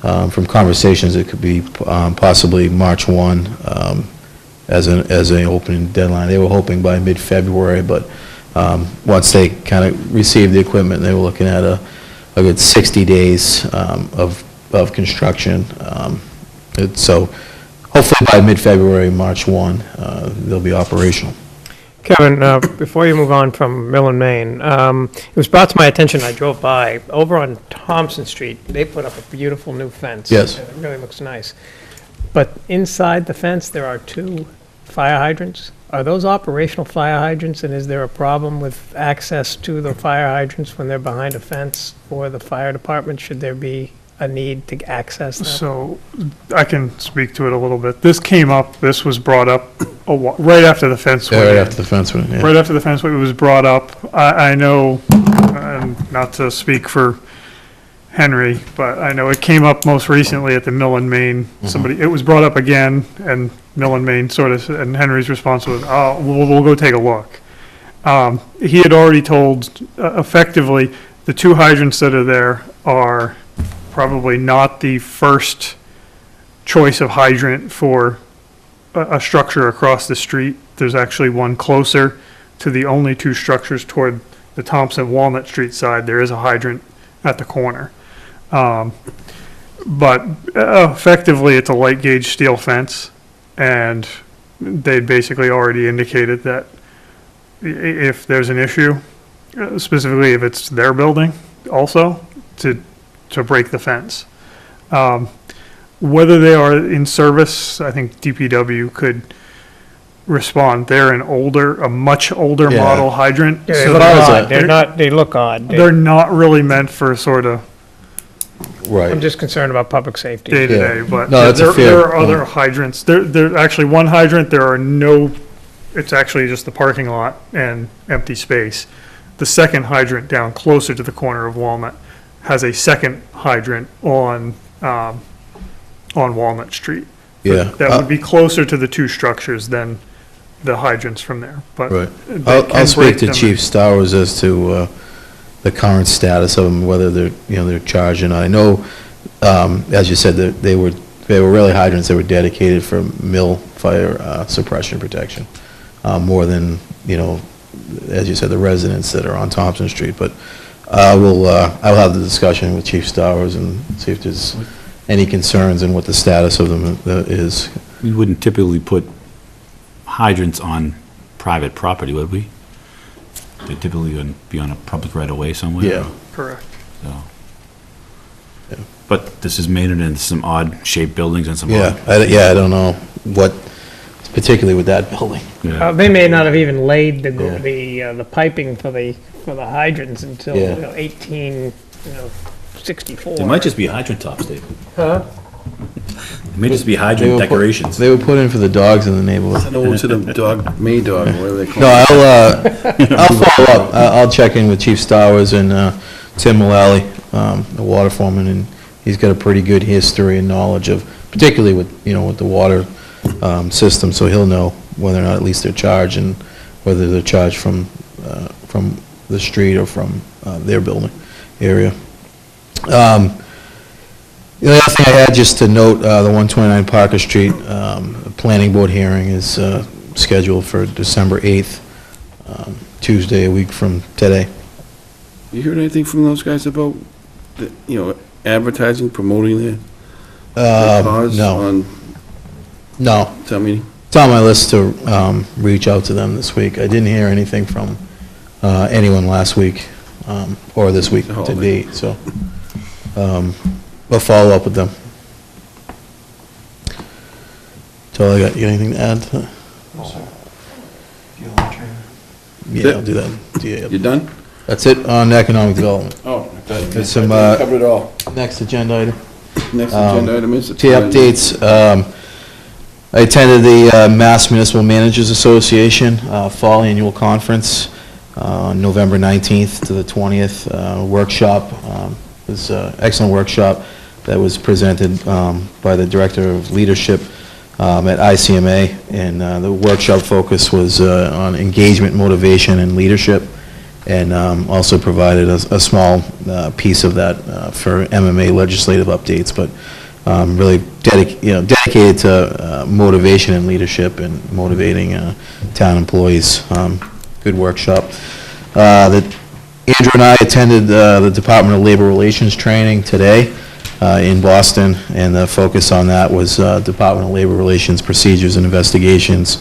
from conversations it could be possibly March 1 as an opening deadline. They were hoping by mid-February, but once they kind of received the equipment, they were looking at a good 60 days of construction. So hopefully by mid-February, March 1, they'll be operational.
Kevin, before you move on from Mill and Main, it was brought to my attention, I drove by, over on Thompson Street, they put up a beautiful new fence.
Yes.
It really looks nice. But inside the fence, there are 2 fire hydrants. Are those operational fire hydrants, and is there a problem with access to the fire hydrants when they're behind a fence for the fire department? Should there be a need to access them?
So I can speak to it a little bit. This was brought up right after the fence went in.
Right after the fence went in, yeah.
Right after the fence went, it was brought up. I know, and not to speak for Henry, but I know it came up most recently at the Mill and Main. It was brought up again, and Mill and Main and Henry's response was, "Oh, we'll go take a look." He had already told, effectively, the 2 hydrants that are there are probably not the first choice of hydrant for a structure across the street. There's actually one closer to the only 2 structures toward the Thompson Walnut Street side. There is a hydrant at the corner. But effectively, it's a light gauge steel fence, and they'd basically already indicated that if there's an issue, specifically if it's their building also, to break the fence. Whether they are in service, I think DPW could respond. They're a much older model hydrant.
Yeah, they look odd. They look odd.
They're not really meant for sort of
Right.
I'm just concerned about public safety.
day to day, but
No, that's a fair
there are
point.
other hydrants. There actually one hydrant, it's actually just the parking lot and empty space. The second hydrant down closer to the corner of Walnut has a second hydrant on Walnut Street.
Yeah.
That would be closer to the 2 structures than the hydrants from there, but.
Right.
they can
I'll speak
break
to
them.
Chief Stowers as to the current status of them, whether they're charging. I know, as you said, that they were really hydrants that were dedicated for mill fire suppression protection, more than, as you said, the residents that are on Thompson Street. But I'll have the discussion with Chief Stowers and see if there's any concerns and what the status of them is.
We wouldn't typically put hydrants on private property, would we? They typically would be on a public right-of-way somewhere?
Yeah.
Correct.
So. Yeah. But this is Maynard and some odd-shaped buildings and some
Yeah, I don't know what, particularly with that building.
Yeah.
They may not have even laid the piping for the hydrants until 1864.
It might just be hydrant tops, Dave.
Huh?
It may just be hydrant decorations.
They were put in for the dogs in the neighborhood.
Send over to the dog, whatever they call
No,
it.
I'll follow up. I'll check in with Chief Stowers and Tim Mullally, the water foreman, and he's got a pretty good history and knowledge of, particularly with the water system, so he'll know whether or not at least they're charged, and whether they're charged from the street or from their building area. The other thing I had, just to note, the 129 Parker Street Planning Board hearing is scheduled for December 8th, Tuesday, a week from today.
You heard anything from those guys about, advertising, promoting their cause
No.
on
No.
town meeting?
It's on my list to reach out to them this week. I didn't hear anything from anyone last week, or this week to date, so we'll follow up with them. That's all I got. You got anything to add to that? Yeah, I'll do that. Yeah.
You done?
That's it on economic development.
Oh,
There's some,
covered it all.
next agenda item.
Next agenda item is the
Tea updates. I attended the Mass Municipal Managers Association Fall Annual Conference on November 19th to the 20th. Workshop. It was an excellent workshop that was presented by the Director of Leadership at ICMA, and the workshop focus was on engagement, motivation, and leadership, and also provided a small piece of that for MMA legislative updates, but really dedicated to motivation and leadership and motivating town employees. Good workshop. Andrew and I attended the Department of Labor Relations training today in Boston, and the focus on that was Department of Labor Relations procedures and investigations,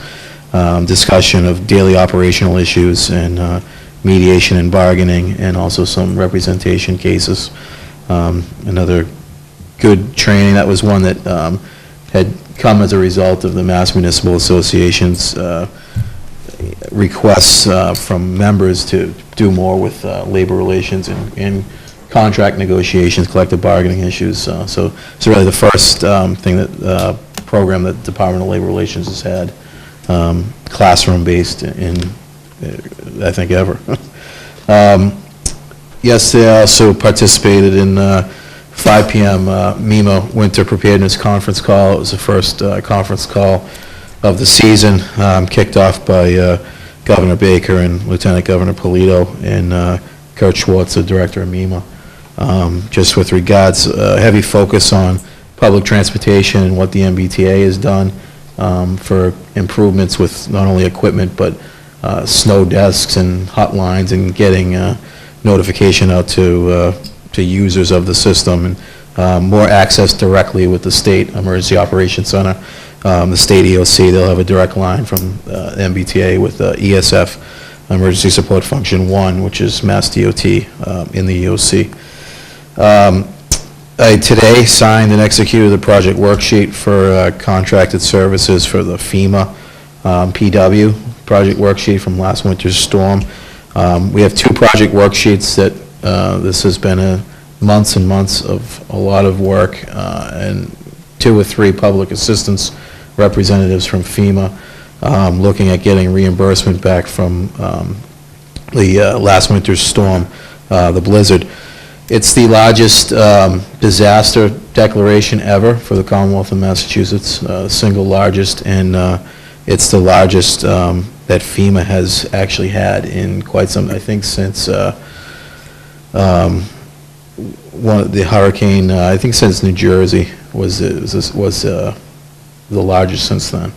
discussion of daily operational issues, and mediation and bargaining, and also some representation cases. Another good training. That was one that had come as a result of the Mass Municipal Association's requests from members to do more with labor relations and contract negotiations, collective bargaining issues. So it's really the first thing that program that the Department of Labor Relations has had, classroom-based in, I think, ever. Yesterday, I also participated in 5 p.m. MEMA Winter Preparedness Conference Call. It was the first conference call of the season, kicked off by Governor Baker and Lieutenant Governor Polito and Kurt Schwartz, the Director of MEMA. Just with regards, heavy focus on public transportation and what the MBTA has done for improvements with not only equipment, but snow desks and hotlines, and getting notification out to users of the system, and more access directly with the State Emergency Operations Center. The State EOC, they'll have a direct line from MBTA with ESF, Emergency Support Function 1, which is Mass DOT in the EOC. I today signed and executed the project worksheet for contracted services for the FEMA PW project worksheet from last winter's storm. We have 2 project worksheets that this has been months and months of a lot of work, and 2 or 3 public assistance representatives from FEMA looking at getting reimbursement back from the last winter's storm, the blizzard. It's the largest disaster declaration ever for the Commonwealth of Massachusetts, single largest, and it's the largest that FEMA has actually had in quite some, I think, since one of the hurricane, I think since New Jersey was the largest since then.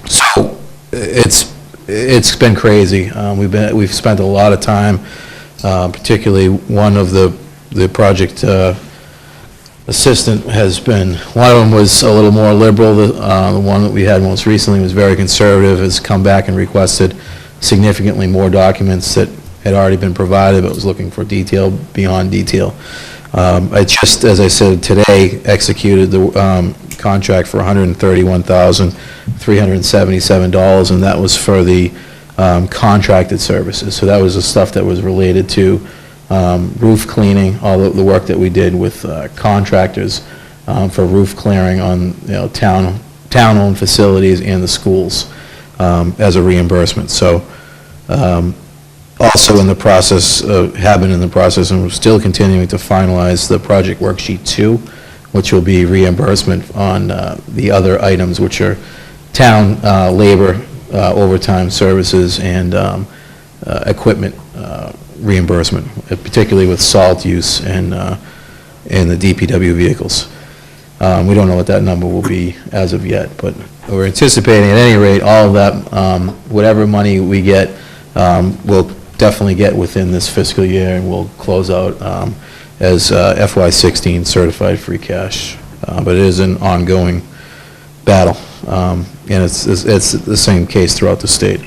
So it's been crazy. We've spent a lot of time, particularly one of the project assistant has been, one of them was a little more liberal. The one that we had most recently was very conservative, has come back and requested significantly more documents that had already been provided, but was looking for detail beyond detail. I just, as I said today, executed the contract for $131,377, and that was for the contracted services. So that was the stuff that was related to roof cleaning, all the work that we did with contractors for roof clearing on town-owned facilities and the schools as a reimbursement. So also in the process, have been in the process, and we're still continuing to finalize the project worksheet 2, which will be reimbursement on the other items, which are town labor, overtime services, and equipment reimbursement, particularly with salt use and the DPW vehicles. We don't know what that number will be as of yet, but we're anticipating, at any rate, all of that, whatever money we get, we'll definitely get within this fiscal year, and we'll close out as FY16 certified free cash. But it is an ongoing battle, and it's the same case throughout the state.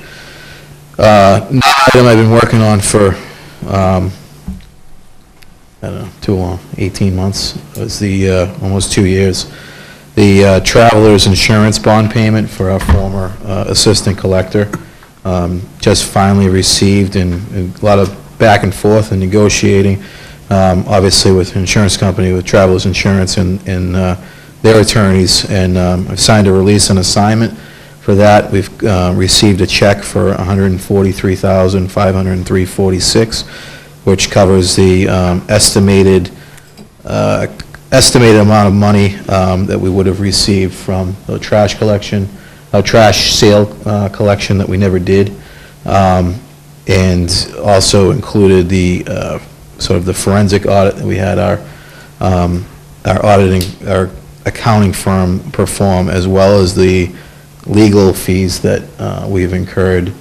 Another item I've been working on for, I don't know, too long, 18 months, was the, almost 2 years, the traveler's insurance bond payment for our former assistant collector. Just finally received, and a lot of back and forth and negotiating, obviously with insurance company, with Travelers Insurance and their attorneys, and I've signed a release and assignment for that. We've received a check for $143,503.46, which covers the estimated amount of money that we would have received from the trash collection, trash sale collection that we never did, and also included the sort of the forensic audit that we had our accounting firm perform, as well as the legal fees that we've incurred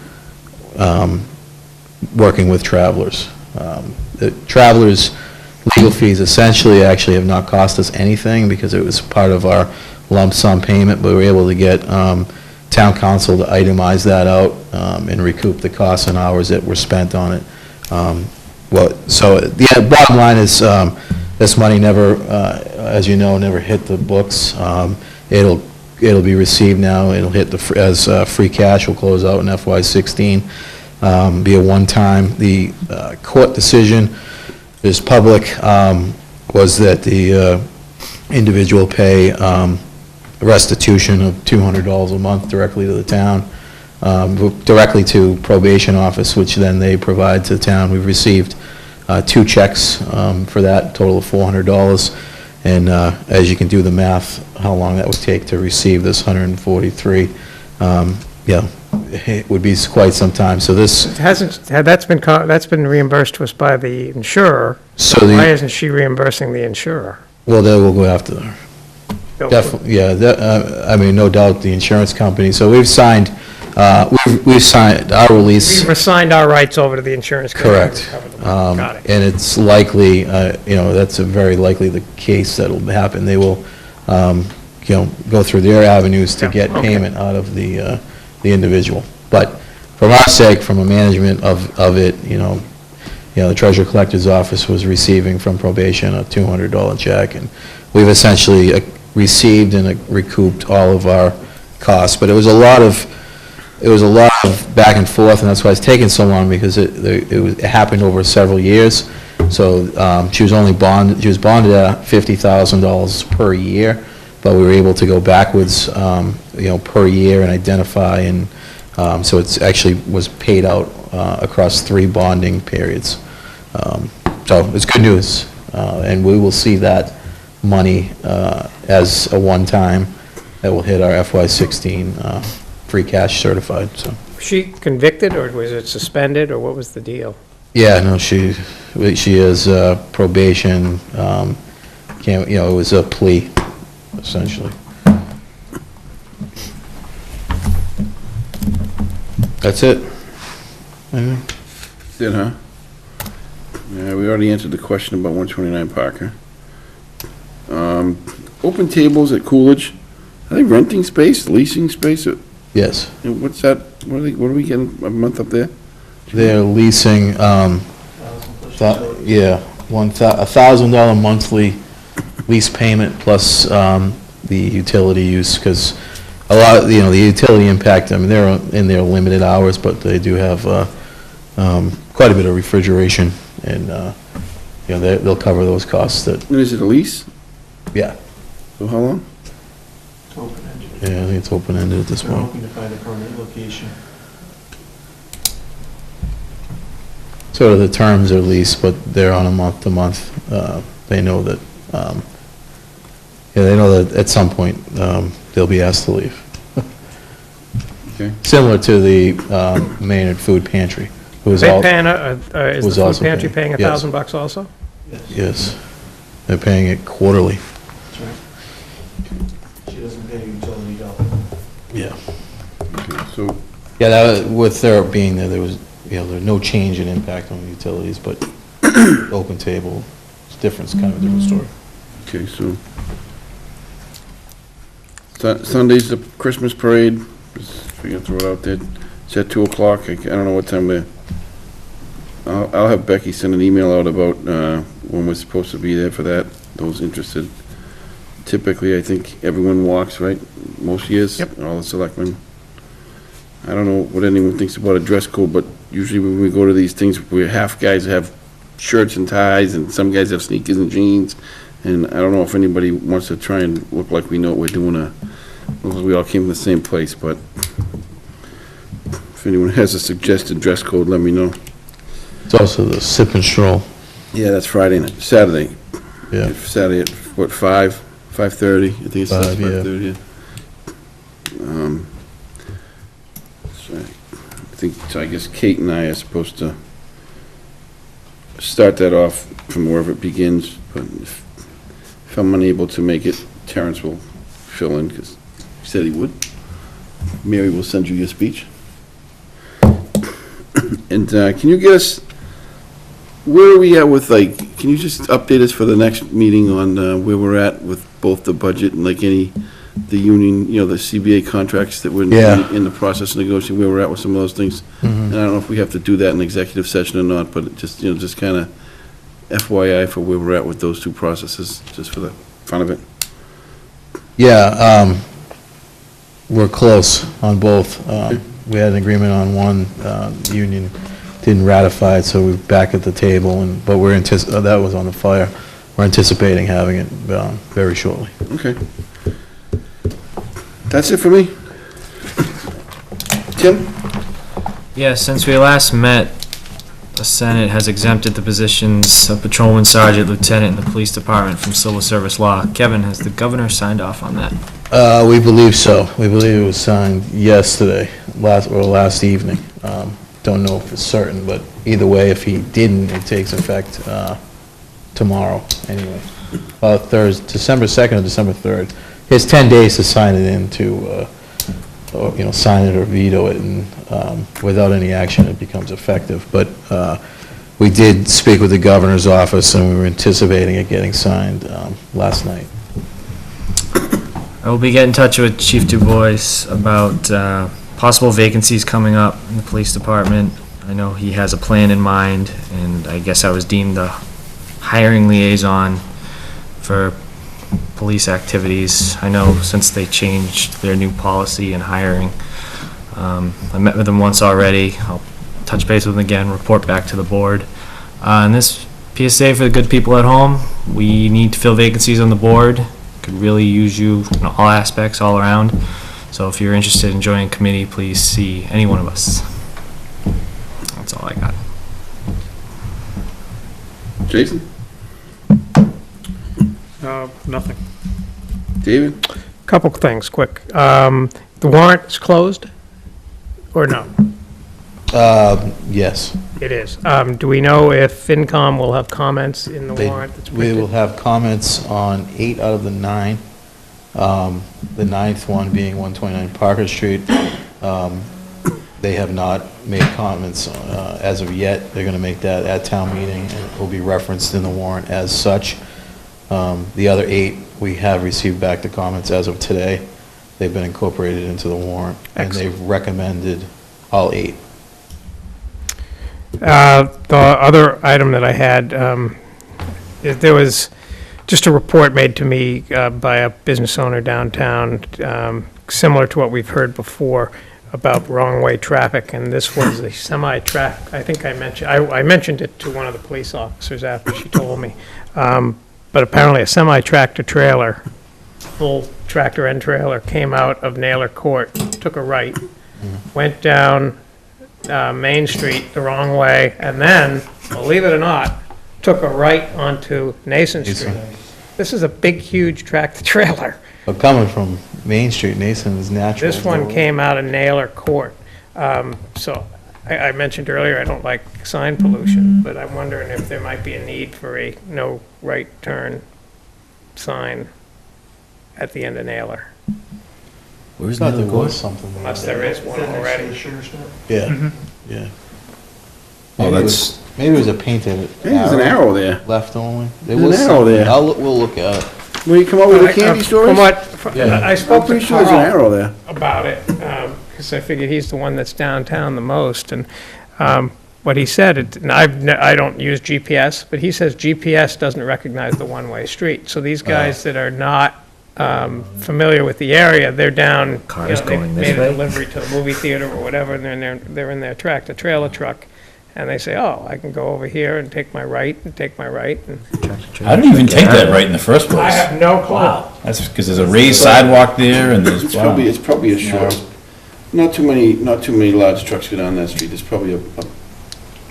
working with Travelers. The Travelers' legal fees essentially actually have not cost us anything because it was part of our lump sum payment, but we were able to get town council to itemize that out and recoup the costs and hours that were spent on it. Bottom line is this money never, as you know, never hit the books. It'll be received now. It'll hit as free cash. Will close out in FY16. Be a one-time. The court decision is public. Was that the individual pay restitution of $200 a month directly to the town, directly to probation office, which then they provide to the town. We've received 2 checks for that, total of $400. And as you can do the math, how long that would take to receive this 143, it would be quite some time. So this
That's been reimbursed to us by the insurer. So why isn't she reimbursing the insurer?
Well, they will go after her. Definitely, yeah. I mean, no doubt the insurance company. So we've signed, we've signed our release.
We've assigned our rights over to the insurance company.
Correct.
Got it.
And it's likely, that's a very likely the case that'll happen. They will, go through their avenues to get payment out of the individual. But from our sake, from a management of it, the treasurer collector's office was receiving from probation a $200 check, and we've essentially received and recouped all of our costs. But it was a lot of back and forth, and that's why it's taken so long, because it happened over several years. So she was bonded at $50,000 per year, but we were able to go backwards, per year and identify, and so it's actually was paid out across 3 bonding periods. So it's good news, and we will see that money as a one-time that will hit our FY16 free cash certified. So.
Was she convicted, or was it suspended, or what was the deal?
Yeah, no, she is probation. It was a plea, essentially. That's it.
Did, huh? Yeah, we already answered the question about 129 Parker. Open tables at Coolidge, are they renting space, leasing space?
Yes.
And what's that, what are we getting a month up there?
They're leasing, $1,000 monthly lease payment plus the utility use, because a lot of, the utility impact, I mean, they're in their limited hours, but they do have quite a bit of refrigeration, and they'll cover those costs. That.
And is it a lease?
Yeah.
So how long?
It's open-ended.
Yeah, I think it's open-ended at this
They're
point.
hoping to find a permanent location.
Sort of the terms are leased, but they're on a month-to-month. They know that, they know that at some point they'll be asked to leave.
Okay.
Similar to the Maynard Food Pantry. Who was
They
all-
paying, is
was
the food
also
pantry
paying,
paying
yes.
$1,000 also?
Yes. They're paying it quarterly.
She doesn't pay utility bill.
Yeah.
Okay, so,
Yeah, that was, with their being there, there was no change in impact on the utilities, but open table, it's different, it's kind of a different story.
okay, so. Sunday's the Christmas parade, if we can throw it out there. It's at 2 o'clock. I don't know what time I'll have Becky send an email out about when we're supposed to be there for that, those interested. Typically, I think everyone walks, right? Most years?
Yep.
All the selectmen. I don't know what anyone thinks about a dress code, but usually when we go to these things, we're half guys have shirts and ties, and some guys have sneakers and jeans. And I don't know if anybody wants to try and look like we know what we're doing, we all came from the same place, but if anyone has a suggested dress code, let me know.
It's also the sip and stroll.
Yeah, that's Friday night, Saturday.
Yeah.
Saturday at, what, 5:30? I think it's
5, yeah.
5:30, yeah. So I think, so I guess Kate and I are supposed to start that off from wherever it begins, but if I'm unable to make it, Terrence will fill in, because he said he would. Mary will send you your speech. And can you get us, where are we at with, like, can you just update us for the next meeting on where we're at with both the budget and like the union, the CBA contracts that we're
Yeah.
in the process of negotiating, where we're at with some of those things? And I don't know if we have to do that in executive session or not, but just, just kind of FYI for where we're at with those two processes, just for the fun of it.
Yeah, we're close on both. We had an agreement on one, the union didn't ratify it, so we're back at the table, but we're that was on the fire. We're anticipating having it very shortly.
Okay. That's it for me. Tim?
Yeah, since we last met, the Senate has exempted the positions of patrolman, sergeant, lieutenant in the police department from civil service law. Kevin, has the governor signed off on that?
We believe so. We believe it was signed yesterday, last evening. Don't know if it's certain, but either way, if he didn't, it takes effect tomorrow anyway. December 2nd or December 3rd. He has 10 days to sign it in or, sign it or veto it, and without any action, it becomes effective. But we did speak with the governor's office, and we were anticipating it getting signed last night.
I will be getting in touch with Chief DuBois about possible vacancies coming up in the police department. I know he has a plan in mind, and I guess I was deemed the hiring liaison for police activities. I know since they changed their new policy in hiring, I met with them once already. I'll touch base with them again, report back to the board. And this PSA for the good people at home, we need to fill vacancies on the board. Could really use you in all aspects, all around. So if you're interested in joining a committee, please see any one of us. That's all I got.
Jason?
Nothing.
David?
Couple things, quick. The warrant is closed, or no?
Yes.
It is. Do we know if FinCom will have comments in the warrant that's
We
printed?
will have comments on 8 out of the 9. The 9th one being 129 Parker Street. They have not made comments as of yet. They're going to make that at town meeting, and it will be referenced in the warrant as such. The other 8, we have received back the comments as of today. They've been incorporated into the warrant, and they've recommended all 8.
The other item that I had, there was just a report made to me by a business owner downtown, similar to what we've heard before about wrong-way traffic, and this was a semi-traffic. I think I mentioned it to one of the police officers after she told me. But apparently a semi-tractor trailer, full tractor and trailer, came out of Naylor Court, took a right, went down Main Street the wrong way, and then, believe it or not, took a right onto Nason Street. This is a big, huge tractor trailer.
But coming from Main Street, Nason is natural.
This one came out of Naylor Court. So I mentioned earlier, I don't like sign pollution, but I'm wondering if there might be a need for a no right turn sign at the end of Naylor.
Where's that? There was something.
Unless there is one already.
Yeah, yeah.
Oh, that's,
Maybe it was a painted
Maybe there's an arrow there.
left only. There
There's
was
an arrow
something.
there.
We'll look at it.
Will you come over with the candy stories?
I spoke
I'm
to
pretty sure there's an arrow
Carl
there.
about it, because I figured he's the one that's downtown the most, and what he said, and I don't use GPS, but he says GPS doesn't recognize the one-way street. So these guys that are not familiar with the area, they're down,
Cars
they
going this
made a
way?
delivery to a movie theater or whatever, and they're in their tractor-trailer truck, and they say, oh, I can go over here and take my right, and take my right, and
I didn't even take that right in the first place.
I have no clue.
Wow. That's because there's a raised sidewalk there and there's, wow.
It's probably a short, not too many large trucks go down that street. There's probably a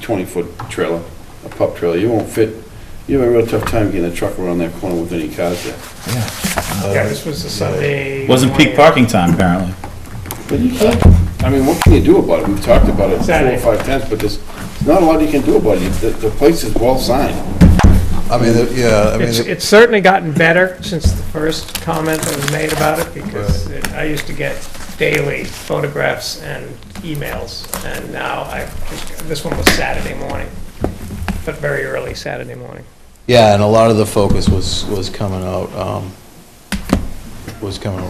20-foot trailer, a pup trailer. You won't fit, you have a real tough time getting a truck around that corner with any cars there.
Yeah, this was the Sunday.
Wasn't peak parking time, apparently.
But you can't, I mean, what can you do about it? We've talked about it 4
Saturday.
or 5 times, but there's not a lot you can do about it. The place is well signed.
I mean,
It's certainly gotten better since the first comment that was made about it, because I used to get daily photographs and emails, and now this one was Saturday morning, but very early Saturday morning.
yeah, and a lot of the focus was coming out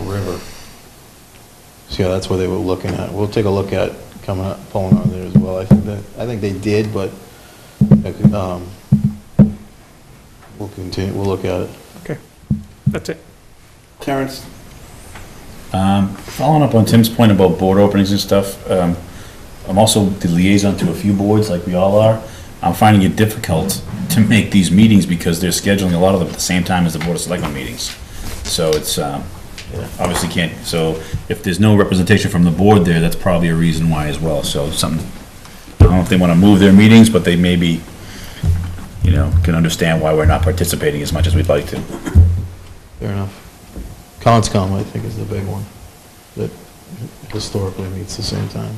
river. So yeah, that's what they were looking at. We'll take a look at coming up, pulling out there as well. I think they did, but we'll continue, we'll look at it.
Okay, that's it.
Terrence?
Following up on Tim's point about board openings and stuff, I'm also the liaison to a few boards, like we all are. I'm finding it difficult to make these meetings because they're scheduling a lot of them at the same time as the Board of Selectmen meetings. So it's, obviously can't, so if there's no representation from the board there, that's probably a reason why as well. So something, I don't know if they want to move their meetings, but they maybe, can understand why we're not participating as much as we'd like to.
Fair enough. Conscom, I think, is the big one that historically meets the same time.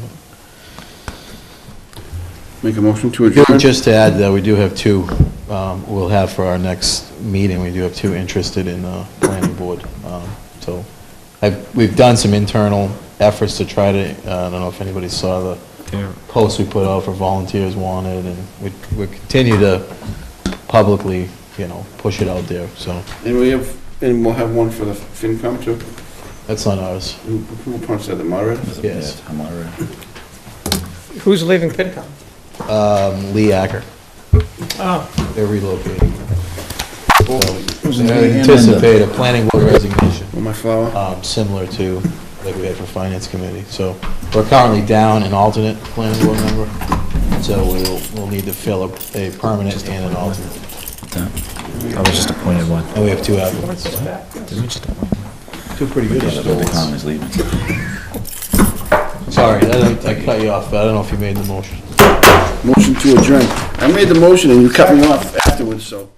Make a motion to adjourn?
Just to add that we do have 2, we'll have for our next meeting, we do have 2 interested in planning board. So we've done some internal efforts to try to, I don't know if anybody saw the post we put out for volunteers wanted, and we continue to publicly, push it out there, so.
And we'll have one for the FinCom too?
That's not ours.
Who punched that, the moderator?
Yes.
I'm already.
Who's leaving FinCom?
Lee Acker.
Oh,
They're relocating. So I anticipate a planning board resignation.
With my flower?
Similar to like we had for Finance Committee. So we're currently down an alternate planning board member. So we'll need to fill a permanent and an alternate.
I was just appointed one.
And we have 2 applicants.
Did we just appoint one?
2 pretty good
The
candidates.
is leaving.
Sorry, I cut you off, but I don't know if you made the motion.
Motion to adjourn. I made the motion and you cut me off afterwards, so.